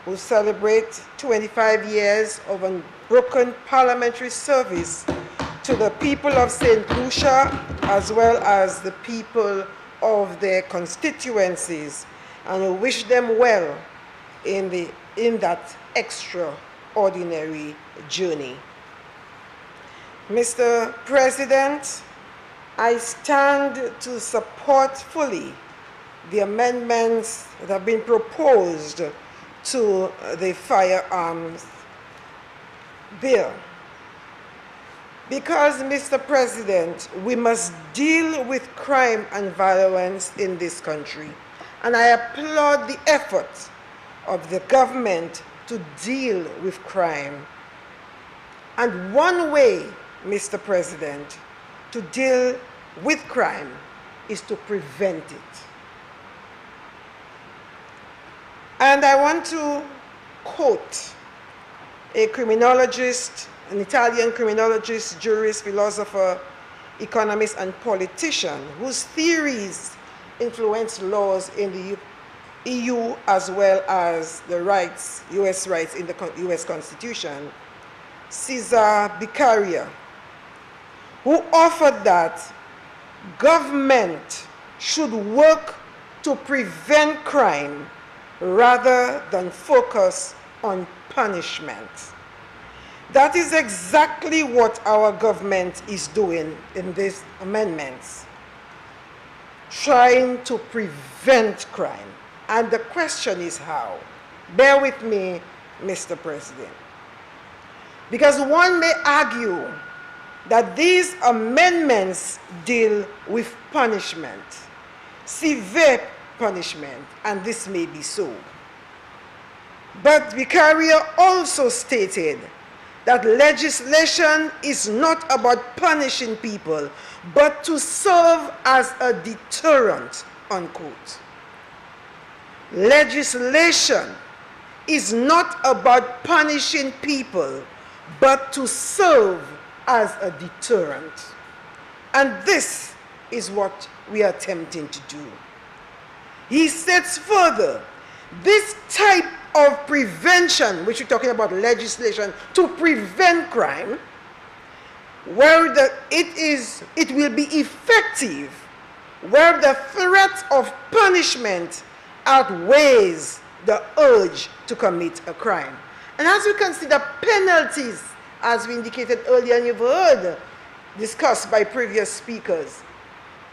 who celebrate 25 years of unbroken parliamentary service to the people of St. Lucia as well as the people of their constituencies, and we wish them well in that extraordinary journey. Mr. President, I stand to support fully the amendments that have been proposed to the Firearms Bill. Because, Mr. President, we must deal with crime and violence in this country. And I applaud the efforts of the government to deal with crime. And one way, Mr. President, to deal with crime is to prevent it. And I want to quote a criminologist, an Italian criminologist, jurist, philosopher, economist, and politician whose theories influence laws in the EU as well as the rights, US rights in the US Constitution, Cesar Beccaria, who offered that government should work to prevent crime rather than focus on punishment. That is exactly what our government is doing in these amendments, trying to prevent crime. And the question is how? Bear with me, Mr. President. Because one may argue that these amendments deal with punishment, severe punishment, and this may be so. But Beccaria also stated that legislation is not about punishing people, but to serve as a deterrent, unquote. Legislation is not about punishing people, but to serve as a deterrent. And this is what we are attempting to do. He states further, this type of prevention, which we're talking about legislation to prevent crime, where it will be effective, where the threat of punishment outweighs the urge to commit a crime. And as you consider penalties, as we indicated earlier and you've heard discussed by previous speakers,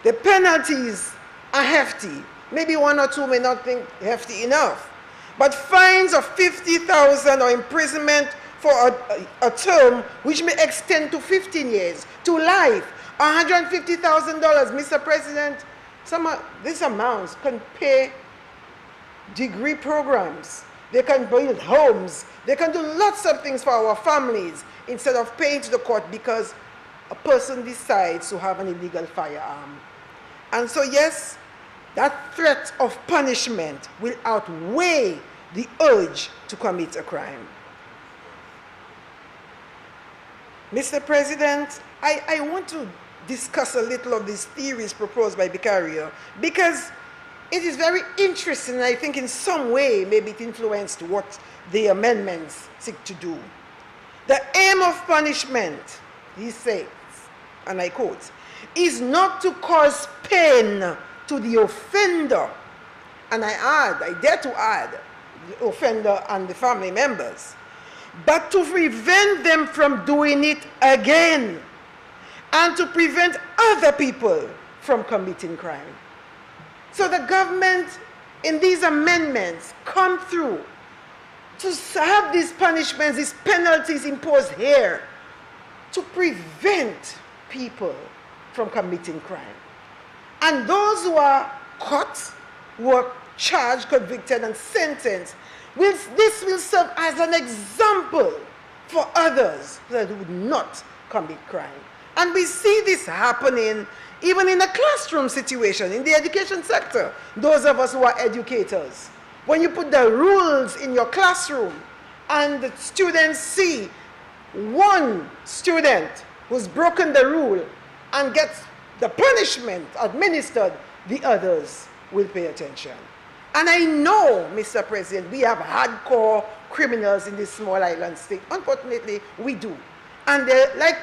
the penalties are hefty. Maybe one or two may not think hefty enough. But fines of 50,000 or imprisonment for a term which may extend to 15 years, to life, $150,000, Mr. President, these amounts can pay degree programs. They can build homes. They can do lots of things for our families instead of paying to the court because a person decides to have an illegal firearm. And so, yes, that threat of punishment will outweigh the urge to commit a crime. Mr. President, I want to discuss a little of these theories proposed by Beccaria because it is very interesting, and I think in some way maybe it influenced what the amendments seek to do. The aim of punishment, he says, and I quote, is not to cause pain to the offender, and I dare to add, the offender and the family members, but to prevent them from doing it again, and to prevent other people from committing crime. So the government, in these amendments, come through to have these punishments, these penalties imposed here, to prevent people from committing crime. And those who are caught, who are charged, convicted, and sentenced, this will serve as an example for others that would not commit crime. And we see this happening even in a classroom situation, in the education sector. Those of us who are educators, when you put the rules in your classroom and the students see one student who's broken the rule and gets the punishment administered, the others will pay attention. And I know, Mr. President, we have hardcore criminals in this small island state. Unfortunately, we do. And they're like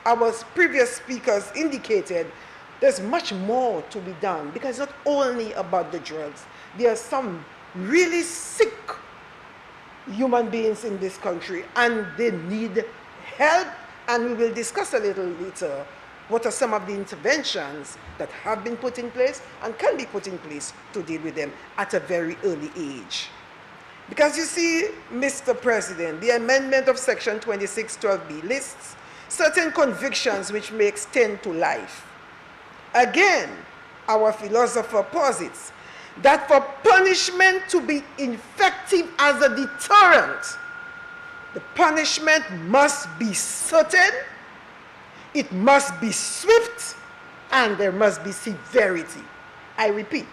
our previous speakers indicated, there's much more to be done because it's not only about the drugs. There are some really sick human beings in this country and they need help, and we will discuss a little later what are some of the interventions that have been put in place and can be put in place to deal with them at a very early age. Because you see, Mr. President, the amendment of Section 2612B lists certain convictions which may extend to life. Again, our philosopher posits that for punishment to be effective as a deterrent, the punishment must be certain, it must be swift, and there must be severity. I repeat,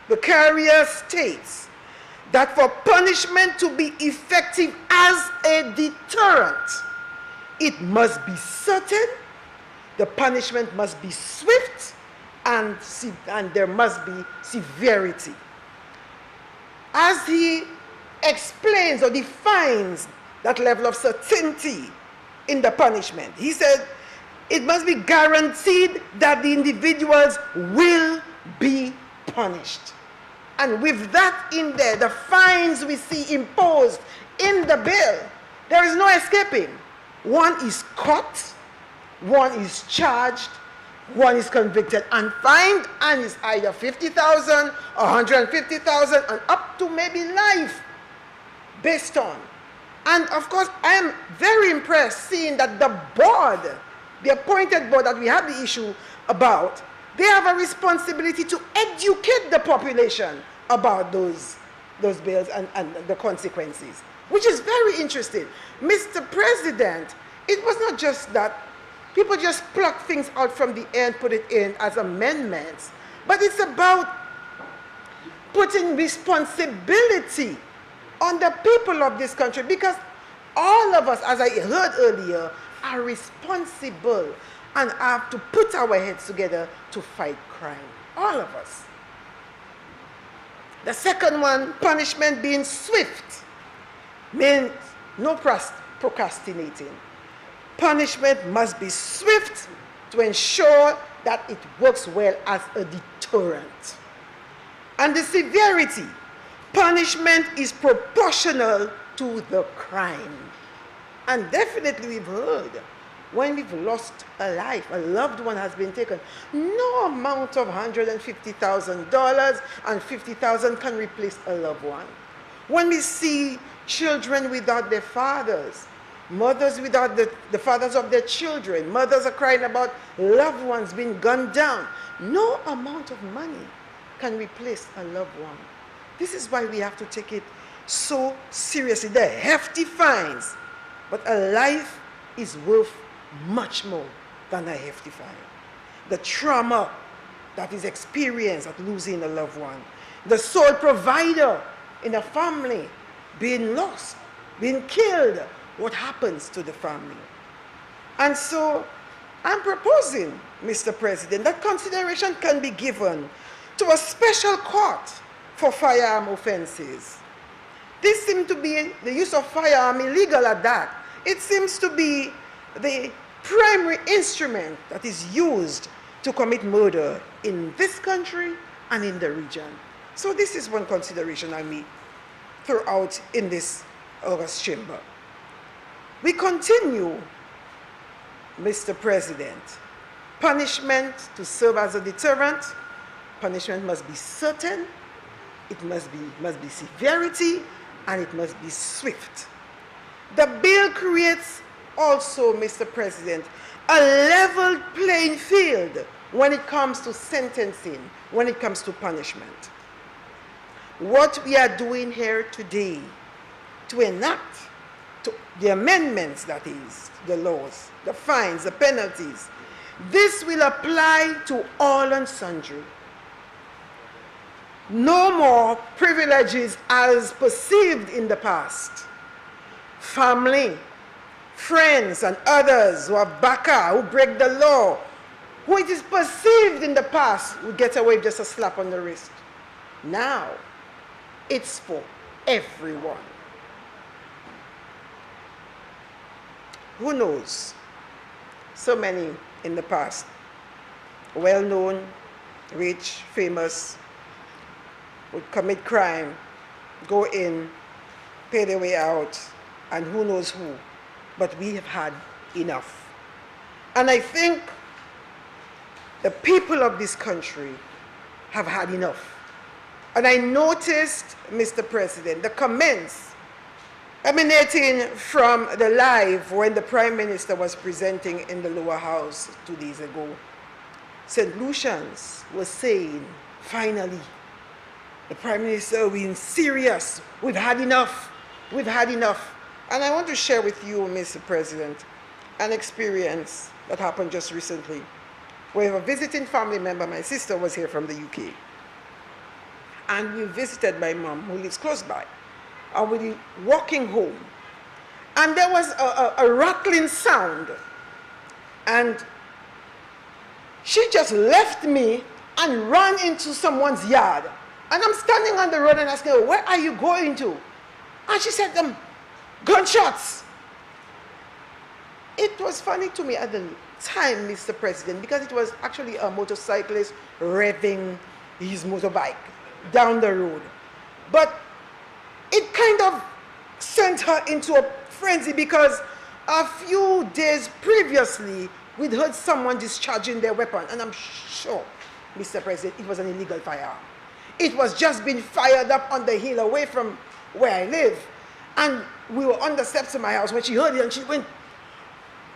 the carrier states that for punishment to be effective as a deterrent, it must be certain, the punishment must be swift, and there must be severity. As he explains or defines that level of certainty in the punishment, he said it must be guaranteed that the individuals will be punished. And with that in there, the fines we see imposed in the bill, there is no escaping. One is caught, one is charged, one is convicted and fined, and is either 50,000, 150,000, and up to maybe life based on. And of course, I am very impressed seeing that the board, the appointed board that we have the issue about, they have a responsibility to educate the population about those bills and the consequences, which is very interesting. Mr. President, it was not just that people just pluck things out from the air and put it in as amendments, but it's about putting responsibility on the people of this country, because all of us, as I heard earlier, are responsible and have to put our heads together to fight crime. All of us. The second one, punishment being swift, means no procrastinating. Punishment must be swift to ensure that it works well as a deterrent. And the severity, punishment is proportional to the crime. And definitely we've heard, when we've lost a life, a loved one has been taken, no amount of $150,000 and $50,000 can replace a loved one. When we see children without their fathers, mothers without the fathers of their children, mothers are crying about loved ones being gunned down, no amount of money can replace a loved one. This is why we have to take it so seriously. The hefty fines, but a life is worth much more than a hefty fine. The trauma that is experienced at losing a loved one, the sole provider in a family being lost, being killed, what happens to the family? And so I'm proposing, Mr. President, that consideration can be given to a special court for firearm offenses. This seems to be the use of firearm illegal at that. It seems to be the primary instrument that is used to commit murder in this country and in the region. So this is one consideration I may throw out in this August chamber. We continue, Mr. President. Punishment to serve as a deterrent, punishment must be certain, it must be severity, and it must be swift. The bill creates also, Mr. President, a level playing field when it comes to sentencing, when it comes to punishment. What we are doing here today to enact the amendments, that is, the laws, the fines, the penalties, this will apply to all and sundry. No more privileges as perceived in the past. Family, friends, and others who are baka, who break the law, who it is perceived in the past would get away with just a slap on the wrist. Now, it's for everyone. Who knows? so many in the past, well-known, rich, famous, would commit crime, go in, pay their way out, and who knows who. But we have had enough. And I think the people of this country have had enough. And I noticed, Mr. President, the comments emanating from the live when the Prime Minister was presenting in the lower house 2 days ago. St. Lucians was saying, finally, the Prime Minister, we're serious. We've had enough. We've had enough. And I want to share with you, Mr. President, an experience that happened just recently. We have a visiting family member. My sister was here from the UK. And we visited my mom, who lives close by. And we were walking home. And there was a rattling sound. And she just left me and ran into someone's yard. And I'm standing on the road and asking her, where are you going to? And she said, gunshots. It was funny to me at the time, Mr. President, because it was actually a motorcyclist revving his motorbike down the road. But it kind of sent her into a frenzy because a few days previously, we'd heard someone discharging their weapon. And I'm sure, Mr. President, it was an illegal firearm. It was just being fired up on the hill away from where I live. And we were on the steps of my house when she heard it and she went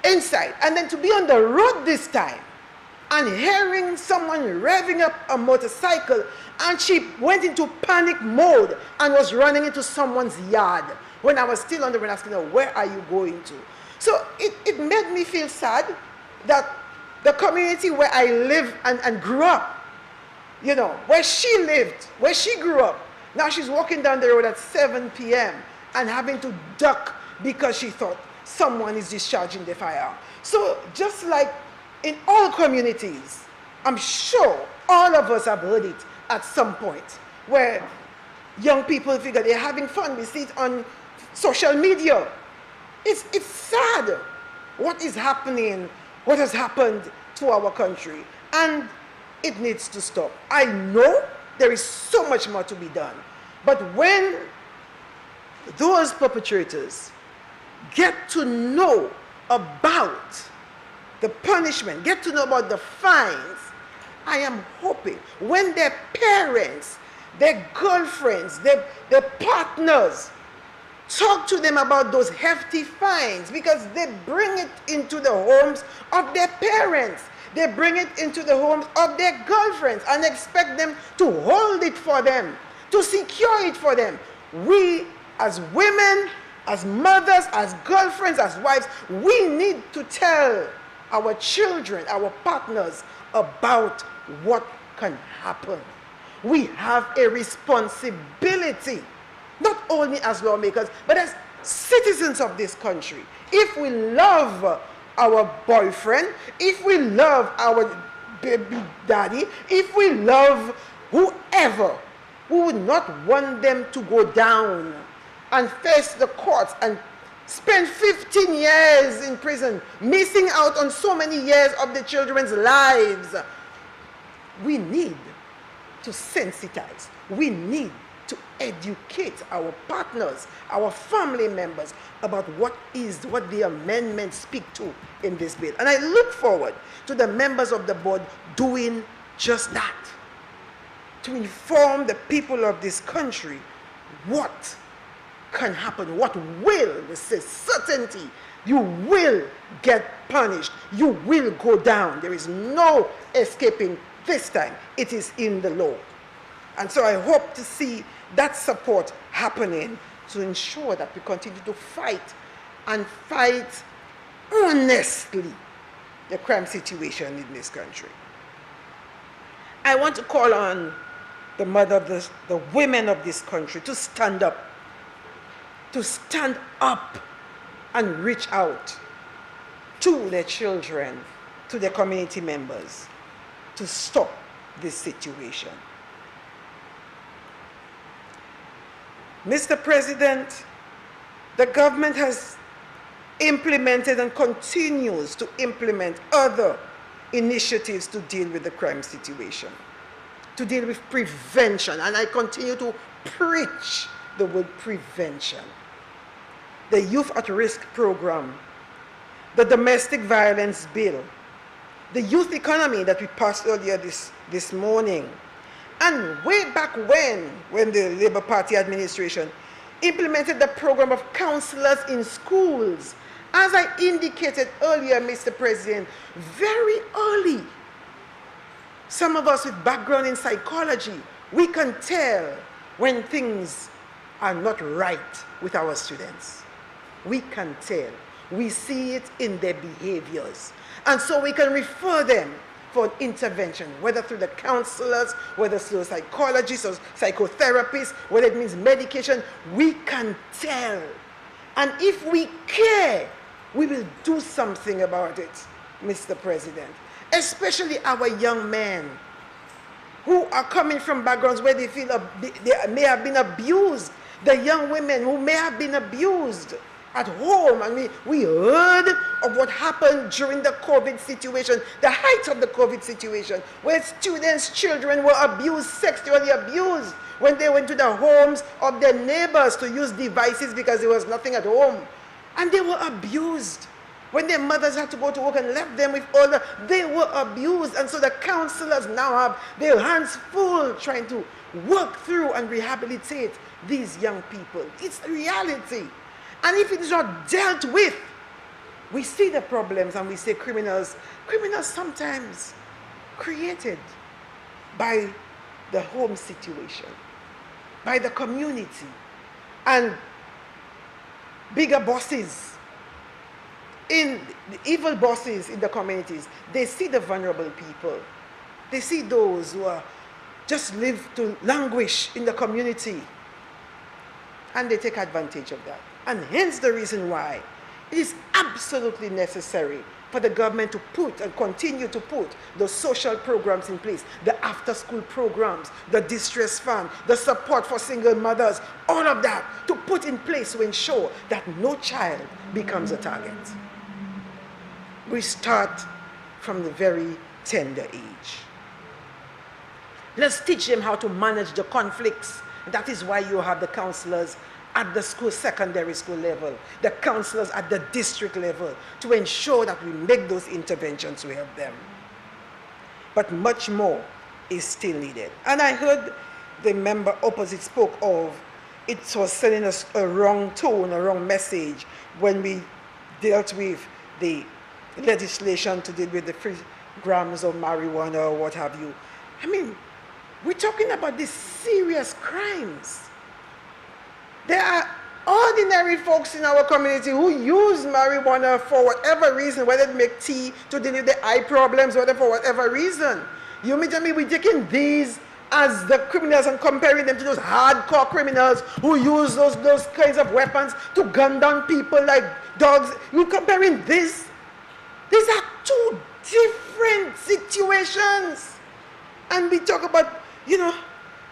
inside. And then to be on the road this time and hearing someone revving up a motorcycle, and she went into panic mode and was running into someone's yard when I was still on the road asking her, where are you going to? So it made me feel sad that the community where I live and grew up, you know, where she lived, where she grew up, now she's walking down the road at 7 p.m. and having to duck because she thought someone is discharging the firearm. So just like in all communities, I'm sure all of us have heard it at some point, where young people figure they're having fun. We see it on social media. It's sad what is happening, what has happened to our country, and it needs to stop. I know there is so much more to be done, but when those perpetrators get to know about the punishment, get to know about the fines, I am hoping when their parents, their girlfriends, their partners talk to them about those hefty fines, because they bring it into the homes of their parents. They bring it into the homes of their girlfriends and expect them to hold it for them, to secure it for them. We as women, as mothers, as girlfriends, as wives, we need to tell our children, our partners, about what can happen. We have a responsibility, not only as lawmakers, but as citizens of this country. If we love our boyfriend, if we love our baby daddy, if we love whoever, we would not want them to go down and face the courts and spend 15 years in prison, missing out on so many years of the children's lives. We need to sensitize. We need to educate our partners, our family members about what the amendments speak to in this bill. And I look forward to the members of the board doing just that, to inform the people of this country what can happen, what will, this is certainty. You will get punished. You will go down. There is no escaping this time. It is in the law. And so I hope to see that support happening to ensure that we continue to fight and fight honestly the crime situation in this country. I want to call on the mother of the women of this country to stand up and reach out to their children, to their community members, to stop this situation. Mr. President, the government has implemented and continues to implement other initiatives to deal with the crime situation, to deal with prevention, and I continue to preach the word prevention. The Youth at Risk program, the domestic violence bill, the youth economy that we passed earlier this morning, and way back when the Labour Party administration implemented the program of counselors in schools. As I indicated earlier, Mr. President, very early, some of us with background in psychology, we can tell when things are not right with our students. We can tell. We see it in their behaviors. And so we can refer them for intervention, whether through the counselors, whether through psychologists or psychotherapists, whether it means medication, we can tell. And if we care, we will do something about it, Mr. President. Especially our young men who are coming from backgrounds where they feel they may have been abused. The young women who may have been abused at home. And we heard of what happened during the COVID situation, the height of the COVID situation, where students, children were abused, sexually abused, when they went to the homes of their neighbors to use devices because there was nothing at home. And they were abused. When their mothers had to go to work and left them with all they were abused. And so the counselors now have their hands full trying to work through and rehabilitate these young people. It's the reality. And if it is not dealt with, we see the problems and we say criminals sometimes created by the home situation, by the community, and bigger bosses, the evil bosses in the communities. They see the vulnerable people. They see those who are just live to languish in the community, and they take advantage of that. And hence the reason why it is absolutely necessary for the government to put and continue to put those social programs in place, the after-school programs, the distress fund, the support for single mothers, all of that to put in place to ensure that no child becomes a target. We start from the very tender age. Let's teach them how to manage the conflicts. That is why you have the counselors at the school, secondary school level, the counselors at the district level, to ensure that we make those interventions to help them. But much more is still needed. And I heard the member opposite spoke of it was sending us a wrong tone, a wrong message when we dealt with the legislation to deal with the 3 grams of marijuana or what have you. I mean, we're talking about these serious crimes. There are ordinary folks in our community who use marijuana for whatever reason, whether it make tea to deal with the eye problems, whether for whatever reason. You mean to me we're taking these as the criminals and comparing them to those hardcore criminals who use those kinds of weapons to gun down people like dogs? You're comparing this? These are 2 different situations. And we talk about,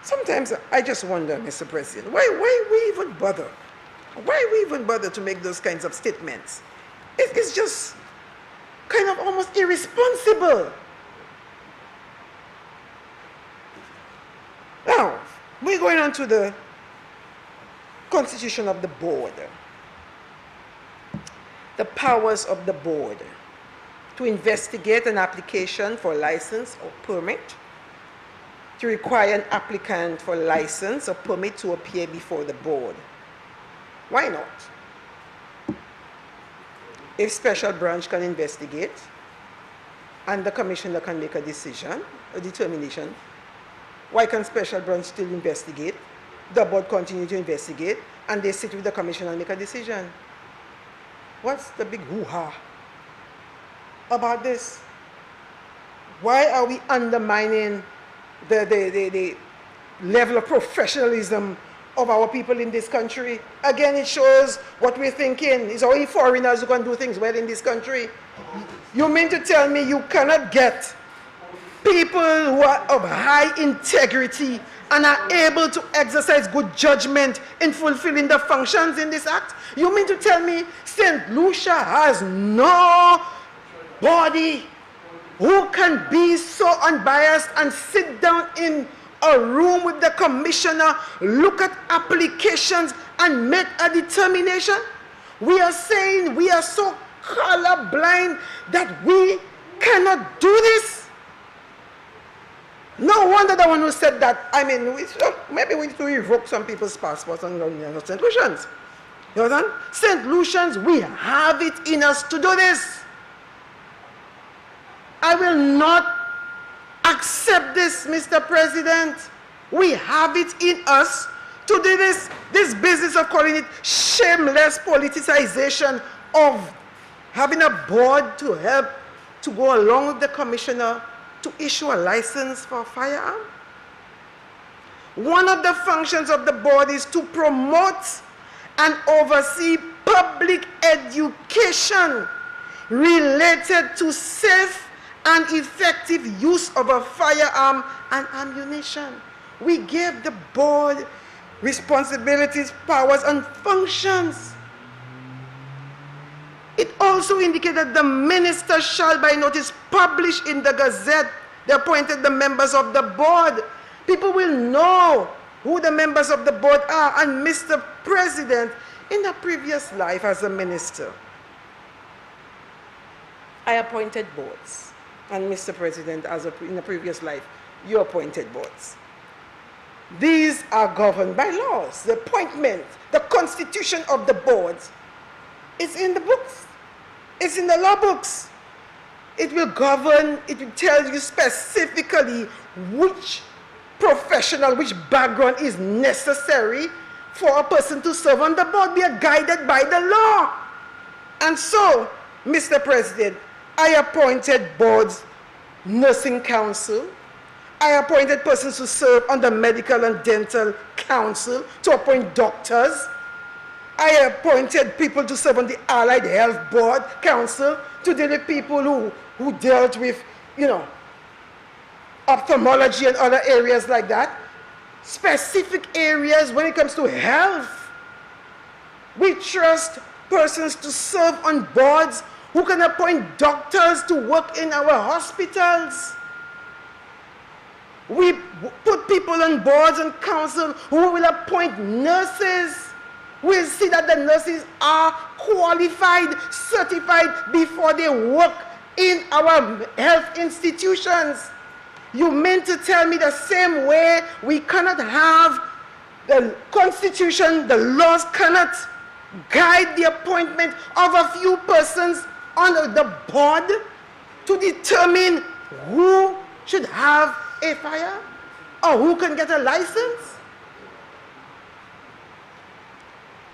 sometimes I just wonder, Mr. President, why we even bother? Why we even bother to make those kinds of statements? It's just kind of almost irresponsible. Now, we're going on to the constitution of the board. The powers of the board to investigate an application for license or permit, to require an applicant for license or permit to appear before the board. Why not? If special branch can investigate and the commissioner can make a decision, a determination, why can special branch still investigate, the board continue to investigate, and they sit with the commissioner and make a decision? What's the big hoo-ha about this? Why are we undermining the level of professionalism of our people in this country? Again, it shows what we're thinking. It's only foreigners who can do things well in this country. You mean to tell me you cannot get people who are of high integrity and are able to exercise good judgment in fulfilling the functions in this act? You mean to tell me St. Lucia has no body who can be so unbiased and sit down in a room with the commissioner, look at applications and make a determination? We are saying we are so colorblind that we cannot do this. No wonder the one who said that, I mean, maybe we need to revoke some people's passports and St. Lucians. You understand? St. Lucians, we have it in us to do this. I will not accept this, Mr. President. We have it in us to do this business of calling it shameless politicization of having a board to help to go along with the commissioner to issue a license for a firearm. One of the functions of the board is to promote and oversee public education related to safe and effective use of a firearm and ammunition. We gave the board responsibilities, powers, and functions. It also indicated that the minister shall by notice publish in the Gazette the appointed the members of the board. People will know who the members of the board are. And Mr. President, in a previous life as a minister, I appointed boards. And Mr. President, in a previous life, you appointed boards. These are governed by laws. The appointment, the constitution of the boards, it's in the books. It's in the law books. It will govern, it will tell you specifically which professional, which background is necessary for a person to serve on the board. We are guided by the law. And so, Mr. President, I appointed boards, nursing council. I appointed persons to serve on the medical and dental council, to appoint doctors. I appointed people to serve on the Allied Health Board Council, to deal with people who dealt with, ophthalmology and other areas like that. Specific areas when it comes to health. We trust persons to serve on boards who can appoint doctors to work in our hospitals. We put people on boards and council who will appoint nurses. We'll see that the nurses are qualified, certified before they work in our health institutions. You mean to tell me the same way we cannot have the Constitution, the laws cannot guide the appointment of a few persons on the board to determine who should have a fire or who can get a license?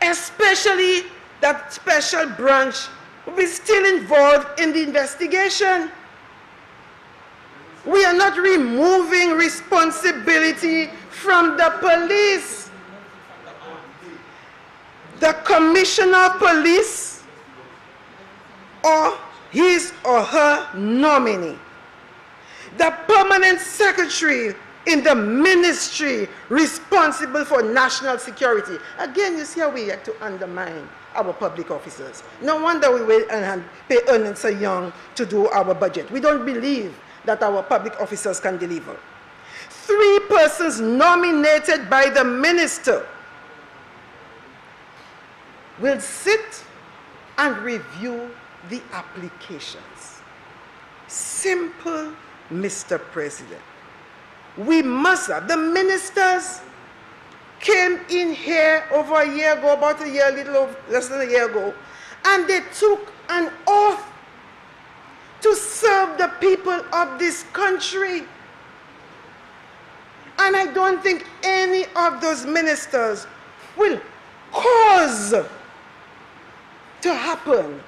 Especially that special branch will be still involved in the investigation. We are not removing responsibility from the police. The commissioner of police or his or her nominee, the permanent secretary in the ministry responsible for national security. Again, you see how we like to undermine our public officers. No wonder we wait and pay Ernst & Young to do our budget. We don't believe that our public officers can deliver. 3 persons nominated by the minister will sit and review the applications. Simple, Mr. President. We must have. The ministers came in here over a year ago, about a year, a little less than a year ago, and they took an oath to serve the people of this country. And I don't think any of those ministers will cause to happen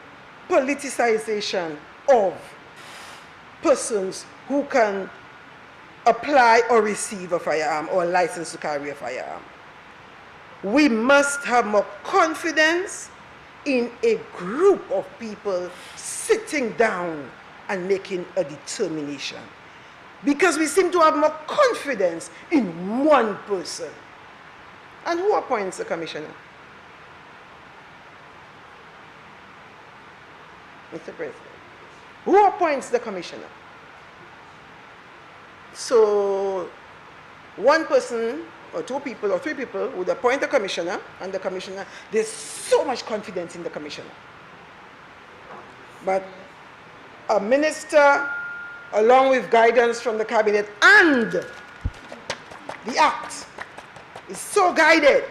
politicization of persons who can apply or receive a firearm or a license to carry a firearm. We must have more confidence in a group of people sitting down and making a determination. because we seem to have more confidence in one person. And who appoints the commissioner? Mr. President. Who appoints the commissioner? So one person or two people or three people would appoint the commissioner, and the commissioner, there's so much confidence in the commissioner. But a minister, along with guidance from the cabinet and the act, is so guided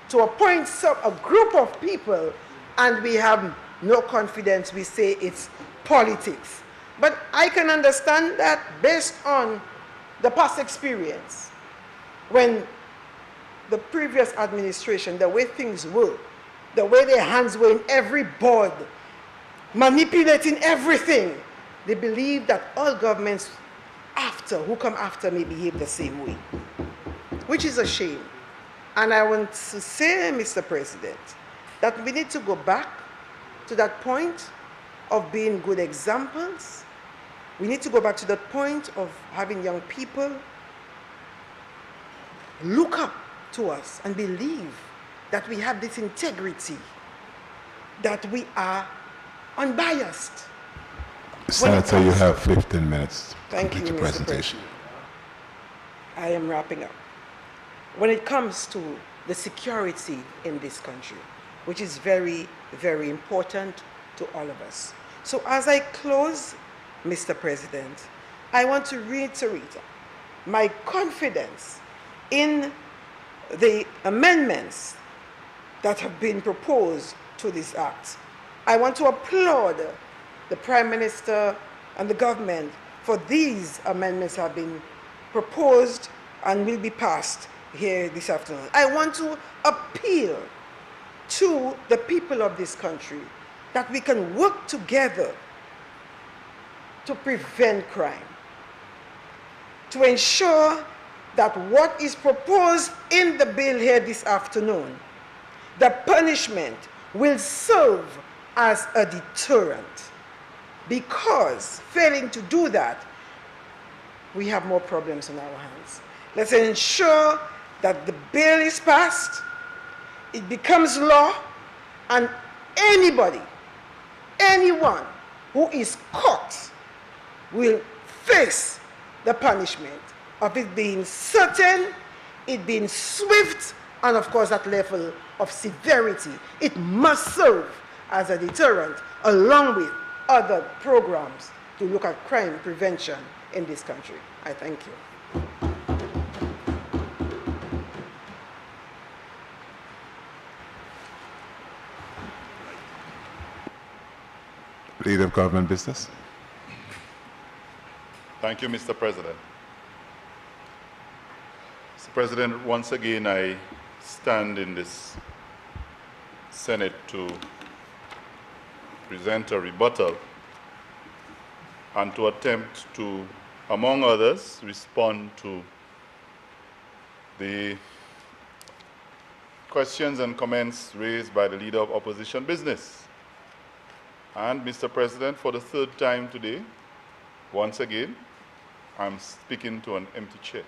to appoint a group of people, and we have no confidence. We say it's politics. But I can understand that based on the past experience, when the previous administration, the way things were, the way their hands were in every board, manipulating everything, they believe that all governments who come after may behave the same way, which is a shame. And I want to say, Mr. President, that we need to go back to that point of being good examples. We need to go back to that point of having young people look up to us and believe that we have this integrity, that we are unbiased. Senator, you have 15 minutes to Thank complete you, your Mr. presentation. President. I am wrapping up. When it comes to the security in this country, which is very, very important to all of us. So as I close, Mr. President, I want to reiterate my confidence in the amendments that have been proposed to this act. I want to applaud the Prime Minister and the government for these amendments have been proposed and will be passed here this afternoon. I want to appeal to the people of this country that we can work together to prevent crime, to ensure that what is proposed in the bill here this afternoon, the punishment will serve as a deterrent, because failing to do that, we have more problems on our hands. Let's ensure that the bill is passed, it becomes law, and anybody, anyone who is caught will face the punishment of it being certain, it being swift, and of course that level of severity. It must serve as a deterrent along with other programs to look at crime prevention in this country. I thank you. Leader of Government Business. Thank you, Mr. President. Mr. President, once again, I stand in this Senate to present a rebuttal and to attempt to, among others, respond to the questions and comments raised by the Leader of Opposition Business. And, Mr. President, for the third time today, once again, I'm speaking to an empty chair.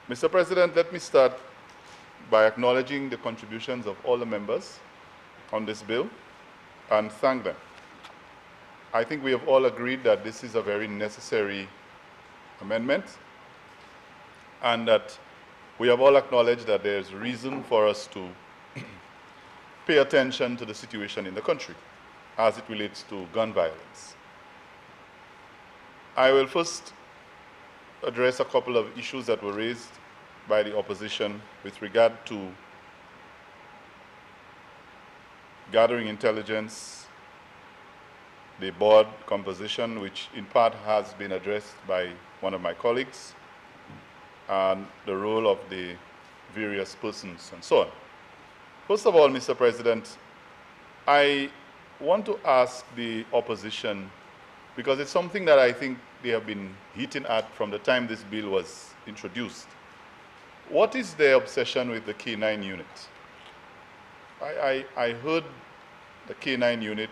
Mr. President, let me start by acknowledging the contributions of all the members on this bill and thank them. I think we have all agreed that this is a very necessary amendment and that we have all acknowledged that there's reason for us to pay attention to the situation in the country as it relates to gun violence. I will first address a couple of issues that were raised by the opposition with regard to gathering intelligence, the board composition, which in part has been addressed by one of my colleagues, and the role of the various persons and so on. First of all, Mr. President, I want to ask the opposition, because it's something that I think they have been hitting at from the time this bill was introduced. What is their obsession with the Canine Unit? I heard the Canine Unit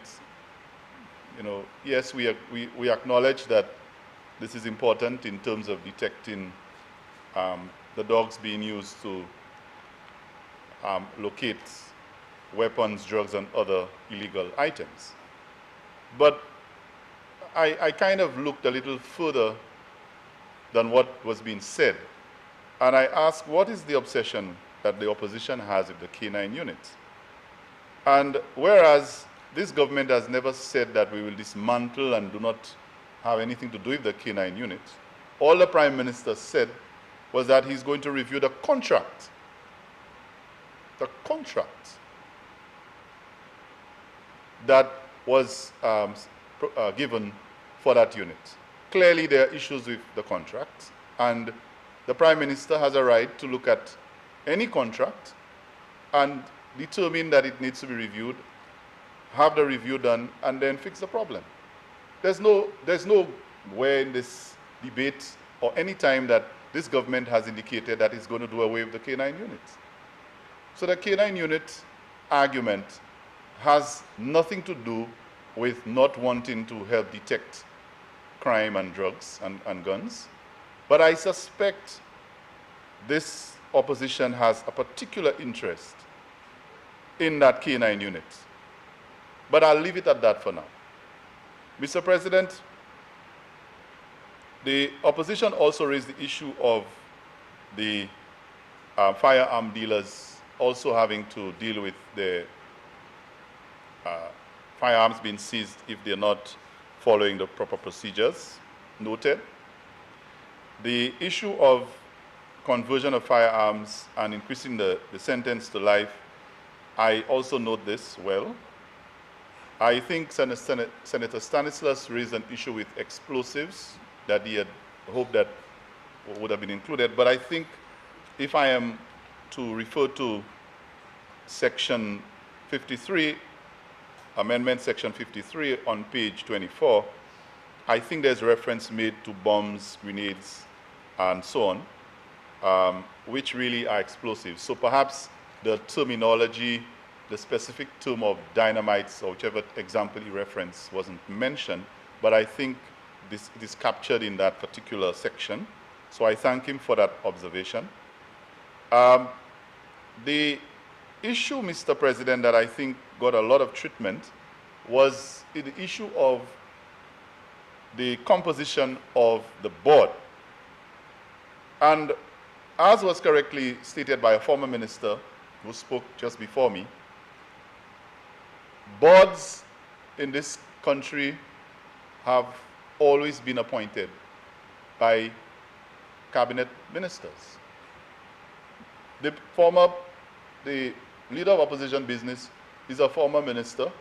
yes, we acknowledge that this is important in terms of detecting the dogs being used to locate weapons, drugs, and other illegal items. But I kind of looked a little further than what was being said, and I asked, what is the obsession that the opposition has with the Canine Unit? And whereas this government has never said that we will dismantle and do not have anything to do with the Canine Unit, all the Prime Minister said was that he's going to review the contract. The contract that was given for that unit. Clearly, there are issues with the contract, and the Prime Minister has a right to look at any contract and determine that it needs to be reviewed, have the review done, and then fix the problem. There's nowhere in this debate or any time that this government has indicated that it's going to do away with the Canine Unit. So the Canine Unit argument has nothing to do with not wanting to help detect crime and drugs and guns. But I suspect this opposition has a particular interest in that Canine Unit. But I'll leave it at that for now. Mr. President, the opposition also raised the issue of the firearm dealers also having to deal with the firearms being seized if they're not following the proper procedures. Noted. The issue of conversion of firearms and increasing the sentence to life, I also note this well. I think Senator Stanislaus raised an issue with explosives that he had hoped that would have been included, but I think if I am to refer to Section 53, Amendment Section 53 on page 24, I think there's reference made to bombs, grenades, and so on, which really are explosives. So perhaps the terminology, the specific term of dynamites, or whichever example he referenced, wasn't mentioned, but I think it is captured in that particular section. So I thank him for that observation. The issue, Mr. President, that I think got a lot of treatment was the issue of the composition of the board. And as was correctly stated by a former minister who spoke just before me, boards in this country have always been appointed by cabinet ministers. The leader of opposition business is a former minister,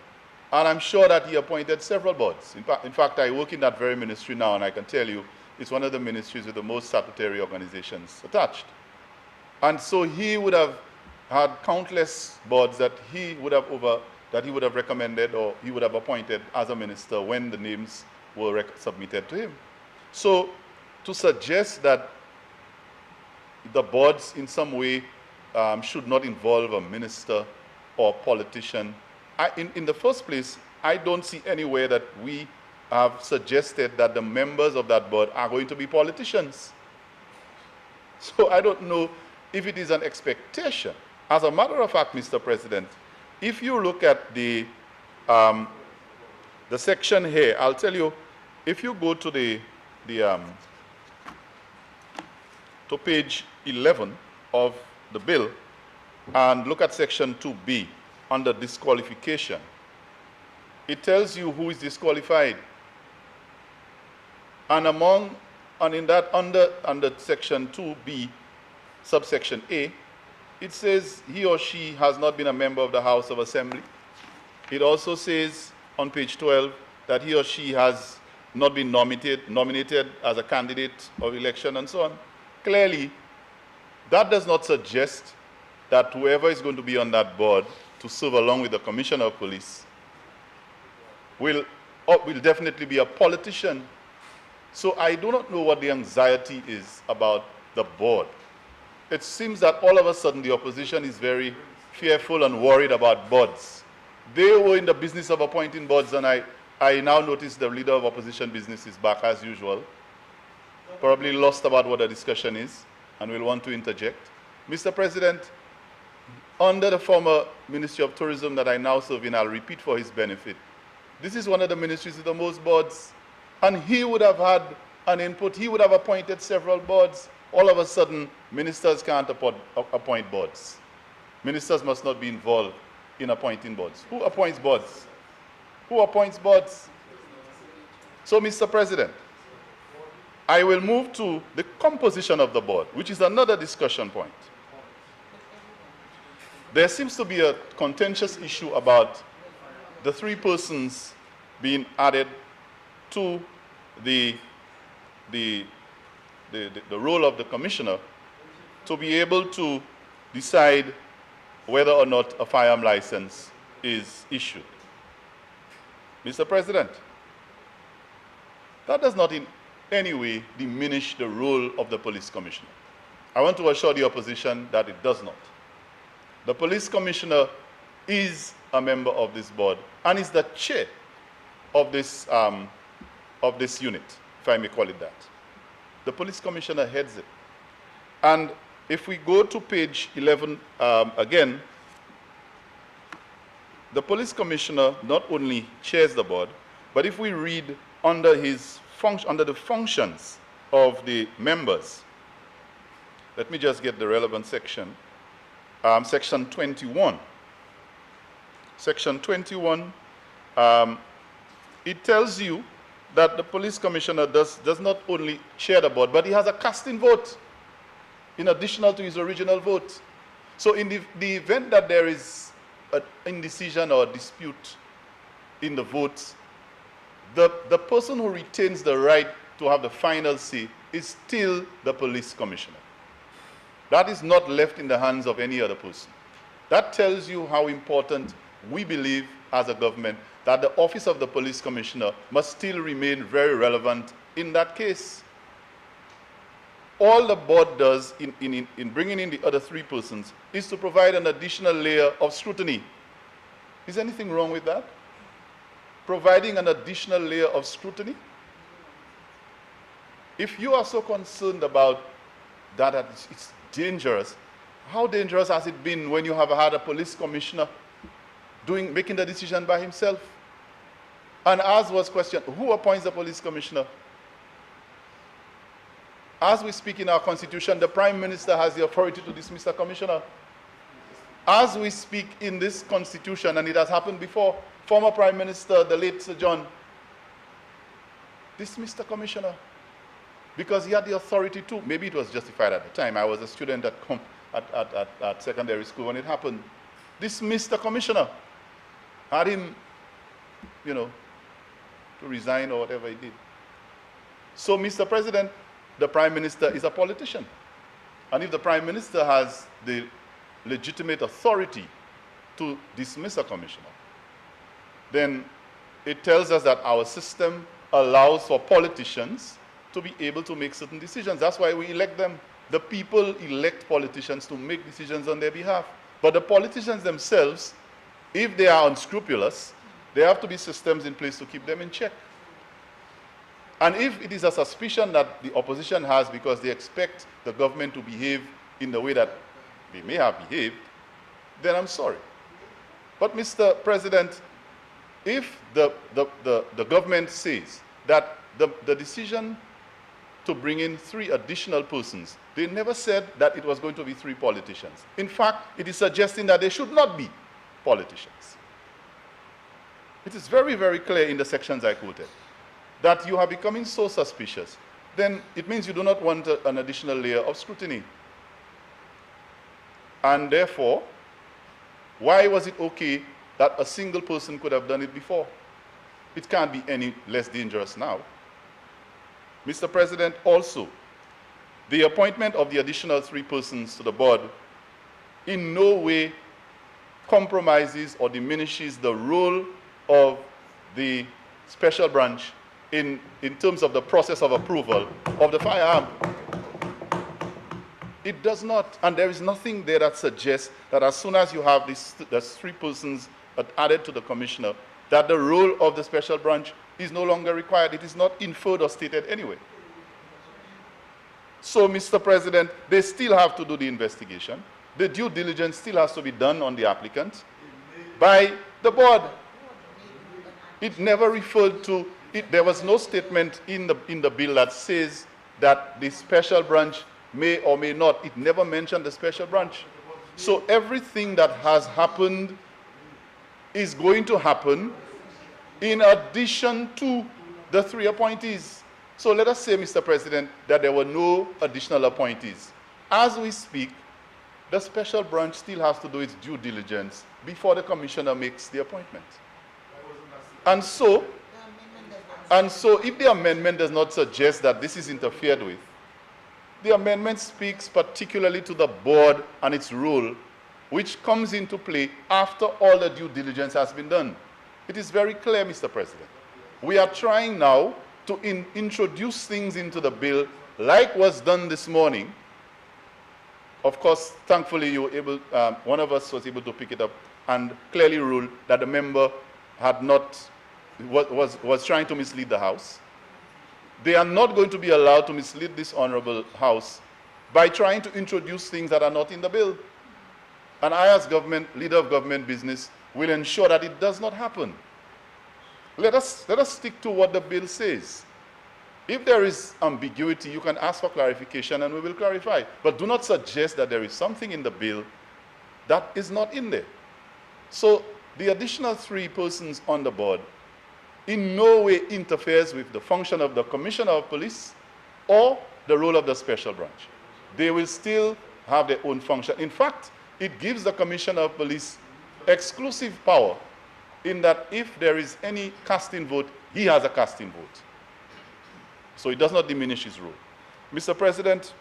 and I'm sure that he appointed several boards. In fact, I work in that very ministry now, and I can tell you it's one of the ministries with the most statutory organizations attached. And so he would have had countless boards that he would have recommended or he would have appointed as a minister when the names were submitted to him. So to suggest that the boards in some way should not involve a minister or politician, in the first place, I don't see anywhere that we have suggested that the members of that board are going to be politicians. So I don't know if it is an expectation. As a matter of fact, Mr. President, if you look at the section here, I'll tell you, if you go to to page 11 of the bill and look at section 2B under disqualification, it tells you who is disqualified. And under section 2B, subsection A, it says he or she has not been a member of the House of Assembly. It also says on page 12 that he or she has not been nominated as a candidate of election and so on. Clearly, that does not suggest that whoever is going to be on that board to serve along with the Commissioner of Police will definitely be a politician. So I do not know what the anxiety is about the board. It seems that all of a sudden the opposition is very fearful and worried about boards. They were in the business of appointing boards, and I I now notice the leader of opposition business is back as usual. Probably lost about what the discussion is and will want to interject. Mr. President, under the former Ministry of Tourism that I now serve in, I'll repeat for his benefit, this is one of the ministries with the most boards, and he would have had an input. He would have appointed several boards. All of a sudden, ministers can't appoint boards. Ministers must not be involved in appointing boards. Who appoints boards? Who appoints boards? So, Mr. President, I will move to the composition of the board, which is another discussion point. There seems to be a contentious issue about the 3 persons being added to the role of the commissioner to be able to decide whether or not a firearm license is issued. Mr. President, that does not in any way diminish the role of the police commissioner. I want to assure the opposition that it does not. The police commissioner is a member of this board and is the chair of this unit, if I may call it that. The police commissioner heads it. And if we go to page 11 again, the police commissioner not only chairs the board, but if we read under the functions of the members, let me just get the relevant section. Section 21. Section 21, it tells you that the police commissioner does not only chair the board, but he has a casting vote in addition to his original vote. So in the event that there is an indecision or a dispute in the votes, the person who retains the right to have the final say is still the police commissioner. That is not left in the hands of any other person. That tells you how important we believe as a government that the office of the police commissioner must still remain very relevant in that case. All the board does in bringing in the other 3 persons is to provide an additional layer of scrutiny. Is anything wrong with that? Providing an additional layer of scrutiny? If you are so concerned about that it's dangerous, how dangerous has it been when you have had a police commissioner making the decision by himself? And as was questioned, who appoints the police commissioner? As we speak in our constitution, the Prime Minister has the authority to dismiss the commissioner. As we speak in this constitution, and it has happened before, former Prime Minister, the late Sir John, dismissed the commissioner because he had the authority to. Maybe it was justified at the time. I was a student at secondary school when it happened. Dismissed the commissioner. Had him, to resign or whatever he did. So, Mr. President, the Prime Minister is a politician. And if the Prime Minister has the legitimate authority to dismiss a commissioner, then it tells us that our system allows for politicians to be able to make certain decisions. That's why we elect them. The people elect politicians to make decisions on their behalf. But the politicians themselves, if they are unscrupulous, there have to be systems in place to keep them in check. And if it is a suspicion that the opposition has because they expect the government to behave in the way that they may have behaved, then I'm sorry. But Mr. President, if the government says that the decision to bring in 3 additional persons, they never said that it was going to be 3 politicians. In fact, it is suggesting that they should not be politicians. It is very, very clear in the sections I quoted that you are becoming so suspicious, then it means you do not want an additional layer of scrutiny. And therefore, why was it okay that a single person could have done it before? It can't be any less dangerous now. Mr. President, also, the appointment of the additional 3 persons to the board in no way compromises or diminishes the role of the special branch in terms of the process of approval of the firearm. It does not, and there is nothing there that suggests that as soon as you have these 3 persons added to the commissioner, that the role of the special branch is no longer required. It is not inferred or stated anyway. So, Mr. President, they still have to do the investigation. The due diligence still has to be done on the applicant by the board. It never referred to it. There was no statement in the bill that says that the special branch may or may not. It never mentioned the special branch. So everything that has happened is going to happen in addition to the 3 appointees. So let us say, Mr. President, that there were no additional appointees. As we speak, the special branch still has to do its due diligence before the commissioner makes the appointment. And so if the amendment does not suggest that this is interfered with, the amendment speaks particularly to the board and its role, which comes into play after all the due diligence has been done. It is very clear, Mr. President. We are trying now to introduce things into the bill like was done this morning. Of course, thankfully, you were able, one of us was able to pick it up and clearly rule that the member had not, was trying to mislead the House. They are not going to be allowed to mislead this honorable House by trying to introduce things that are not in the bill. And I, as government, leader of government business, will ensure that it does not happen. Let us stick to what the bill says. If there is ambiguity, you can ask for clarification and we will clarify. But do not suggest that there is something in the bill that is not in there. So the additional 3 persons on the board in no way interferes with the function of the Commissioner of Police or the role of the special branch. They will still have their own function. In fact, it gives the Commissioner of Police exclusive power in that if there is any casting vote, he has a casting vote. So it does not diminish his role. Mr. President,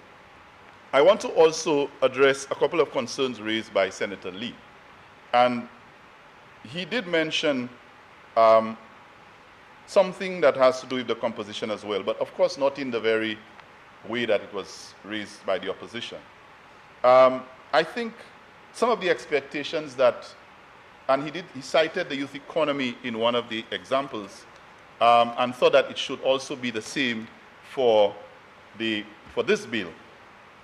I want to also address a couple of concerns raised by Senator Lee. And he did mention something that has to do with the composition as well, but of course not in the very way that it was raised by the opposition. I think some of the expectations that, and he cited the youth economy in one of the examples, and thought that it should also be the same for this bill.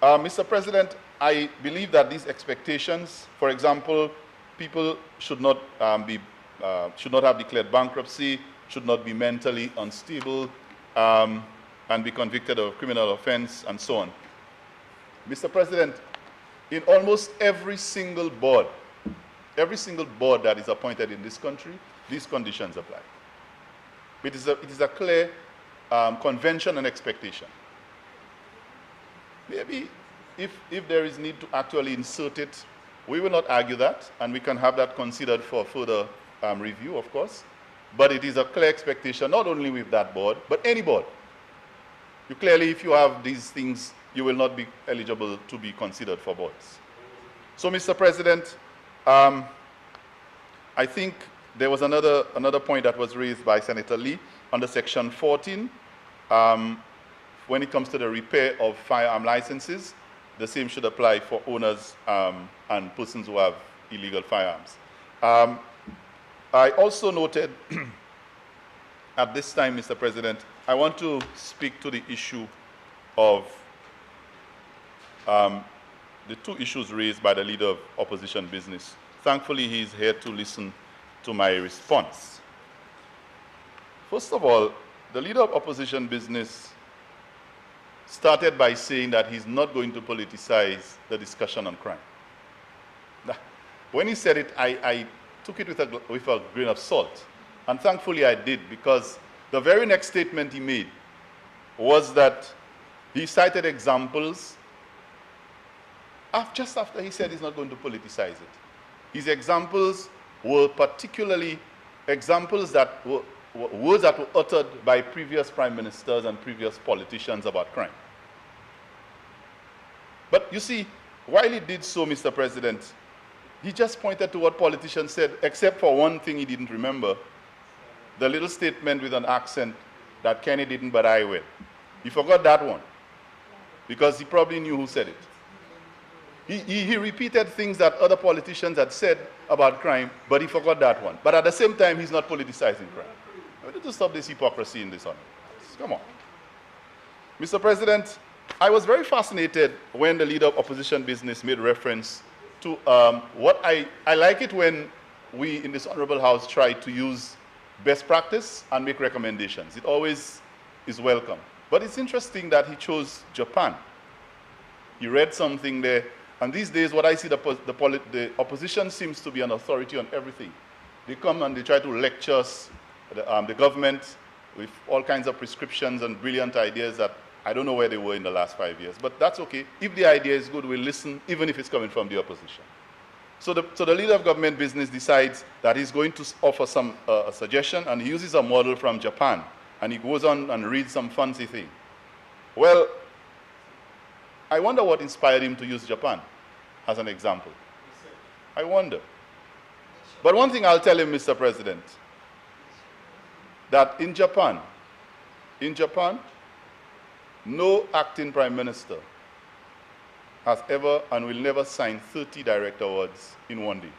Mr. President, I believe that these expectations, for example, people should not have declared bankruptcy, should not be mentally unstable, and be convicted of a criminal offense, and so on. Mr. President, in almost every single board that is appointed in this country, these conditions apply. It is a clear convention and expectation. Maybe if there is need to actually insert it, we will not argue that, and we can have that considered for further review, of course. But it is a clear expectation, not only with that board, but any board. You clearly, if you have these things, you will not be eligible to be considered for boards. So, Mr. President, I think there was another point that was raised by Senator Lee under Section 14. When it comes to the repair of firearm licenses, the same should apply for owners and persons who have illegal firearms. I also noted at this time, Mr. President, I want to speak to the issue of the 2 issues raised by the leader of opposition business. Thankfully, he's here to listen to my response. First of all, the leader of opposition business started by saying that he's not going to politicize the discussion on crime. When he said it, I took it with a grain of salt. And thankfully I did, because the very next statement he made was that he cited examples just after he said he's not going to politicize it. His examples were particularly examples that were words that were uttered by previous prime ministers and previous politicians about crime. But you see, while he did so, Mr. President, he just pointed to what politicians said, except for one thing he didn't remember, the little statement with an accent that Kenny didn't, but I will. He forgot that one, because he probably knew who said it. He repeated things that other politicians had said about crime, but he forgot that one. But at the same time, he's not politicizing crime. We need to stop this hypocrisy in this one. Come on. Mr. President, I was very fascinated when the leader of opposition business made reference to what I like it when we in this honorable house try to use best practice and make recommendations. It always is welcome. But it's interesting that he chose Japan. He read something there, and these days what I see, the opposition seems to be an authority on everything. They come and they try to lecture us, the government, with all kinds of prescriptions and brilliant ideas that I don't know where they were in the last 5 years, but that's okay. If the idea is good, we'll listen, even if it's coming from the opposition. So the leader of government business decides that he's going to offer some a suggestion, and he uses a model from Japan, and he goes on and reads some fancy thing. Well, I wonder what inspired him to use Japan as an example. I wonder. But one thing I'll tell him, Mr. President, that in Japan, no acting prime minister has ever and will never sign 30 direct awards in one day.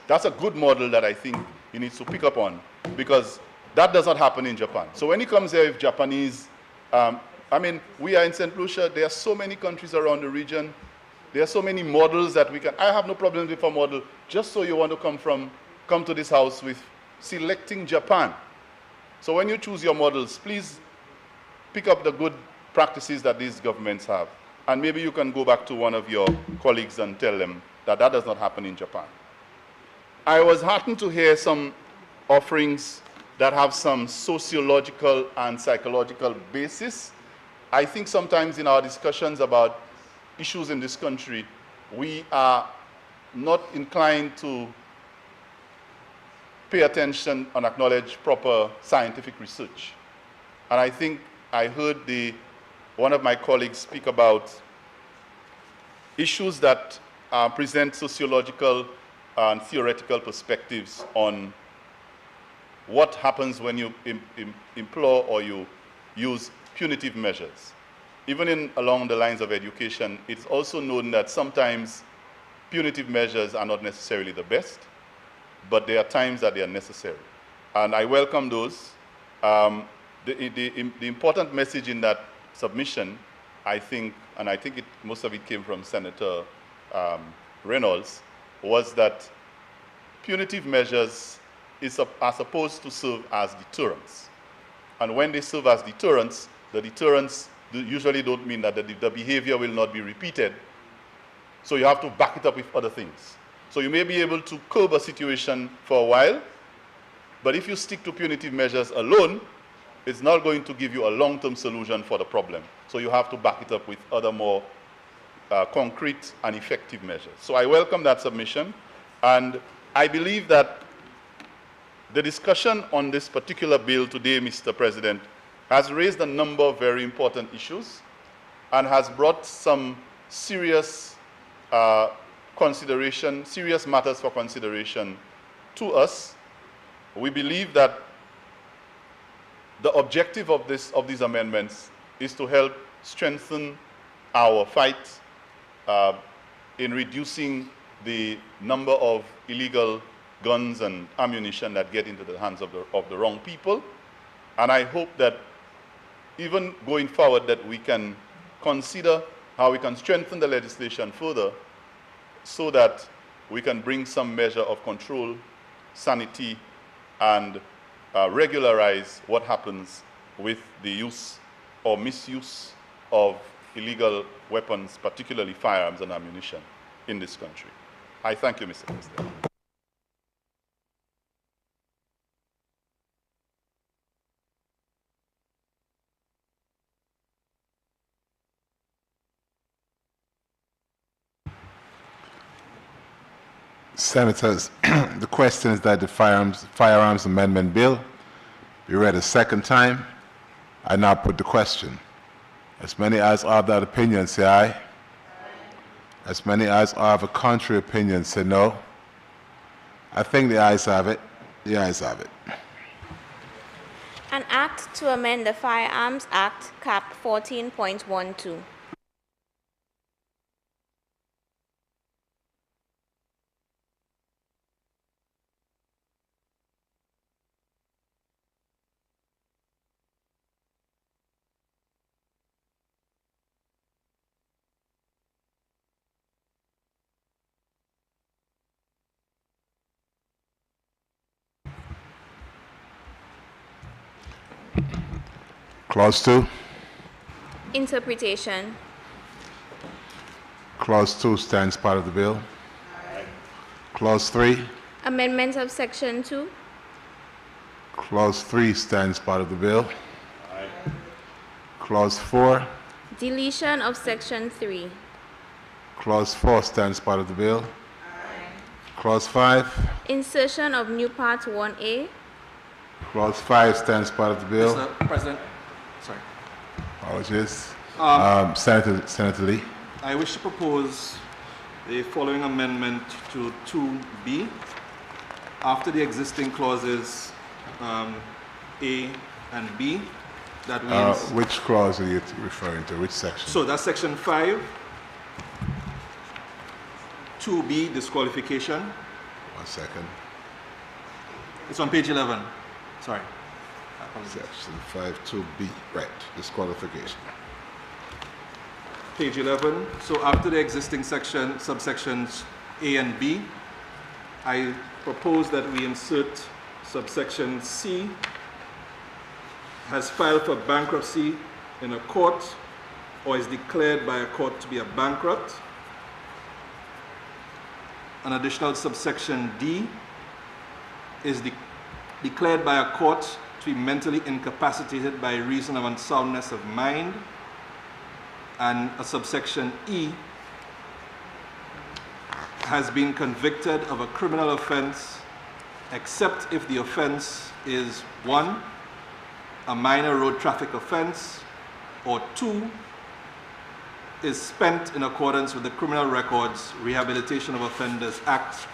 That's a good model that I think he needs to pick up on, because that does not happen in Japan. So when he comes here with Japanese, I mean, we are in St. Lucia, there are so many countries around the region, there are so many models that we can, I have no problem with a model, just so you want to come to this house with selecting Japan. So when you choose your models, please pick up the good practices that these governments have. And maybe you can go back to one of your colleagues and tell them that that does not happen in Japan. I was heartened to hear some offerings that have some sociological and psychological basis. I think sometimes in our discussions about issues in this country, we are not inclined to pay attention and acknowledge proper scientific research. And I think I heard one of my colleagues speak about issues that present sociological and theoretical perspectives on what happens when you implore or you use punitive measures. Even along the lines of education, it's also known that sometimes punitive measures are not necessarily the best, but there are times that they are necessary. And I welcome those. The important message in that submission, I think, and I think most of it came from Senator Reynolds, was that punitive measures are supposed to serve as deterrents. And when they serve as deterrents, the deterrents usually don't mean that the behavior will not be repeated. So you have to back it up with other things. So you may be able to curb a situation for a while, but if you stick to punitive measures alone, it's not going to give you a long-term solution for the problem. So you have to back it up with other more concrete and effective measures. So I welcome that submission, and I believe that the discussion on this particular bill today, Mr. President, has raised a number of very important issues and has brought some serious serious matters for consideration to us. We believe that the objective of these amendments is to help strengthen our fight in reducing the number of illegal guns and ammunition that get into the hands of the wrong people. And I hope that even going forward that we can consider how we can strengthen the legislation further so that we can bring some measure of control, sanity, and regularize what happens with the use or misuse of illegal weapons, particularly firearms and ammunition, in this country. I thank you, Mr. President. Senators, the question is that the Firearms Amendment Bill be read a second time. I now put the question. As many as are of that opinion, say aye. Aye. As many as are of a contrary opinion, say no. I think the ayes have it. The ayes have it. An act to amend the Firearms Act, Cap 14.12. Clause 2. Interpretation. Clause 2 stands part of the bill. Clause 3. Amendment of Section 2. Clause 3 stands part of the bill. Clause 4. Deletion of Section 3. Clause 4 stands part of the bill. Clause 5. Insertion of new Part 1A. Clause 5 stands part of the bill. Mr. President, sorry. Apologies. Senator Lee. I wish to propose the following amendment to 2B. After the existing clauses A and B, that means... Which clause are you referring to? Which section? So that's Section 5, 2B, disqualification. 1 second. It's on page 11. Sorry. Section 5, 2B. Right. Disqualification. Page 11. So after the existing subsections A and B, I propose that we insert subsection C, has filed for bankruptcy in a court or is declared by a court to be a bankrupt. An additional subsection D is declared by a court to be mentally incapacitated by reason of unsoundness of mind. And a subsection E has been convicted of a criminal offense except if the offense is 1, a minor road traffic offense, or 2, is spent in accordance with the Criminal Records Rehabilitation of Offenders Act,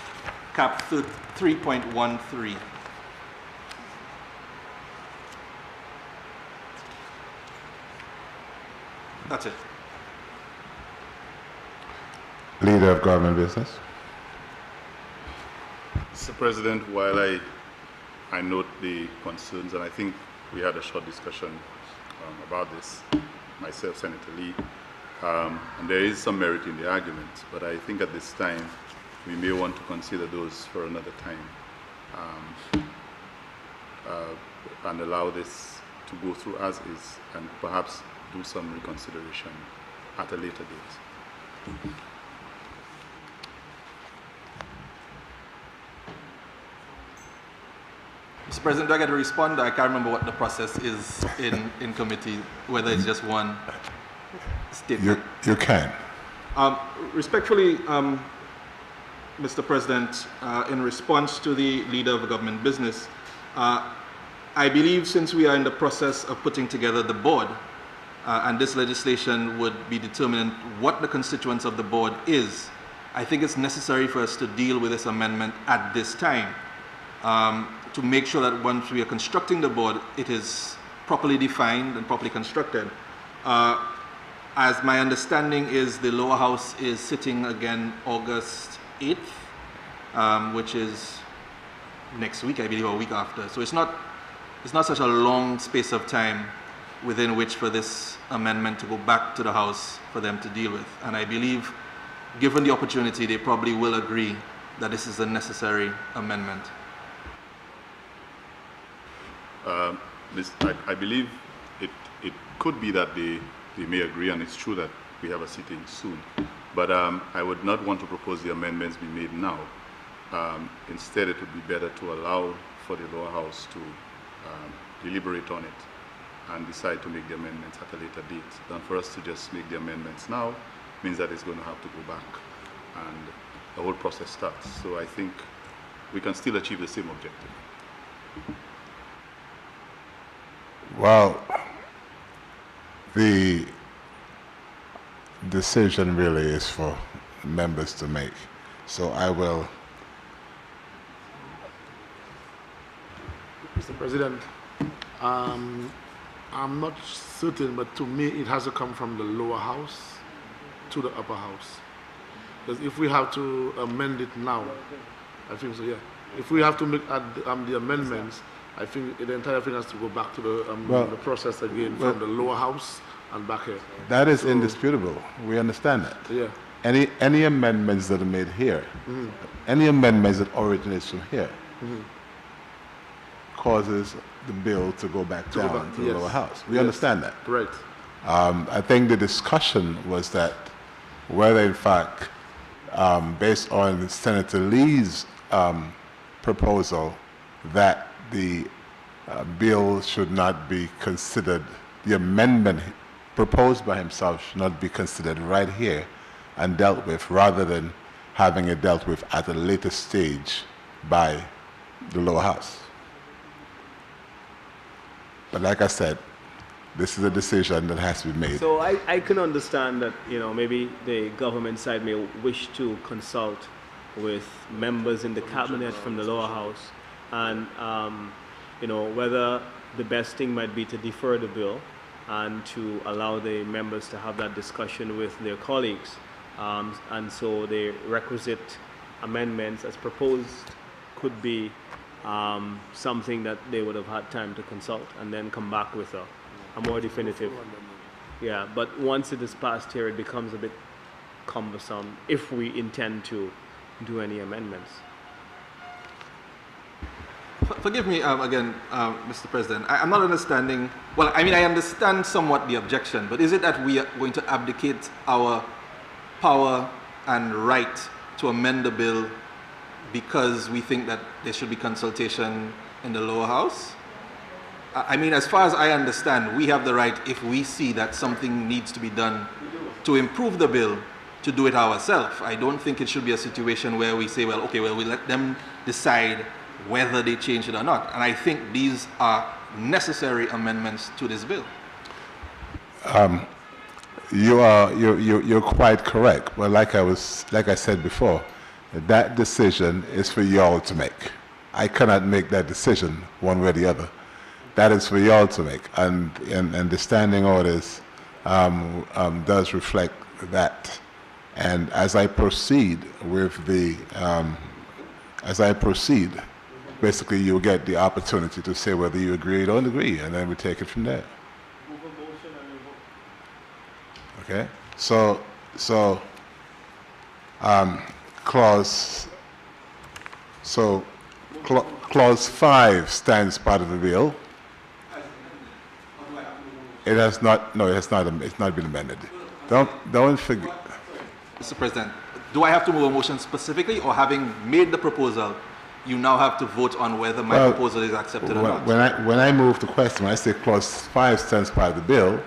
Cap 3.13. That's it. Leader of Government Business. Mr. President, while I note the concerns, and I think we had a short discussion about this, myself, Senator Lee, and there is some merit in the argument, but I think at this time we may want to consider those for another time and allow this to go through as is and perhaps do some reconsideration at a later date. Mr. President, do I get to respond? I can't remember what the process is in committee, whether it's just one statement. You can. Respectfully, Mr. President, in response to the Leader of Government Business, I believe since we are in the process of putting together the board, and this legislation would be determining what the constituents of the board is, I think it's necessary for us to deal with this amendment at this time. To make sure that once we are constructing the board, it is properly defined and properly constructed. As my understanding is, the lower house is sitting again August 8th, which is next week, I believe, or a week after. So it's not such a long space of time within which for this amendment to go back to the House for them to deal with. And I believe, given the opportunity, they probably will agree that this is a necessary amendment. I believe it could be that they may agree, and it's true that we have a sitting soon. But I would not want to propose the amendments be made now. Instead, it would be better to allow for the lower house to deliberate on it and decide to make the amendments at a later date. Than for us to just make the amendments now means that it's going to have to go back and the whole process starts. So I think we can still achieve the same objective. Well, the decision really is for members to make. So I will. Mr. President, I'm not certain, but to me it has to come from the lower house to the upper house. Because if we have to amend it now, I think so, yeah. If we have to make the amendments, I think the entire thing has to go back to the process again from the lower house and back here. That is indisputable. We understand that. Yeah. Any amendments that are made here, any amendments that originates from here, causes the bill to go back go down back, to the yes. lower house. We Yes. understand that. Right. I think the discussion was that whether, in fact, based on Senator Lee's proposal, that the bill should not be considered, the amendment proposed by himself should not be considered right here and dealt with, rather than having it dealt with at a later stage by the lower house. But like I said, this is a decision that has to be made. So I can understand that, maybe the government side may wish to consult with members in the cabinet from the lower house and, whether the best thing might be to defer the bill and to allow the members to have that discussion with their colleagues. And so the requisite amendments as proposed could be something that they would have had time to consult and then come back with a more definitive. Yeah, but once it is passed here, it becomes a bit cumbersome if we intend to do any amendments. Forgive me again, Mr. President. I'm not understanding. Well, I mean, I understand somewhat the objection, but is it that we are going to abdicate our power and right to amend the bill because we think that there should be consultation in the lower house? I mean, as far as I understand, we have the right, if we see that something needs to be done to improve the bill, to do it ourselves. I don't think it should be a situation where we say, well, okay, well, we let them decide whether they change it or not. And I think these are necessary amendments to this bill. You're quite correct. Well, like I said before, that decision is for y'all to make. I cannot make that decision one way or the other. That is for y'all to make, and the standing orders does reflect that. And as I proceed with basically you'll get the opportunity to say whether you agree or don't agree, and then we take it from there. Okay. So clause 5 stands part of the bill. It has not. No, it has not. It's not been amended. Don't forget. Mr. President, do I have to move a motion specifically, or having made the proposal, you now have to vote on whether my proposal is accepted or not? When I move the question, when I say clause 5 stands part of the bill,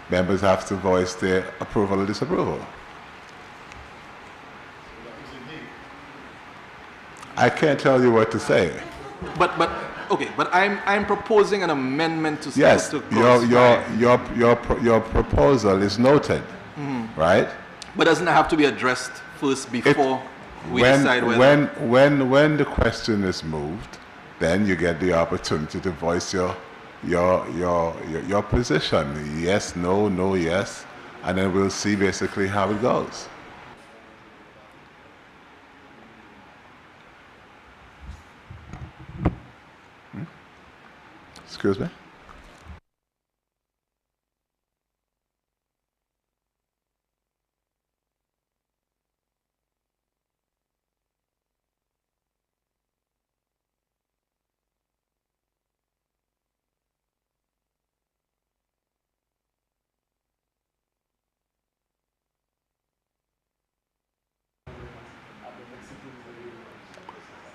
members have to voice their approval or disapproval. I can't tell you what to say. But okay, but I'm proposing an amendment to Yes, to clause 5. your proposal is noted, right? But doesn't it have to be addressed first before we decide whether? When the question is moved, then you get the opportunity to voice your position. Yes, no, no, yes, and then we'll see basically how it goes. Excuse me?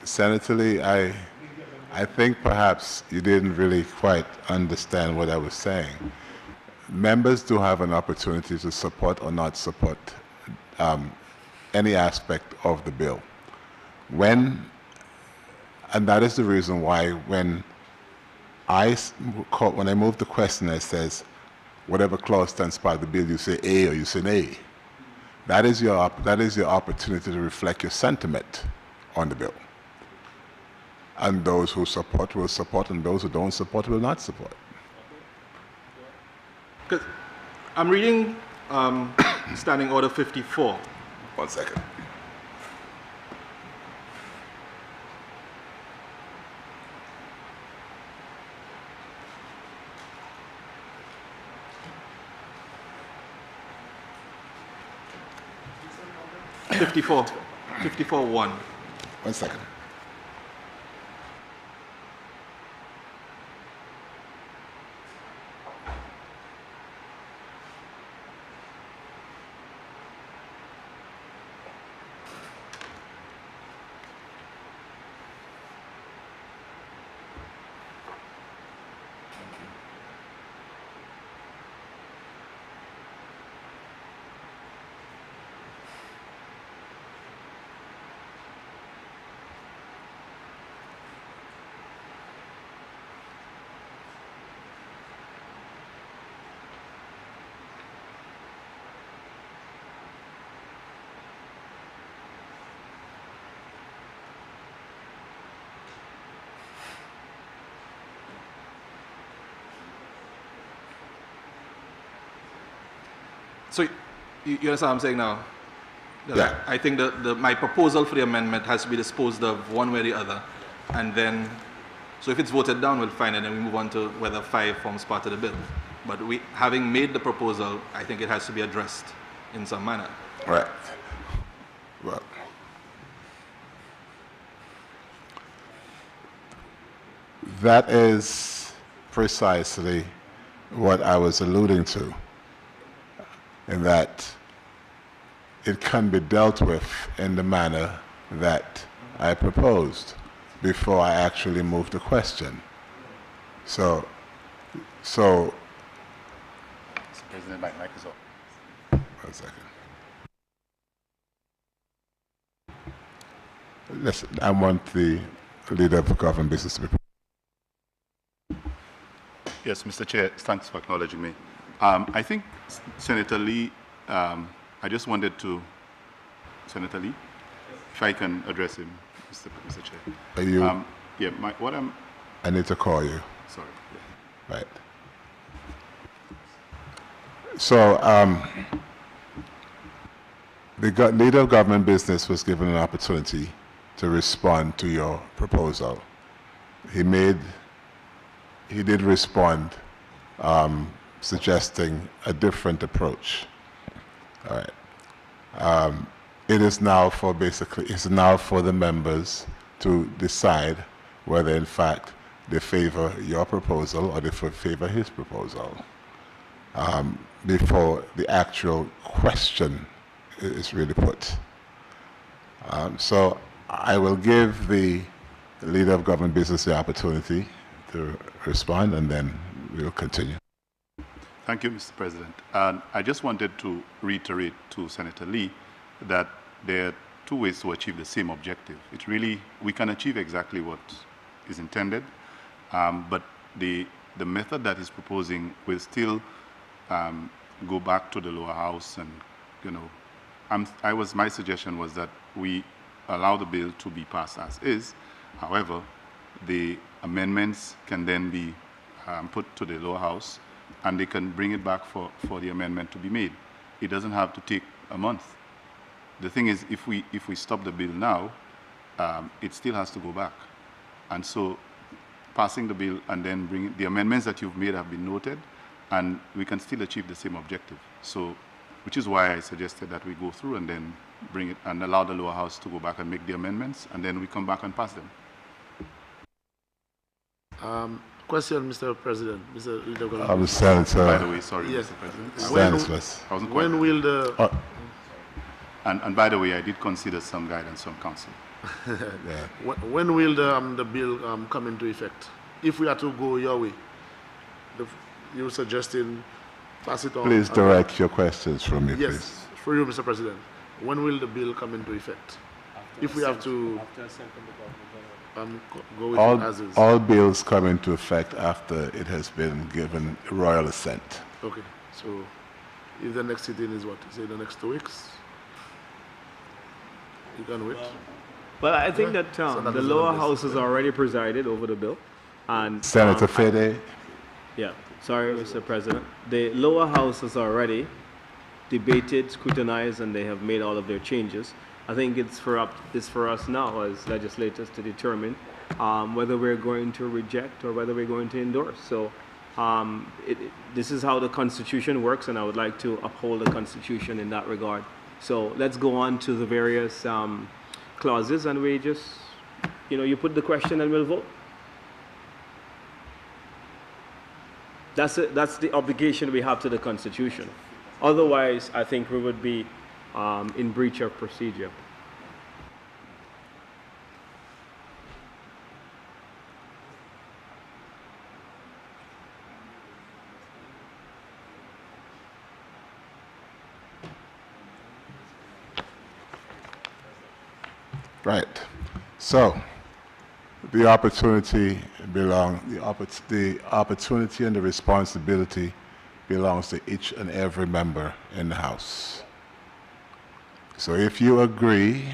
Senator Lee, I think perhaps you didn't really quite understand what I was saying. Members do have an opportunity to support or not support any aspect of the bill. And that is the reason why when I move the question, it says, whatever clause stands part of the bill, you say A or you say nay. That is your opportunity to reflect your sentiment on the bill. And those who support will support, and those who don't support will not support. Because I'm reading Standing Order 54. 1 second. Fifty-four 1. 1 second. You understand what I'm saying now? Yeah. I think my proposal for the amendment has to be disposed of one way or the other. And then, so if it's voted down, we'll find it, and we move on to whether 5 forms part of the bill. But having made the proposal, I think it has to be addressed in some manner. Right. Well, that is precisely what I was alluding to, in that it can be dealt with in the manner that I proposed before I actually moved the question. So Mr. President, my mic is off. 1 second. Listen, I want the leader of government business to be. Yes, Mr. Chair, thanks for acknowledging me. I think Senator Lee, I just wanted to, Senator Lee, if I can address him, Mr. Chair. Are you? Yeah, I need to call you. Sorry. Yeah. Right. So, the leader of government business was given an opportunity to respond to your proposal. He did respond, suggesting a different approach. All right. It is now for the members to decide whether in fact they favor your proposal or they favor his proposal, before the actual question is really put. So I will give the leader of government business the opportunity to respond, and then we'll continue. Thank you, Mr. President. And I just wanted to reiterate to Senator Lee that there are 2 ways to achieve the same objective. We can achieve exactly what is intended, but the method that he's proposing will still go back to the lower house, and my suggestion was that we allow the bill to be passed as is. However, the amendments can then be put to the lower house, and they can bring it back for the amendment to be made. It doesn't have to take a month. The thing is, if we stop the bill now, it still has to go back. And so passing the bill and then bringing the amendments that you've made have been noted, and we can still achieve the same objective. So, which is why I suggested that we go through and then bring it and allow the lower house to go back and make the amendments, and then we come back and pass them. Question, Mr. President. Mr. Leader. Senator. By the way, sorry, Yes. Mr. President. Stanislas. I wasn't quite. When will the And by the way, I did consider some guidance from council. Yeah. when will the bill come into effect? If we are to go your way, you're suggesting pass it on. Please direct your questions from me, Yes, please. for you, Mr. President. When will the bill come into effect? If we have to go with it as is. All bills come into effect after it has been given royal assent. Okay, so if the next sitting is what? Say the next 2 weeks? You can wait. Well, I think that So that the is lower on this. house has already presided over the bill. And Senator Fede. Yeah, sorry, Mr. President. The lower house has already debated, scrutinized, and they have made all of their changes. I think it's for us now as legislators to determine whether we're going to reject or whether we're going to endorse. So this is how the Constitution works, and I would like to uphold the Constitution in that regard. So let's go on to the various clauses, and we just, you put the question and we'll vote. That's the obligation we have to the Constitution. Otherwise, I think we would be in breach of procedure. Right. So the opportunity and the responsibility belongs to each and every member in the House. So if you agree,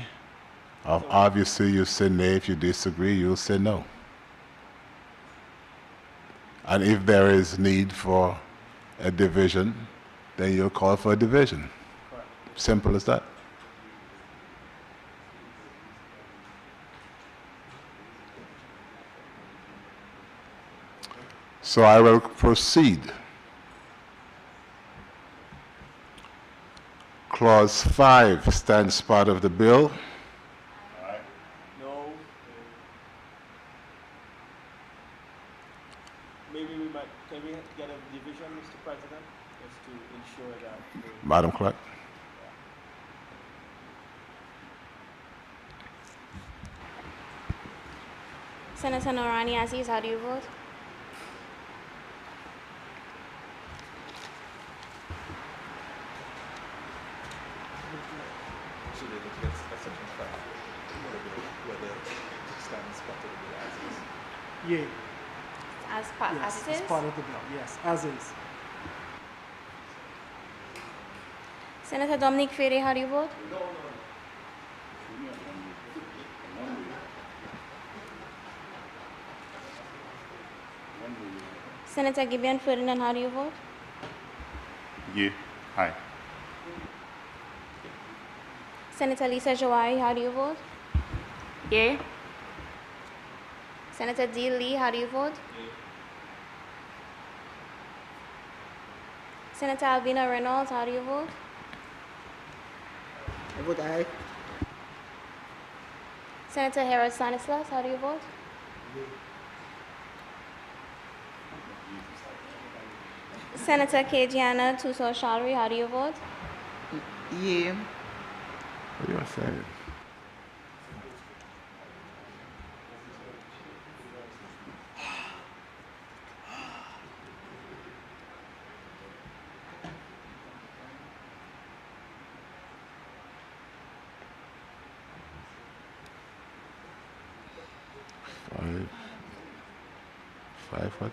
obviously you say nay. If you disagree, you'll say no. And if there is need for a division, then you'll call for a division. Correct. Simple as that. So I will proceed. Clause 5 stands part of the bill. No. Maybe can we get a division, Mr. President, just to ensure that. Madam Clerk. Senator Norani Aziz, how do you vote? Yea. As Yes, it as is? part of the bill. Yes, as is. Senator Dominic Ferry, how do you vote? Senator Gibeon Ferdinand, how do you vote? Yea. Aye. Senator Lisa Jawari, how do you vote? Yea. Senator Dee Lee, how do you vote? Senator Alvina Reynolds, how do you vote? I vote aye. Senator Harold Stanislas, how do you vote? Senator Kejiana Tuso Shalri, how do you vote? Yea. What are you saying? Five what?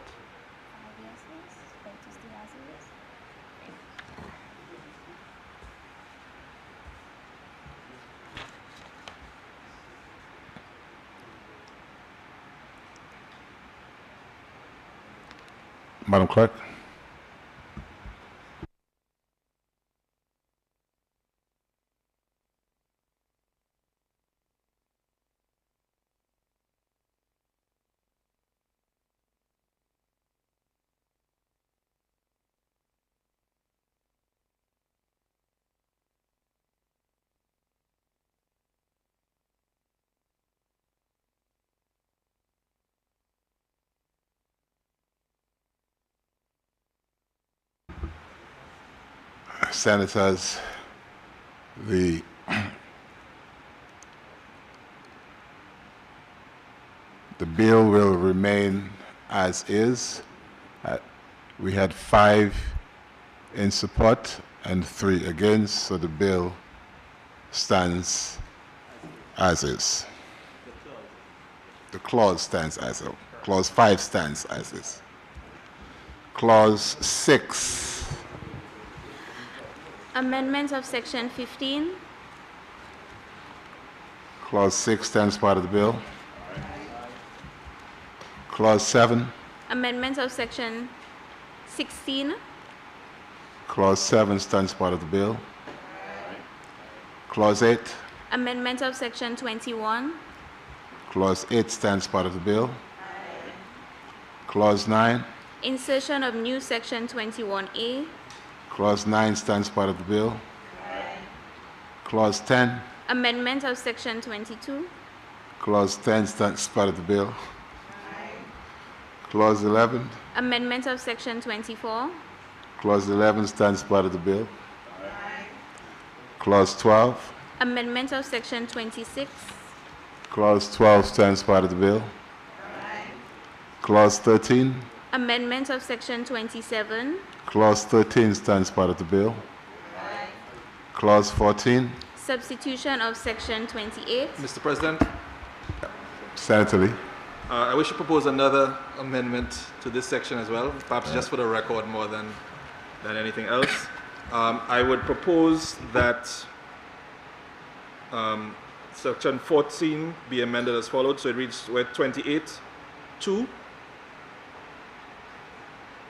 Madam Clerk. Senators, the bill will remain as is. We had 5 in support and 3 against, so the bill stands as is. The clause stands as is. Clause 5 stands as is. Clause 6. Amendments of Section 15. Clause 6 stands part of the bill. Clause 7. Amendments of Section 16. Clause 7 stands part of the bill. Clause 8. Amendment of Section 21. Clause 8 stands part of the bill. Clause 9. Insertion of new Section 21A. Clause 9 stands part of the bill. Clause 10. Amendment of Section 22. Clause 10 stands part of the bill. Clause 11. Amendment of Section 24. Clause 11 stands part of the bill. Clause 12. Amendment of Section 26. Clause 12 stands part of the bill. Clause 13. Amendment of Section 27. Clause 13 stands part of the bill. Clause 14. Substitution of Section 28. Mr. President, Senator Lee. I wish to propose another amendment to this section as well, perhaps just for the record more than anything else. I would propose that Section 14 be amended as followed. So it reads where 28(2).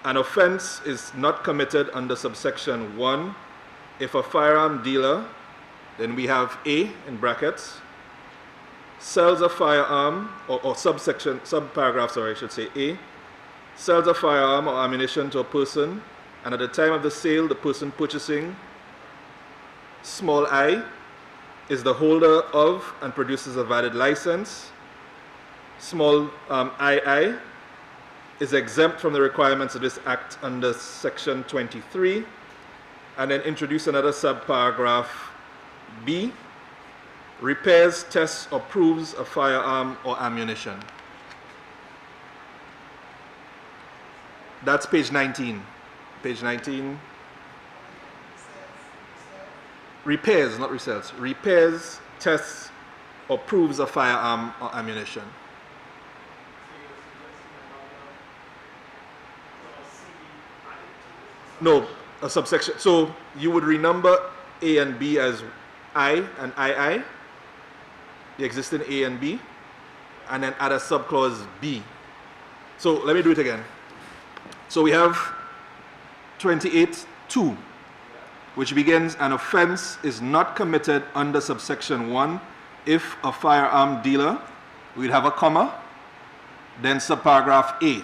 An offense is not committed under subsection 1 if a firearm dealer, then we have A in brackets, sells a firearm, or subparagraph, sorry, I should say A, sells a firearm or ammunition to a person, and at the time of the sale, the person purchasing, small I, is the holder of and produces a valid license. Small II is exempt from the requirements of this act under section 23, and then introduce another subparagraph B, repairs, tests, or proves a firearm or ammunition. That's page 19. Page 19. Repairs, not resells. Repairs, tests, or proves a firearm or ammunition. No, a subsection. So you would renumber A and B as I and II, the existing A and B, and then add a subclause B. So let me do it again. So we have 28(2), which begins, an offense is not committed under subsection 1 if a firearm dealer, we'd have a comma, then subparagraph A,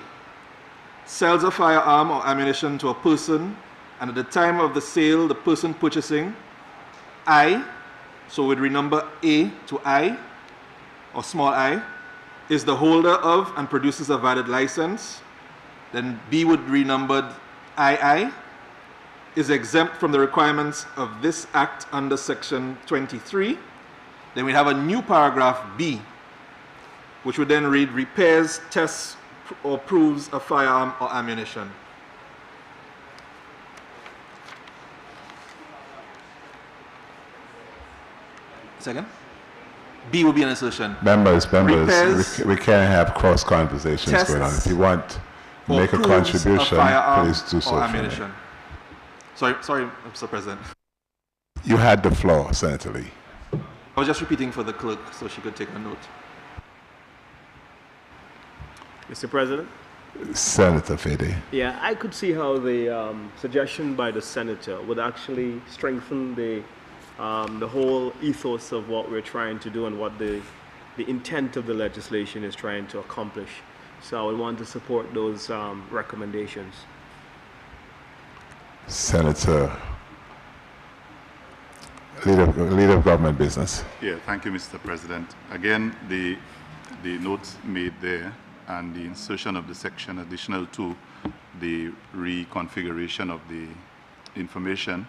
sells a firearm or ammunition to a person, and at the time of the sale, the person purchasing, I, so we'd renumber A to I, or small I, is the holder of and produces a valid license. Then B would renumbered II, is exempt from the requirements of this act under section 23. Then we have a new paragraph B, which would then read, repairs, tests, or proves a firearm or ammunition. Second? B will be an assertion. Members, Repairs, we can't have cross conversations tests, going on. If you want to or make a proves contribution, firearm please do so. or for me. ammunition. Sorry, Mr. President. You had the floor, Senator Lee. I was just repeating for the clerk so she could take a note. Mr. President? Senator Fede. Yeah, I could see how the suggestion by the senator would actually strengthen the whole ethos of what we're trying to do and what the intent of the legislation is trying to accomplish. So I would want to support those recommendations. Senator, Leader of Government Business. Yeah, thank you, Mr. President. Again, the notes made there and the insertion of the section additional to the reconfiguration of the information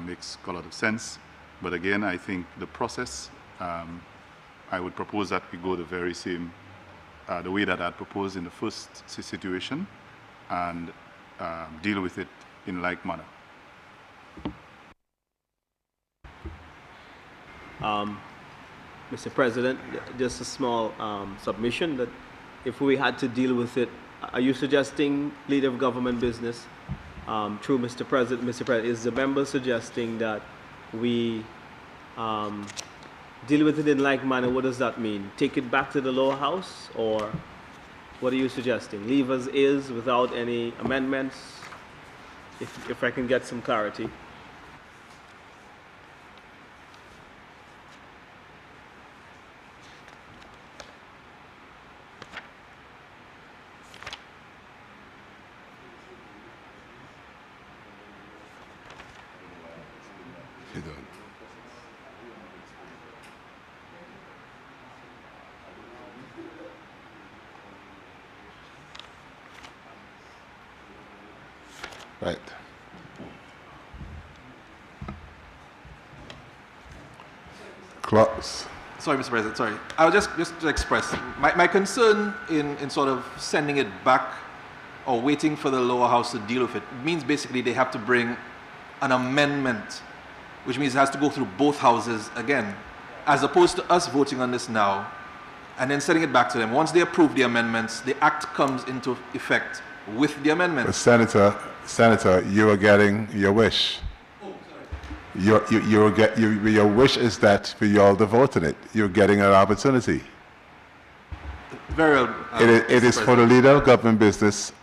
makes a lot of sense. But again, I think the process, I would propose that we go the very same, the way that I proposed in the first situation, and deal with it in like manner. Mr. President, just a small submission that if we had to deal with it, are you suggesting Leader of Government Business, through Mr. President, is the member suggesting that we deal with it in like manner? What does that mean? Take it back to the lower house, or what are you suggesting? Leave as is without any amendments? If I can get some clarity. Right. Close. Sorry, Mr. President, sorry. I will just to express my concern in sort of sending it back or waiting for the lower house to deal with it. It means basically they have to bring an amendment, which means it has to go through both houses again, as opposed to us voting on this now and then sending it back to them. Once they approve the amendments, the act comes into effect with the amendments. But Senator, you are getting your wish. Your wish is that for you all to vote on it. You're getting an opportunity. Very well. It is for the Leader of Government Business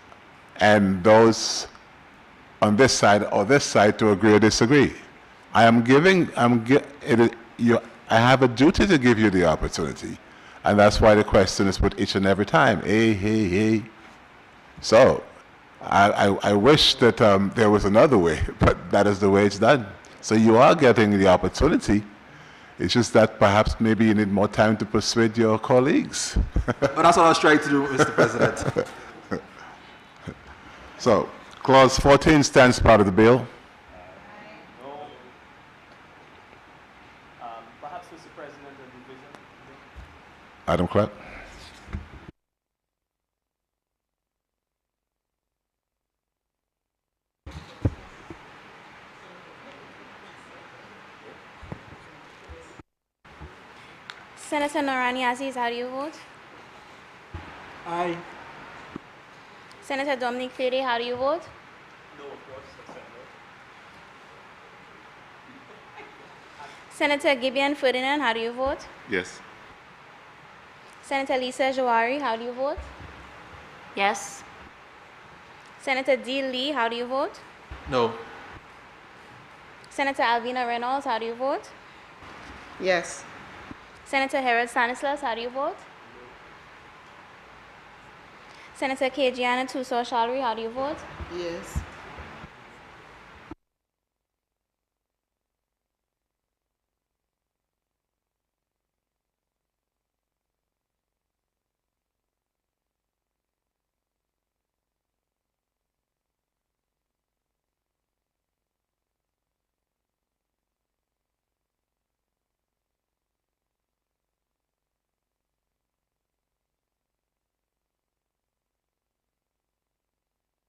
and those on this side or this side to agree or disagree. I have a duty to give you the opportunity. And that's why the question is put each and every time. Hey. So, I wish that there was another way, but that is the way it's done. So you are getting the opportunity. It's just that perhaps maybe you need more time to persuade your colleagues. But that's what I was trying to do, Mr. President. So, Clause 14 stands part of the bill. Perhaps, Mr. President, a division. Madam Clerk. Senator Norani Aziz, how do you vote? Aye. Senator Dominic Fede, how do you vote? No, of course. Senator Gibeon Ferdinand, how do you vote? Yes. Senator Lisa Jawari, how do you vote? Yes. Senator Dee Lee, how do you vote? No. Senator Alvina Reynolds, how do you vote? Yes. Senator Harold Stanislas, how do you vote? Senator Kejiana Tuso-Shalri, how do you vote? Yes.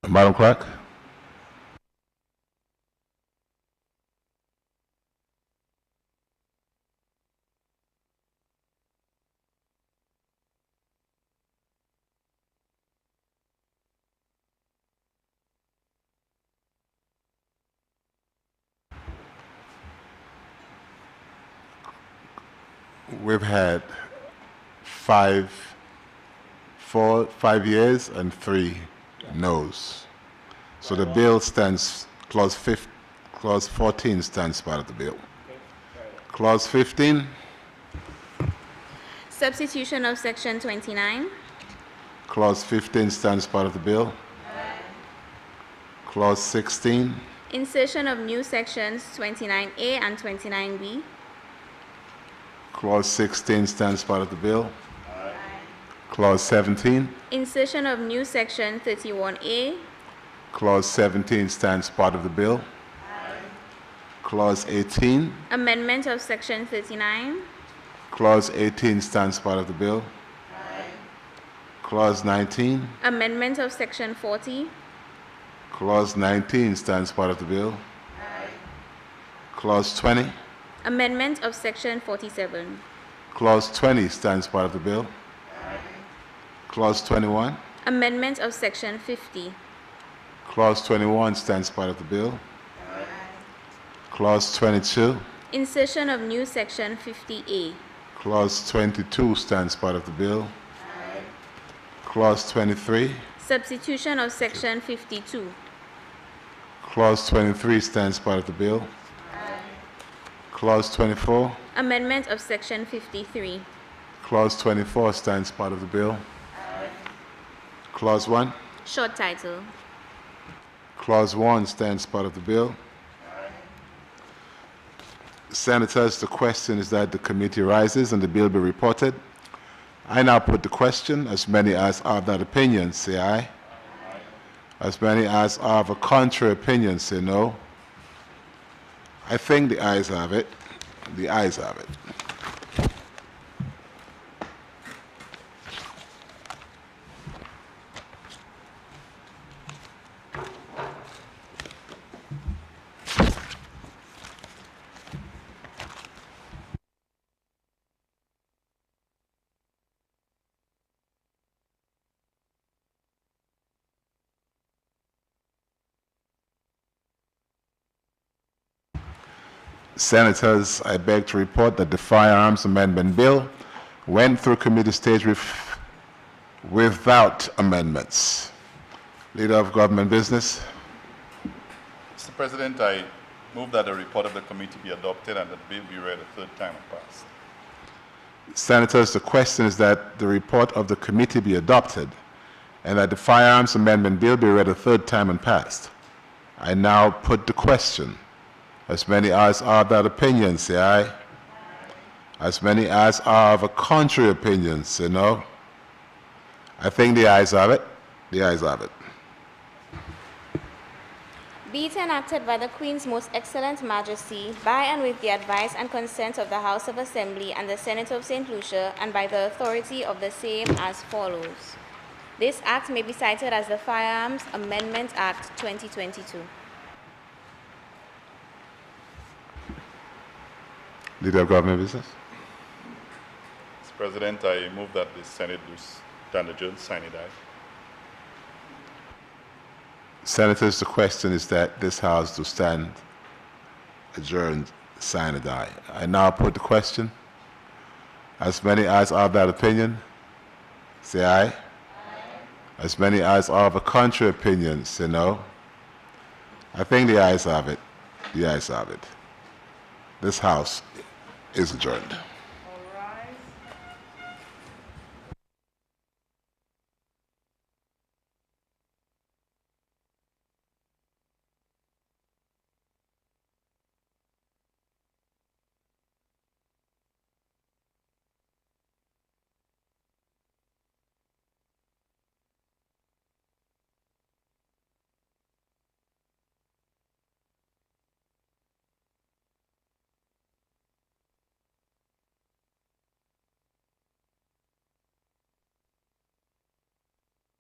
Madam Clerk. We've had 5 years and 3 no's. So the bill stands, clause 14 stands part of the bill. Clause 15. Substitution of section 29. Clause 15 stands part of the bill. Clause 16. Insertion of new sections 29A and 29B. Clause 16 stands part of the bill. Clause 17. Insertion of new section 31A. Clause 17 stands part of the bill. Clause 18. Amendment of section 39. Clause 18 stands part of the bill. Clause 19. Amendment of section 40. Clause 19 stands part of the bill. Clause 20. Amendment of section 47. Clause 20 stands part of the bill. Clause 21. Amendment of section 50. Clause 21 stands part of the bill. Clause 22. Insertion of new section 50A. Clause 22 stands part of the bill. Clause 23. Substitution of section 52. Clause 23 stands part of the bill. Clause 24. Amendment of section 53. Clause 24 stands part of the bill. Clause 1. Short title. Clause 1 stands part of the bill. Senators, the question is that the committee rises and the bill be reported. I now put the question. As many as are of that opinion, say aye. As many as are of a contrary opinion, say no. I think the ayes have it. The ayes have it. Senators, I beg to report that the Firearms Amendment Bill went through committee stage without amendments. Leader of Government Business. Mr. President, I move that the report of the committee be adopted and that the bill be read a third time and passed. Senators, the question is that the report of the committee be adopted and that the Firearms Amendment Bill be read a third time and passed. I now put the question. As many as are of that opinion, say aye. As many as are of a contrary opinion, say no. I think the ayes have it. The ayes have it. Be it enacted by the Queen's Most Excellent Majesty, by and with the advice and consent of the House of Assembly and the Senate of St. Lucia, and by the authority of the same as follows. This act may be cited as the Firearms Amendment Act 2022. Leader of Government Business. Mr. President, I move that the Senate do stand adjourned, sine die. Senators, the question is that this House do stand adjourned, sine die. I now put the question. As many as are of that opinion, say aye. As many as are of a contrary opinion, say no. I think the ayes have it. The ayes have it. This House is adjourned.